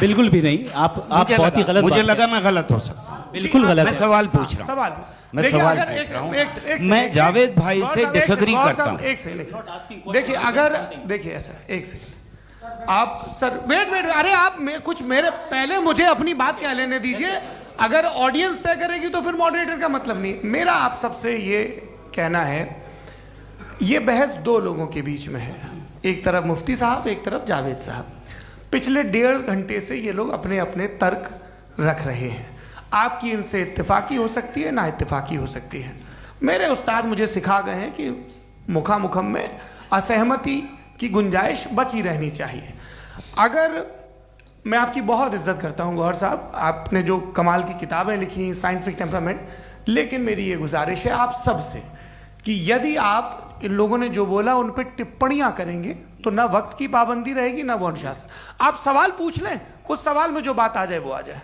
Speaker 2: बिल्कुल भी नहीं, आप बहुत ही गलत।
Speaker 7: मुझे लगा मैं गलत हो सकता हूं,
Speaker 2: बिल्कुल गलत।
Speaker 7: मैं सवाल पूछ रहा हूं,
Speaker 1: सवाल
Speaker 7: मैं
Speaker 1: देखिए,
Speaker 7: सवाल
Speaker 1: अगर
Speaker 7: पूछ रहा हूं।
Speaker 1: एक
Speaker 7: मैं
Speaker 1: सेकंड,
Speaker 7: जावेद भाई
Speaker 1: गौर
Speaker 7: से
Speaker 1: साहब, एक
Speaker 7: डिसएग्री
Speaker 1: सेकंड,
Speaker 7: करता
Speaker 1: गौर साहब,
Speaker 7: हूं।
Speaker 1: एक सेकंड देखिए, अगर देखिए ऐसा एक सेकंड आप सर वेट अरे आप कुछ मेरे पहले मुझे अपनी बात क्या लेने दीजिए। अगर ऑडियंस तय करेगी तो फिर मॉडरेटर का मतलब नहीं। मेरा आप सबसे ये कहना है, ये बहस दो लोगों के बीच में है, एक तरफ मुफ्ती साहब, एक तरफ जावेद साहब। पिछले 1.5 घंटे से ये लोग अपने अपने तर्क रख रहे हैं। आपकी इनसे इत्तेफाकी हो सकती है, ना इत्तेफाकी हो सकती है। मेरे उस्ताद मुझे सिखा गए हैं कि मुखामुखम में असहमति की गुंजाइश बची रहनी चाहिए। अगर मैं आपकी बहुत इज्जत करता हूं गौहर साहब, आपने जो कमाल की किताबें लिखी, साइंटिफिक टेम्परामेंट, लेकिन मेरी ये गुजारिश है आप सबसे कि यदि आप इन लोगों ने जो बोला उन पर टिप्पणियां करेंगे तो ना वक्त की पाबंदी रहेगी ना वो अनुशासन। आप सवाल पूछ लें, उस सवाल में जो बात आ जाए वो आ जाए।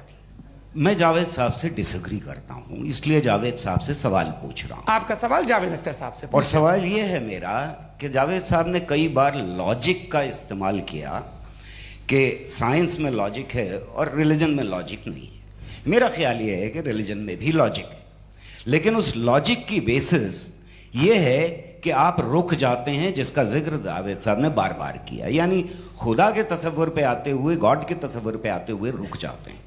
Speaker 7: मैं जावेद साहब से डिसएग्री करता हूं, इसलिए जावेद साहब से सवाल पूछ रहा हूं।
Speaker 1: आपका सवाल जावेद अख्तर साहब से।
Speaker 7: और सवाल ये है मेरा कि जावेद साहब ने कई बार लॉजिक का इस्तेमाल किया कि साइंस में लॉजिक है और रिलीजन में लॉजिक नहीं है। मेरा ख्याल ये है कि रिलीजन में भी लॉजिक है, लेकिन उस लॉजिक की बेसिस ये है कि आप रुक जाते हैं, जिसका जिक्र जावेद साहब ने बार बार किया, यानी खुदा के तसव्वुर पे आते हुए, गॉड के तसव्वुर पे आते हुए रुक जाते हैं।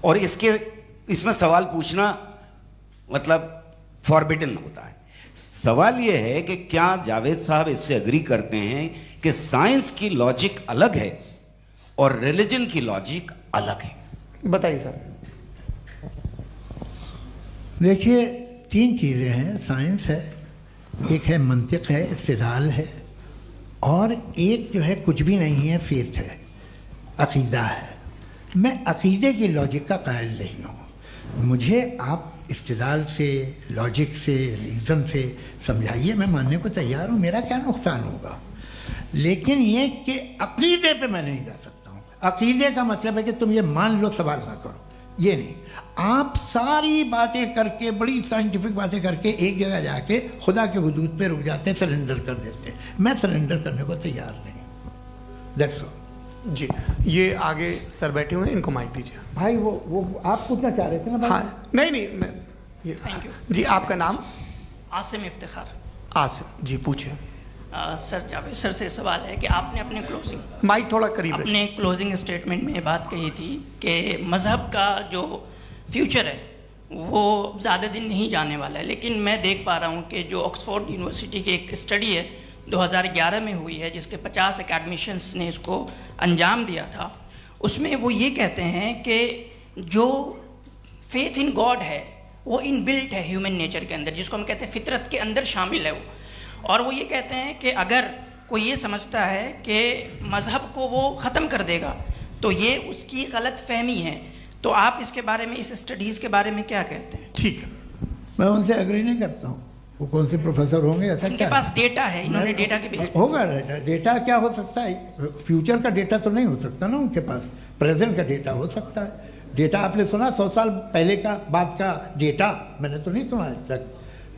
Speaker 7: और इसमें सवाल पूछना मतलब फॉरबिडन होता है। सवाल यह है कि क्या जावेद साहब इससे एग्री करते हैं कि साइंस की लॉजिक अलग है और रिलीजन की लॉजिक अलग है?
Speaker 1: बताइए सर।
Speaker 3: देखिए, 3 चीज़ें हैं, साइंस है, एक है मंतिक है, इस्तिदलाल है, और एक जो है कुछ भी नहीं है, फेथ है, अकीदा है। मैं अकीदे की लॉजिक का कायल नहीं हूँ। मुझे आप इस्तिदलाल से, लॉजिक से, रीज़न से समझाइए, मैं मानने को तैयार हूँ, मेरा क्या नुकसान होगा। लेकिन ये कि अकीदे पे मैं नहीं जा सकता हूँ। अकीदे का मतलब है कि तुम ये मान लो, सवाल ना करो, ये नहीं। आप सारी बातें करके, बड़ी साइंटिफिक बातें करके एक जगह जाके खुदा के हुदूद पे रुक जाते हैं, सरेंडर कर देते हैं। मैं सरेंडर करने को तैयार नहीं। That's all.
Speaker 1: जी, ये आगे सर बैठे हुए हैं, इनको माइक दीजिए।
Speaker 3: भाई वो आप पूछना चाह रहे थे ना भाई?
Speaker 1: हाँ नहीं मैं ये
Speaker 8: थैंक यू
Speaker 1: जी। आपका नाम?
Speaker 8: आसिम इफ्तिखार।
Speaker 1: आसिफ जी, पूछिए।
Speaker 8: सर, जावेद सर से सवाल है कि आपने अपने
Speaker 1: माइक थोड़ा करीब रखिए।
Speaker 8: अपने क्लोजिंग स्टेटमेंट में ये बात कही थी कि मज़हब का जो फ्यूचर है वो ज़्यादा दिन नहीं जाने वाला है, लेकिन मैं देख पा रहा हूँ कि जो ऑक्सफोर्ड यूनिवर्सिटी की एक स्टडी है 2011 में हुई है, जिसके 50 एकेडमिशियंस ने इसको अंजाम दिया था, उसमें वो ये कहते हैं कि जो फेथ इन गॉड है वो इनबिल्ट है ह्यूमन नेचर के अंदर, जिसको हम कहते हैं फितरत के अंदर शामिल है वो। और वो ये कहते हैं कि अगर कोई ये समझता है कि मज़हब को वो ख़त्म कर देगा तो ये उसकी गलत फहमी है। तो आप इसके बारे में, इस स्टडीज़ के बारे में क्या कहते हैं?
Speaker 1: ठीक है।
Speaker 3: मैं उनसे एग्री नहीं करता हूँ। वो कौन से प्रोफेसर होंगे, ऐसा
Speaker 8: इनके
Speaker 3: क्या
Speaker 8: पास डेटा है, इन्होंने डेटा के बेस
Speaker 3: होगा? डेटा क्या हो सकता है? फ्यूचर का डेटा तो नहीं हो सकता ना उनके पास, प्रेजेंट का डेटा हो सकता है। डेटा आपने सुना 100 साल पहले का बाद का डेटा? मैंने तो नहीं सुना आज तक।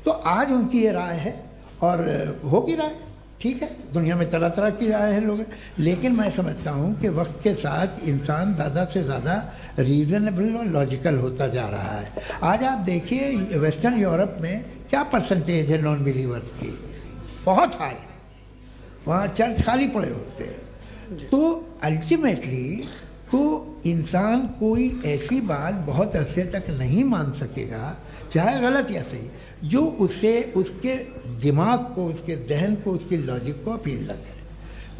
Speaker 3: तो आज उनकी ये राय है और होगी राय, ठीक है। दुनिया में तरह तरह की राय है लोग, लेकिन मैं समझता हूँ कि वक्त के साथ इंसान ज़्यादा से ज़्यादा रीजनेबल और लॉजिकल होता जा रहा है। आज आप देखिए वेस्टर्न यूरोप में क्या परसेंटेज है नॉन बिलीवर्स की, बहुत हाई। वहाँ चर्च खाली पड़े होते हैं। तो अल्टीमेटली तो इंसान कोई ऐसी बात बहुत अरसे तक नहीं मान सकेगा, चाहे गलत या सही, जो उससे उसके दिमाग को, उसके जहन को, उसके लॉजिक को अपील न करे।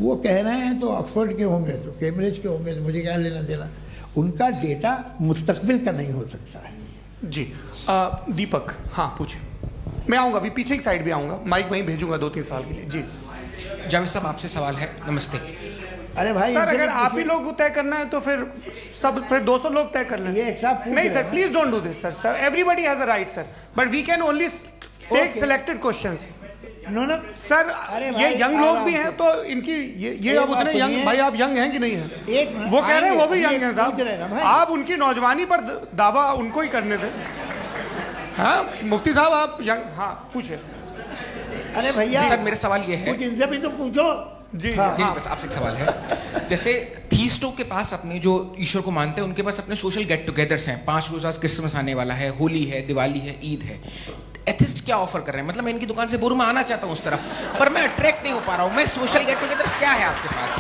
Speaker 3: वो कह रहे हैं तो ऑक्सफोर्ड के होंगे तो कैम्ब्रिज के होंगे, तो मुझे क्या लेना देना। उनका डेटा मुस्तकबिल का नहीं हो सकता है।
Speaker 1: जी दीपक, हाँ पूछिए। मैं आऊँगा, अभी पीछे की साइड भी आऊँगा, माइक वहीं भेजूंगा 2-3 साल के लिए। जी
Speaker 9: जावेद साहब, आपसे सवाल है। नमस्ते।
Speaker 3: अरे भाई
Speaker 1: सर, अगर आप ही लोग तय करना है तो फिर 200 लोग तय कर लें। नहीं sir, please don't do this sir. Everybody has a right sir, but we can only take selected questions.
Speaker 3: No
Speaker 1: sir, ये यंग लोग भी हैं तो इनकी ये अब उतने यंग, भाई आप यंग हैं कि नहीं हैं? वो कह रहे हैं वो भी यंग हैं साहब, आप उनकी नौजवानी पर दावा उनको ही करने थे। हाँ मुफ्ती साहब आप यंग, हाँ पूछे।
Speaker 3: अरे भैया
Speaker 9: सर मेरा सवाल ये है,
Speaker 3: कुछ इनसे भी तो पूछो।
Speaker 1: जी
Speaker 9: नहीं, बस आपसे एक सवाल है। जैसे थीस्टों के पास अपने जो ईश्वर को मानते हैं उनके पास अपने सोशल गेट टुगेदर्स हैं। 5 रोज आज क्रिसमस आने वाला है, होली है, दिवाली है, ईद है। एथिस्ट क्या ऑफर कर रहे हैं? मतलब मैं इनकी दुकान से बोलूं, मैं आना चाहता हूं उस तरफ, पर मैं अट्रैक्ट नहीं हो पा रहा हूं। मैं सोशल गेट टुगेदर्स क्या है आपके पास?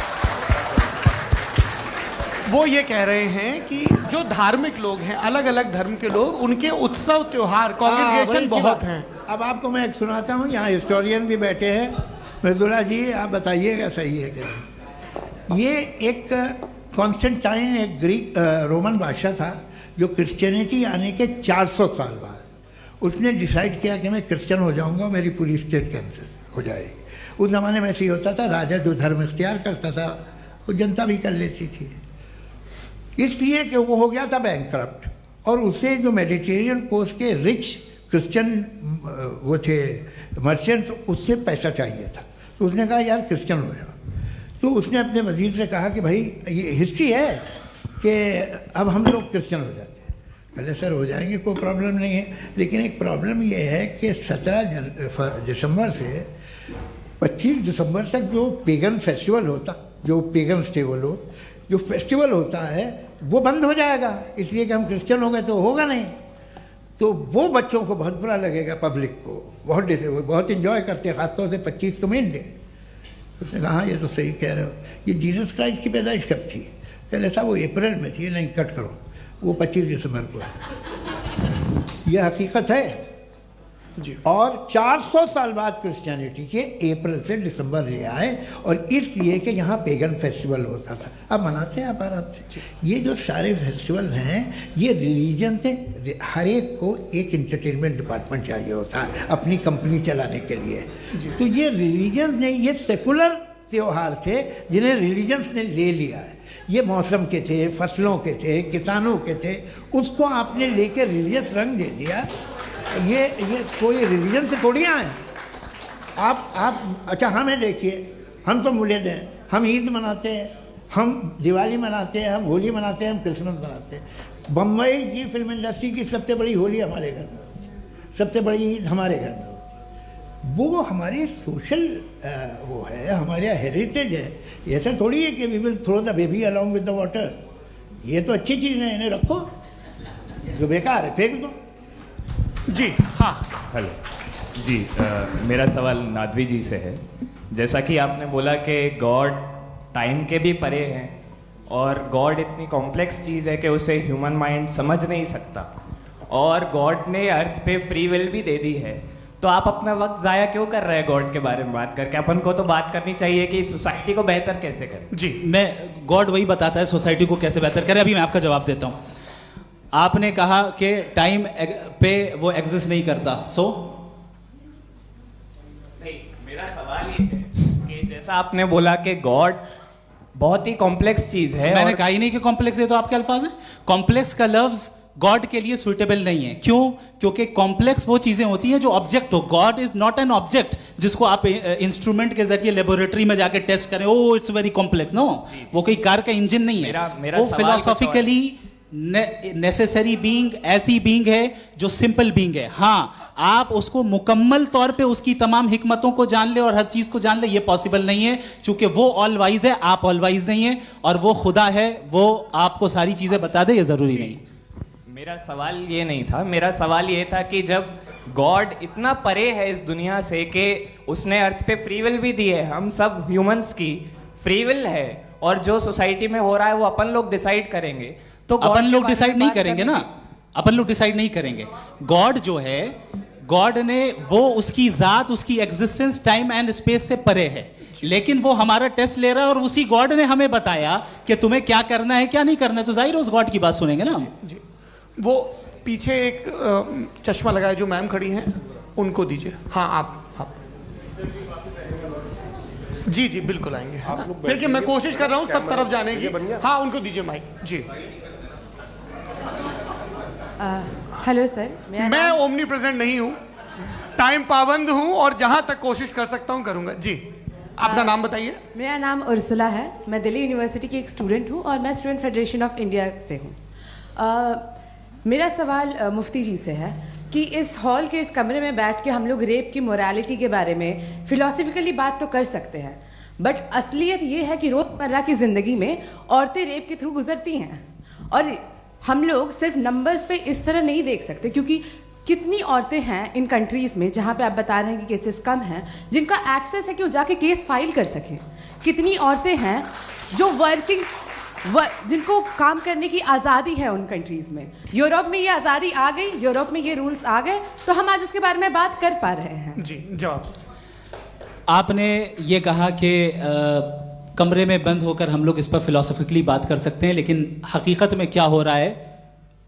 Speaker 1: वो ये कह रहे हैं कि जो धार्मिक लोग हैं, अलग अलग धर्म के लोग, उनके उत्सव त्योहार कॉन्ग्रेगेशन बहुत हैं।
Speaker 3: अब आपको मैं एक सुनाता हूँ, यहाँ हिस्टोरियन भी बैठे हैं। मृदुला जी आप बताइएगा सही है कि नहीं। ये एक कॉन्स्टेंटाइन, एक ग्रीक रोमन बादशाह था जो क्रिश्चियनिटी आने के 400 साल बाद उसने डिसाइड किया कि मैं क्रिश्चियन हो जाऊंगा, मेरी पूरी स्टेट कैंसिल हो जाएगी। उस ज़माने में ऐसे ही होता था, राजा जो धर्म इख्तियार करता था वो जनता भी कर लेती थी। इसलिए कि वो हो गया था बैंकक्रप्ट, और उसे जो मेडिटेरियन कोस्ट के रिच क्रिश्चियन वो थे मर्चेंट, उससे पैसा चाहिए था। तो उसने कहा यार क्रिश्चियन हो जाओ। तो उसने अपने वजीर से कहा कि भाई ये हिस्ट्री है कि अब हम लोग क्रिश्चियन हो जाते हैं। पहले सर हो जाएंगे, कोई प्रॉब्लम नहीं है, लेकिन एक प्रॉब्लम ये है कि 17 दिसंबर से 25 दिसंबर तक जो पेगन फेस्टिवल होता, जो पेगन्स थे वो लोग, जो फेस्टिवल होता है वो बंद हो जाएगा, इसलिए कि हम क्रिश्चियन हो गए तो होगा नहीं। तो वो बच्चों को बहुत बुरा लगेगा, पब्लिक को बहुत इन्जॉय करते हैं, खासतौर से 25 को मेन डे। तो उसने कहा हाँ ये तो सही कह रहे हो। ये जीसस क्राइस्ट की पैदाइश कब थी? पहले साहब वो अप्रैल में थी। नहीं कट करो, वो 25 दिसंबर को है। यह हकीकत है जी। और 400 साल बाद क्रिश्चियनिटी के अप्रैल से दिसंबर ले आए, और इसलिए कि यहाँ पेगन फेस्टिवल होता था। अब मनाते हैं आप आराम से। ये जो सारे फेस्टिवल हैं ये रिलीजन से, हर एक को एक इंटरटेनमेंट डिपार्टमेंट चाहिए होता है अपनी कंपनी चलाने के लिए। तो ये रिलीजन ने, ये सेकुलर त्यौहार थे जिन्हें रिलीजन्स ने ले लिया है। ये मौसम के थे, फसलों के थे, किसानों के थे, उसको आपने लेके रिलीजियस रंग दे दिया। ये कोई रिलीजन से थोड़ी आए आप। अच्छा हमें देखिए, हम तो मुल्द हैं, हम ईद मनाते हैं, हम दिवाली मनाते हैं, हम होली मनाते हैं, हम क्रिसमस मनाते हैं। बम्बई की फिल्म इंडस्ट्री की सबसे बड़ी होली हमारे घर में, सबसे बड़ी ईद हमारे घर में। वो हमारे सोशल वो है, हमारे हेरिटेज है। ऐसा थोड़ी है कि we will throw the baby along with the water. ये तो अच्छी चीज़ है, इन्हें रखो, जो बेकार है फेंक दो।
Speaker 1: जी हाँ
Speaker 10: हेलो जी, मेरा सवाल नादवी जी से है। जैसा कि आपने बोला कि गॉड टाइम के भी परे हैं, और गॉड इतनी कॉम्प्लेक्स चीज़ है कि उसे ह्यूमन माइंड समझ नहीं सकता, और गॉड ने अर्थ पे फ्री विल भी दे दी है। तो आप अपना वक्त ज़ाया क्यों कर रहे हैं गॉड के बारे में बात करके? अपन को तो बात करनी चाहिए कि सोसाइटी को बेहतर कैसे करें।
Speaker 2: जी, मैं गॉड वही बताता है सोसाइटी को कैसे बेहतर करें। अभी मैं आपका जवाब देता हूँ। आपने कहा कि टाइम पे वो एग्जिस्ट नहीं करता,
Speaker 10: नहीं, मेरा सवाल ये है कि जैसा आपने बोला कि गॉड बहुत ही कॉम्प्लेक्स चीज है।
Speaker 2: मैंने कहा ही नहीं कि कॉम्प्लेक्स है, तो आपके अल्फाज हैं। कॉम्प्लेक्स का लफ्ज गॉड के लिए सुइटेबल नहीं है। क्यों? क्योंकि कॉम्प्लेक्स वो चीजें होती हैं जो ऑब्जेक्ट हो। God is not an object जिसको आप इंस्ट्रूमेंट के जरिए लेबोरेटरी में जाके टेस्ट करें, oh it's very complex. No, वो कोई कार का इंजन नहीं है। वो फिलोसॉफिकली नेसेसरी बीइंग ऐसी बीइंग है जो सिंपल बीइंग है। हाँ, आप उसको मुकम्मल तौर पे उसकी तमाम हिकमतों को जान ले और हर चीज को जान ले, ये पॉसिबल नहीं है, क्योंकि वो ऑल वाइज है, आप ऑल वाइज नहीं है, और वो खुदा है, वो आपको सारी चीजें बता दे, ये जरूरी नहीं।
Speaker 10: मेरा सवाल ये नहीं था, मेरा सवाल ये था कि जब गॉड इतना परे है इस दुनिया से कि उसने अर्थ पे फ्री विल भी दी है, हम सब ह्यूमंस की फ्री विल है, और जो सोसाइटी में हो रहा है वो अपन लोग डिसाइड करेंगे, तो
Speaker 2: अपन लोग डिसाइड नहीं करेंगे ना, अपन लोग डिसाइड नहीं करेंगे। गॉड जो है, गॉड ने वो उसकी जात, उसकी एग्जिस्टेंस टाइम एंड स्पेस से परे है, लेकिन वो हमारा टेस्ट ले रहा है और उसी गॉड ने हमें बताया कि तुम्हें क्या करना है क्या नहीं करना है, तो जाहिर है उस गॉड की बात सुनेंगे ना हम।
Speaker 1: जी, वो पीछे एक चश्मा लगाए जो मैम खड़ी हैं, उनको दीजिए। हाँ, आप जी जी बिल्कुल आएंगे। देखिए मैं कोशिश कर रहा हूँ सब तरफ जाने की। हाँ, उनको दीजिए माइक। जी,
Speaker 11: हेलो सर,
Speaker 1: मैं ओमनी प्रेजेंट नहीं हूँ, टाइम पाबंद हूँ और जहां तक कोशिश कर सकता हूँ करूंगा। जी, अपना नाम बताइए।
Speaker 11: मेरा नाम उर्सुला है, मैं दिल्ली यूनिवर्सिटी की एक स्टूडेंट हूँ और मैं स्टूडेंट फेडरेशन ऑफ इंडिया से हूँ। मेरा सवाल मुफ्ती जी से है कि इस हॉल के इस कमरे में बैठ के हम लोग रेप की मोरालिटी के बारे में फिलोसफिकली बात तो कर सकते हैं, बट असलियत ये है कि रोज़मर्रा की ज़िंदगी में औरतें रेप के थ्रू गुजरती हैं, और हम लोग सिर्फ नंबर्स पे इस तरह नहीं देख सकते, क्योंकि कितनी औरतें हैं इन कंट्रीज़ में जहाँ पे आप बता रहे हैं कि केसेस कम हैं, जिनका एक्सेस है कि वो जाके केस फाइल कर सकें। कितनी औरतें हैं जो जिनको काम करने की आज़ादी है उन कंट्रीज़ में। यूरोप में ये आज़ादी आ गई, यूरोप में ये रूल्स आ गए, तो हम आज उसके बारे में बात कर पा रहे हैं।
Speaker 1: जी, जवाब।
Speaker 2: आपने ये कहा कि कमरे में बंद होकर हम लोग इस पर फिलोसफिकली बात कर सकते हैं, लेकिन हकीकत में क्या हो रहा है,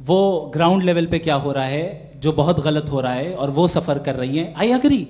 Speaker 2: वो ग्राउंड लेवल पे क्या हो रहा है जो बहुत गलत हो रहा है, और वो सफ़र कर रही हैं। आई एग्री,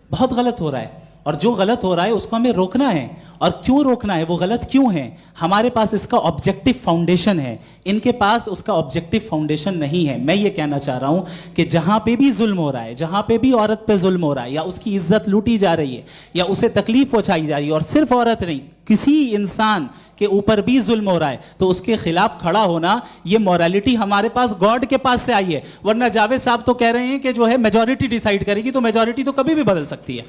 Speaker 2: बहुत गलत हो रहा है, और जो गलत हो रहा है उसको हमें रोकना है। और क्यों रोकना है, वो गलत क्यों है, हमारे पास इसका ऑब्जेक्टिव फाउंडेशन है, इनके पास उसका ऑब्जेक्टिव फाउंडेशन नहीं है। मैं ये कहना चाह रहा हूं कि जहां पे भी जुल्म हो रहा है, जहां पे भी औरत पे जुल्म हो रहा है, या उसकी इज्जत लूटी जा रही है, या उसे तकलीफ पहुंचाई जा रही है, और सिर्फ औरत नहीं, किसी इंसान के ऊपर भी जुल्म हो रहा है, तो उसके खिलाफ खड़ा होना, ये मॉरलिटी हमारे पास गॉड के पास से आई है। वरना जावेद साहब तो कह रहे हैं कि जो है मेजॉरिटी डिसाइड करेगी, तो मेजॉरिटी तो कभी भी बदल सकती है।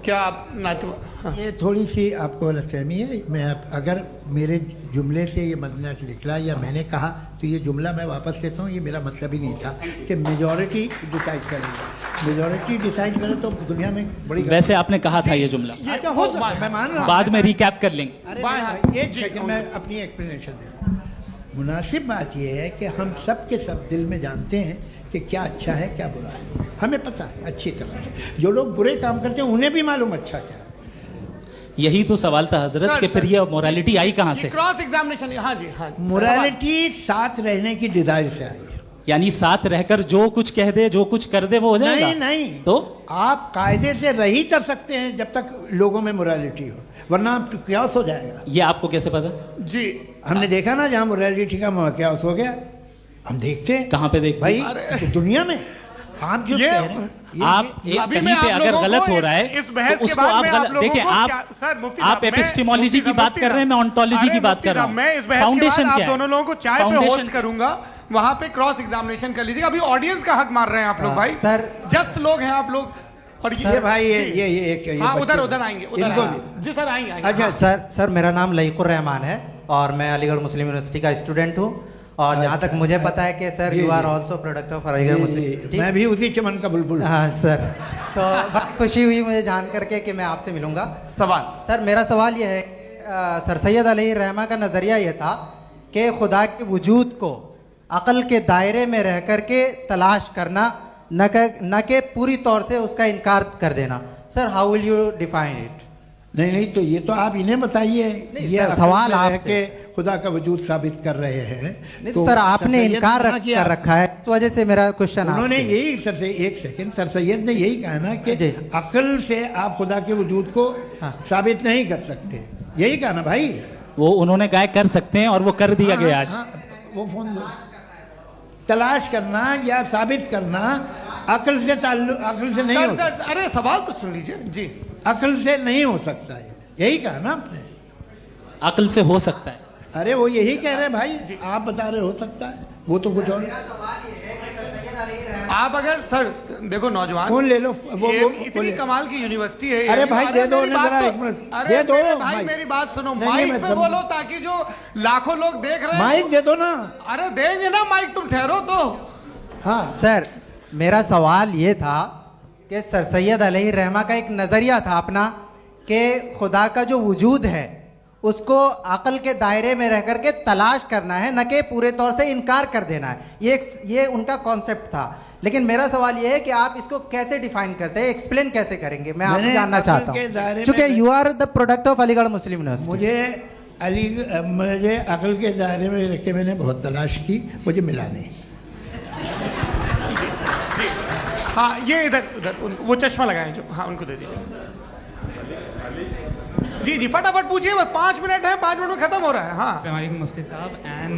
Speaker 1: क्या आप
Speaker 3: ये थोड़ी सी आपको गलतफहमी है। मैं अगर मेरे जुमले से ये मदनत निकला या मैंने कहा, तो ये जुमला मैं वापस लेता हूँ। ये मेरा मतलब ही नहीं था कि मेजॉरिटी डिसाइड करेंगे। मेजॉरिटी डिसाइड करे तो दुनिया में बड़ी,
Speaker 2: वैसे आपने कहा था ये जुमला,
Speaker 3: अच्छा हो सकता है, मैं मान रहा हूँ,
Speaker 2: बाद में रिकैप कर लेंगे।
Speaker 3: अरे एक सेकंड, मैं अपनी एक्सप्लेनेशन देता हूँ। मुनासिब बात यह है कि हम सब के सब दिल में जानते हैं कि क्या अच्छा है क्या बुरा है, हमें पता है अच्छी तरह से। जो लोग बुरे काम करते हैं उन्हें भी मालूम अच्छा क्या है।
Speaker 2: यही तो सवाल था हजरत कि फिर ये मोरालिटी आई कहाँ से?
Speaker 1: Cross examination. हाँ जी, हाँ।
Speaker 3: मोरालिटी साथ रहने की डिजायर से आई है,
Speaker 2: यानी साथ रहकर जो कुछ कह दे, जो कुछ कर दे, वो हो जाएगा?
Speaker 3: नहीं नहीं,
Speaker 2: तो
Speaker 3: आप कायदे से रही कर सकते हैं जब तक लोगों में मोरालिटी हो, वरना क्यास हो जाएगा।
Speaker 2: ये आपको कैसे पता?
Speaker 1: जी,
Speaker 3: हमने देखा ना, जहाँ मोरालिटी का क्यास हो गया, हम देखते हैं।
Speaker 2: कहाँ पे देख
Speaker 3: भाई? दुनिया में। आप जो कह रहे हैं,
Speaker 2: आप कहीं पे अगर गलत हो रहा है तो उसको आप गलत देखिए। आप एपिस्टेमोलॉजी की बात कर रहे हैं, मैं ऑन्टोलॉजी की बात कर रहा हूं।
Speaker 1: मैं इस बहस के बाद आप दोनों लोगों को चाय पे होस्ट करूंगा, वहां पे क्रॉस एग्जामिनेशन कर लीजिएगा। अभी ऑडियंस का हक मार रहे हैं आप लोग भाई,
Speaker 3: सर
Speaker 1: जस्ट लोग हैं आप लोग। और ये
Speaker 3: भाई ये
Speaker 1: हाँ, उधर आएंगे, जी सर आएंगे।
Speaker 12: अच्छा सर, मेरा नाम लईकुर रहमान है और मैं अलीगढ़ मुस्लिम यूनिवर्सिटी का स्टूडेंट हूँ, और जहाँ तक मुझे पता है कि sir you are also product of Aligarh Muslim University.
Speaker 3: मैं भी उसी चमन का बुलबुल।
Speaker 12: हाँ सर, तो बहुत खुशी हुई मुझे जान करके कि मैं आपसे मिलूंगा।
Speaker 1: सवाल
Speaker 12: सर, मेरा सवाल यह है, सर सैयद अली रहमा का नज़रिया यह था कि खुदा के वजूद को अक़ल के दायरे में रह कर के तलाश करना, न कि पूरी तौर से उसका इनकार कर देना। Sir, how will you define it?
Speaker 3: नहीं, तो ये तो आप इन्हें बताइए। ये
Speaker 12: सवाल आपसे
Speaker 3: खुदा का वजूद साबित कर रहे हैं।
Speaker 12: नहीं तो सर, आपने इनकार कर रखा है, इस वजह से मेरा क्वेश्चन।
Speaker 3: उन्होंने यही सर से एक सेकंड, सर सैयद ने यही कहा ना कि अक्ल से आप खुदा के वजूद को साबित नहीं कर सकते, यही कहा ना भाई।
Speaker 2: वो उन्होंने कहा कर सकते हैं और वो कर दिया गया आज।
Speaker 3: वो फोन दो। तलाश करना या साबित करना अक्ल से नहीं हो सकता।
Speaker 1: अरे सवाल तो सुन लीजिए जी।
Speaker 3: अक्ल से नहीं हो सकता है, यही कहा ना आपने।
Speaker 2: अक्ल से हो सकता है।
Speaker 3: अरे वो यही कह रहे हैं भाई, आप बता रहे हो सकता है, वो तो कुछ और।
Speaker 1: आप अगर सर देखो नौजवान
Speaker 3: फोन ले लो, वो
Speaker 1: इतनी कमाल की यूनिवर्सिटी है।
Speaker 3: अरे भाई दे दो उन्हें जरा, एक मिनट दे दो
Speaker 1: भाई, मेरी बात सुनो, माइक पे बोलो ताकि जो लाखों लोग देख रहे हैं।
Speaker 3: माइक दे दो ना।
Speaker 1: अरे देंगे ना माइक, तुम ठहरो तो।
Speaker 12: हाँ सर, मेरा सवाल ये था कि सर सैयद अलैहि रहमा का एक नज़रिया था अपना कि खुदा का जो वजूद है उसको अक़ल के दायरे में रह करके तलाश करना है, न कि पूरे तौर से इनकार कर देना है। ये उनका कॉन्सेप्ट था। लेकिन मेरा सवाल ये है कि आप इसको कैसे डिफाइन करते हैं, एक्सप्लेन कैसे करेंगे, मैं आपसे जानना चाहता हूँ, क्योंकि you are the product of Aligarh Muslim University.
Speaker 3: मुझे अक़ल के दायरे में रख के मैंने बहुत तलाश की, मुझे मिला नहीं।
Speaker 1: हाँ ये इधर वो चश्मा लगाए जो, हाँ उनको दे दीजिए। जी जी फटाफट पूछिए, बस 5 मिनट है, 5 मिनट में खत्म हो रहा है। हाँ
Speaker 13: अस्सलाम वालेकुम मुफ्ती साहब। एंड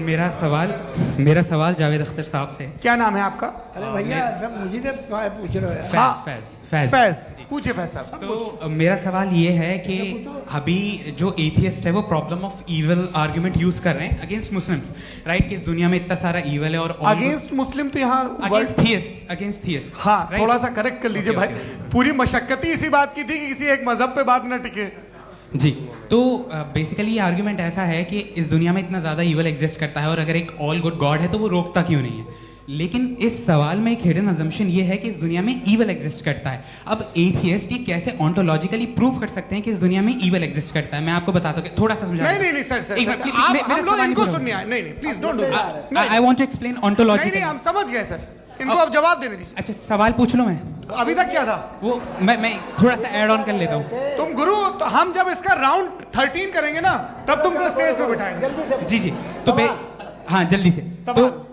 Speaker 13: मेरा सवाल जावेद अख्तर साहब से।
Speaker 1: क्या नाम है आपका?
Speaker 3: अरे भैया सब मुझे पूछ रहे हो।
Speaker 13: फैज
Speaker 1: पूछिए फैज साहब।
Speaker 13: तो मेरा सवाल ये है कि अभी जो एथियस्ट है वो problem of evil argument use कर रहे हैं अगेंस्ट मुस्लिम्स, राइट? कि इस दुनिया में इतना सारा ईविल है और
Speaker 1: अगेंस्ट मुस्लिम तो यहाँ
Speaker 13: अगेंस्ट थियस्ट।
Speaker 1: हाँ थोड़ा सा करेक्ट कर लीजिए भाई, पूरी मशक्कत ही इसी बात की थी कि किसी एक मजहब पे बात ना टिके।
Speaker 13: जी, तो बेसिकली ये आर्गुमेंट ऐसा है कि इस दुनिया में इतना ज़्यादा ईवल एग्जिस्ट करता है और अगर एक ऑल गुड गॉड है तो वो रोकता क्यों नहीं है? लेकिन इस सवाल में एक हिडन अजम्पशन ये है कि इस दुनिया में ईवल एग्जिस्ट करता है। अब एथियस्ट ये कैसे ऑन्टोलॉजिकली प्रूव कर सकते हैं कि इस दुनिया में ईवल एग्जिस्ट करता है? मैं आपको बताता हूँ, थोड़ा सा समझा।
Speaker 1: नहीं सर हम लोग इनको सुनिए। नहीं please don't do that.
Speaker 13: I want to explain ontologically.
Speaker 1: हम समझ गए सर, इनको अब जवाब देने दीजिए।
Speaker 13: अच्छा सवाल पूछ लो। मैं
Speaker 1: अभी तक क्या था
Speaker 13: वो मैं थोड़ा सा ऐड ऑन कर लेता हूँ।
Speaker 1: तुम गुरु, तो हम जब इसका राउंड 13 करेंगे ना तब तुमको स्टेज पे बिठाएंगे।
Speaker 13: जी तो हाँ जल्दी से।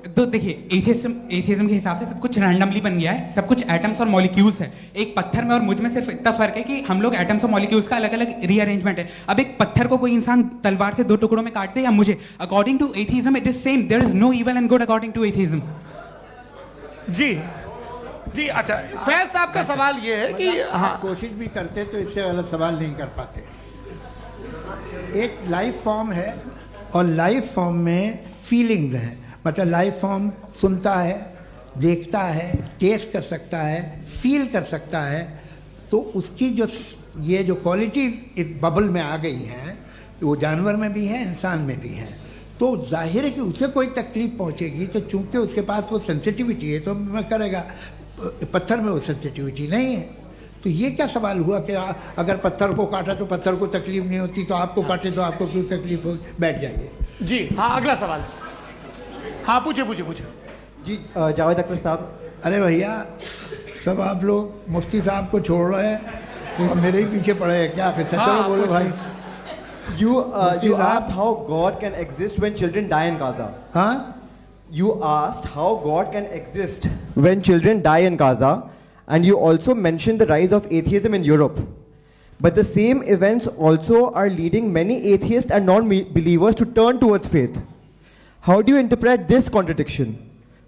Speaker 13: तो देखिए एथियज्म के हिसाब से सब कुछ रैंडमली बन गया है, सब कुछ एटम्स और मॉलिक्यूल्स है। एक पत्थर में और मुझ में सिर्फ इतना फर्क है कि हम लोग एटम्स और मॉलिक्यूल्स का अलग अलग रीअरेंजमेंट है। अब एक पत्थर को कोई इंसान तलवार से 2 टुकड़ों में काटते या मुझे, according to atheism it is same. There is no evil and good according to atheism.
Speaker 1: जी अच्छा फैज साहब का सवाल ये है कि हाँ
Speaker 3: कोशिश भी करते तो इससे गलत सवाल नहीं कर पाते। एक लाइफ फॉर्म है और लाइफ फॉर्म में फीलिंग्स हैं, मतलब लाइफ फॉर्म सुनता है, देखता है, टेस्ट कर सकता है, फील कर सकता है। तो उसकी जो ये जो क्वालिटी इस बबल में आ गई हैं तो वो जानवर में भी है, इंसान में भी है। तो जाहिर है कि उसे कोई तकलीफ पहुंचेगी, तो चूंकि उसके पास वो सेंसिटिविटी है तो मैं करेगा। पत्थर में वो सेंसिटिविटी नहीं है। तो ये क्या सवाल हुआ कि अगर पत्थर को काटा तो पत्थर को तकलीफ नहीं होती, तो आपको काटे तो आपको क्यों तकलीफ हो? बैठ जाइए। जी
Speaker 1: हाँ अगला सवाल। हाँ पूछे
Speaker 14: जी जावेद अख्तर साहब।
Speaker 3: अरे भैया सब आप लोग मुफ्ती साहब को छोड़ रहे हैं तो मेरे ही पीछे पड़े हैं क्या? फिर चलो बोलो भाई।
Speaker 14: You asked how God can exist when children die in Gaza.
Speaker 3: Huh?
Speaker 14: You asked how God can exist when children die in Gaza, and you also mentioned the rise of atheism in Europe. But the same events also are leading many atheists and non-believers to turn towards faith. How do you interpret this contradiction,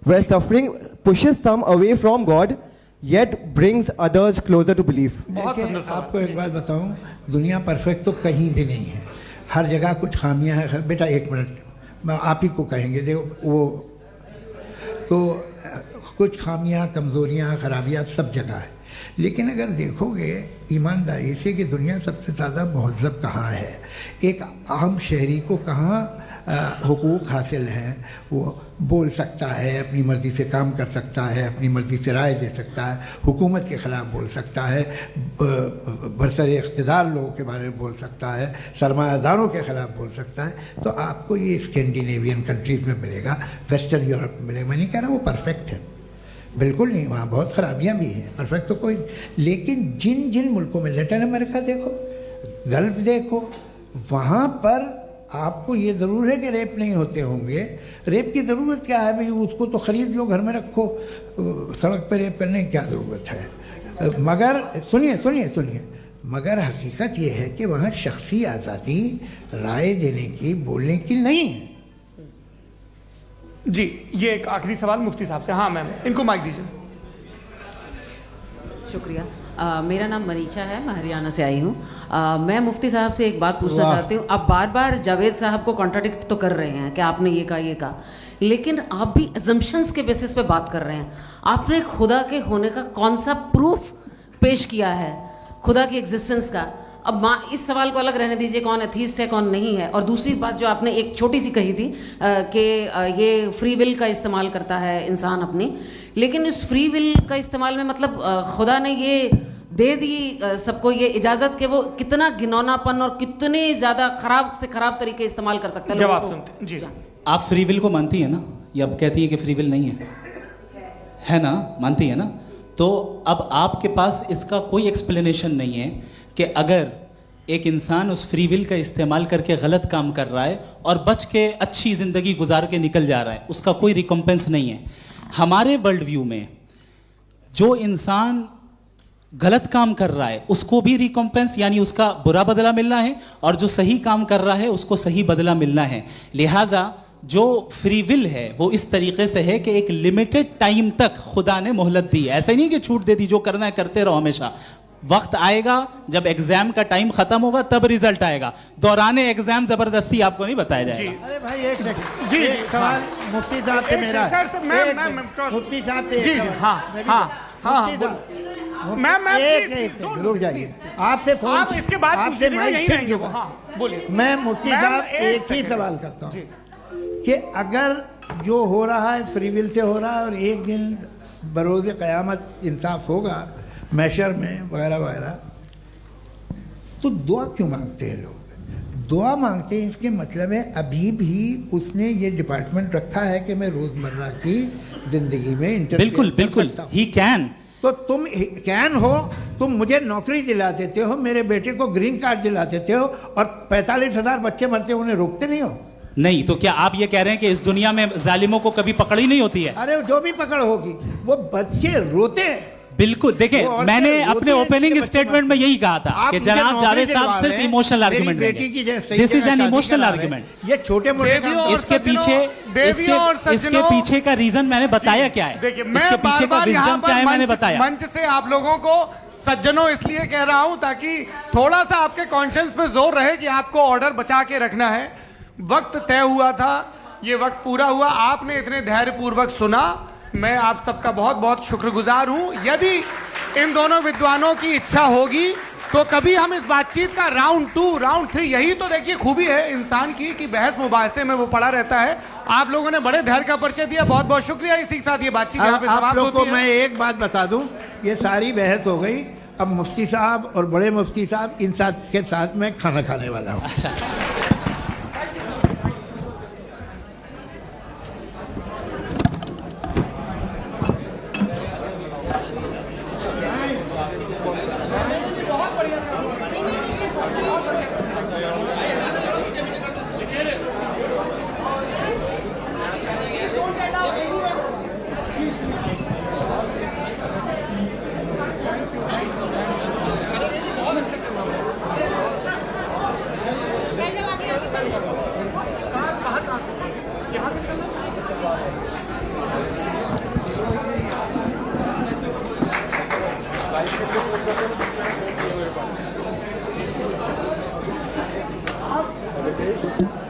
Speaker 14: where suffering pushes some away from God, yet brings others closer to belief?
Speaker 3: आपको एक बात बताऊं, दुनिया perfect तो कहीं भी नहीं है, हर जगह कुछ खामियां हैं। बेटा एक मिनट, मैं आप ही को कहेंगे, देखो वो तो कुछ खामियां, कमज़ोरियां, खराबियां सब जगह है। लेकिन अगर देखोगे ईमानदारी से कि दुनिया सबसे ज़्यादा महज़ब कहाँ है, एक आम शहरी को कहाँ हुकूक हासिल हैं, वो बोल सकता है, अपनी मर्ज़ी से काम कर सकता है, अपनी मर्ज़ी से राय दे सकता है, हुकूमत के ख़िलाफ़ बोल सकता है, बरसरे इक़्तिदार लोगों के बारे में बोल सकता है, सरमायादारों के ख़िलाफ़ बोल सकता है। तो आपको ये स्कैंडिनेवियन कंट्रीज़ में मिलेगा, वेस्टर्न यूरोप में मिलेगा। मैं नहीं कह रहा वो परफेक्ट है, बिल्कुल नहीं, वहाँ बहुत ख़राबियाँ भी हैं, परफेक्ट तो कोई। लेकिन जिन जिन मुल्कों में, लैटिन अमेरिका देखो, गल्फ़ देखो, वहाँ पर आपको ये ज़रूर है कि रेप नहीं होते होंगे। रेप की ज़रूरत क्या है भाई? उसको तो ख़रीद लो, घर में रखो, सड़क पर रेप करने की क्या ज़रूरत है? मगर सुनिए, मगर हकीकत ये है कि वहाँ शख्सी आज़ादी राय देने की, बोलने की नहीं है।
Speaker 1: जी, ये एक आखिरी सवाल मुफ्ती साहब से। हाँ मैम, इनको माइक दीजिए।
Speaker 15: शुक्रिया। मेरा नाम मनीषा है, मैं हरियाणा से आई हूँ। मैं मुफ्ती साहब से एक बात पूछना चाहती हूँ। आप बार बार जावेद साहब को कॉन्ट्राडिक्ट तो कर रहे हैं कि आपने ये कहा, लेकिन आप भी अजम्पशंस के बेसिस पे बात कर रहे हैं। आपने खुदा के होने का कौन सा प्रूफ पेश किया है, खुदा की एग्जिस्टेंस का? अब इस सवाल को अलग रहने दीजिए, कौन एथीस्ट है कौन नहीं है। और दूसरी बात जो आपने एक छोटी सी कही थी कि ये फ्री विल का इस्तेमाल करता है इंसान अपनी, लेकिन इस फ्री विल का इस्तेमाल में मतलब खुदा ने ये दे दी सबको ये इजाज़त कि वो कितना घिनौनापन और कितने ज़्यादा ख़राब से ख़राब तरीके इस्तेमाल कर सकता है।
Speaker 1: जवाब सुनते जी।
Speaker 2: आप फ्री विल को मानती है ना, या अब कहती है कि फ्री विल नहीं है ना? मानती है ना? तो अब आपके पास इसका कोई एक्सप्लेनेशन नहीं है कि अगर एक इंसान उस फ्री विल का इस्तेमाल करके गलत काम कर रहा है और बच के अच्छी ज़िंदगी गुजार के निकल जा रहा है, उसका कोई रिकम्पेंस नहीं है। हमारे वर्ल्ड व्यू में जो इंसान गलत काम कर रहा है उसको भी रिकम्पेंस यानी उसका बुरा बदला मिलना है, और जो सही काम कर रहा है उसको सही बदला मिलना है। लिहाजा जो फ्री विल है वो इस तरीके से है कि एक लिमिटेड टाइम तक खुदा ने मोहलत दी है। ऐसा नहीं कि छूट दे दी, जो करना है करते रहो हमेशा। वक्त आएगा जब एग्जाम का टाइम खत्म होगा तब रिजल्ट आएगा। दौराने एग्जाम जबरदस्ती आपको नहीं बताया जाएगा।
Speaker 3: अरे भाई एक सेकंड
Speaker 1: जी,
Speaker 3: एक सवाल मुफ्ती साहब से मेरा मुफ्ती साहब से
Speaker 1: जी, हाँ मैम
Speaker 3: रुक जाइए। आपसे फोन
Speaker 1: आप इसके बाद
Speaker 3: आपसे
Speaker 1: यही रहेंगे वो। हाँ बोलिए।
Speaker 3: मैं मुफ्ती साहब एक ही सवाल करता हूँ कि अगर जो हो रहा है फ्री विल से हो रहा है और एक दिन बरोज़ क़यामत इंसाफ होगा मैशर में वगैरह वगैरह, तो दुआ क्यों मांगते हैं लोग? दुआ मांगते हैं इसके मतलब है अभी भी उसने ये डिपार्टमेंट रखा है कि मैं रोज़मर्रा की ज़िंदगी में
Speaker 2: बिल्कुल बिल्कुल ही कैन।
Speaker 3: तो तुम कैन हो, तुम मुझे नौकरी दिला देते हो, मेरे बेटे को ग्रीन कार्ड दिला देते हो, और 45,000 बच्चे मरते हो उन्हें रोकते नहीं हो।
Speaker 2: नहीं तो क्या आप ये कह रहे हैं कि इस दुनिया में जालिमों को कभी पकड़ ही नहीं होती है?
Speaker 3: अरे जो भी पकड़ होगी वो बच्चे रोते हैं।
Speaker 2: बिल्कुल, देखिए मैंने अपने ओपनिंग स्टेटमेंट में यही कहा था कि जनाब जावेद साहब सिर्फ इमोशनल आर्गुमेंट देंगे। This is an emotional argument.
Speaker 3: ये छोटे मोटे
Speaker 2: इसके पीछे का रीजन मैंने बताया क्या है, इसके पीछे का विजडम क्या है मैंने बताया।
Speaker 1: मंच से आप लोगों को सज्जनों इसलिए कह रहा हूं ताकि थोड़ा सा आपके कॉन्शियंस पे जोर रहे कि आपको ऑर्डर बचा के रखना है। वक्त तय हुआ था, ये वक्त पूरा हुआ, आपने इतने धैर्यपूर्वक सुना, मैं आप सबका बहुत बहुत शुक्रगुजार हूं। यदि इन दोनों विद्वानों की इच्छा होगी तो कभी हम इस बातचीत का राउंड 2 राउंड 3, यही तो देखिए खूबी है इंसान की कि बहस मुबाहसे में वो पड़ा रहता है। आप लोगों ने बड़े धैर्य का परिचय दिया, बहुत बहुत शुक्रिया। इसी के साथ ये बातचीत यहाँ पे समाप्त होती है।
Speaker 3: को मैं एक बात बता दूं, ये सारी बहस हो गई, अब मुफ्ती साहब और बड़े मुफ्ती साहब इन साथ के साथ मैं खाना खाने वाला हूँ।
Speaker 2: अच्छा।
Speaker 3: अब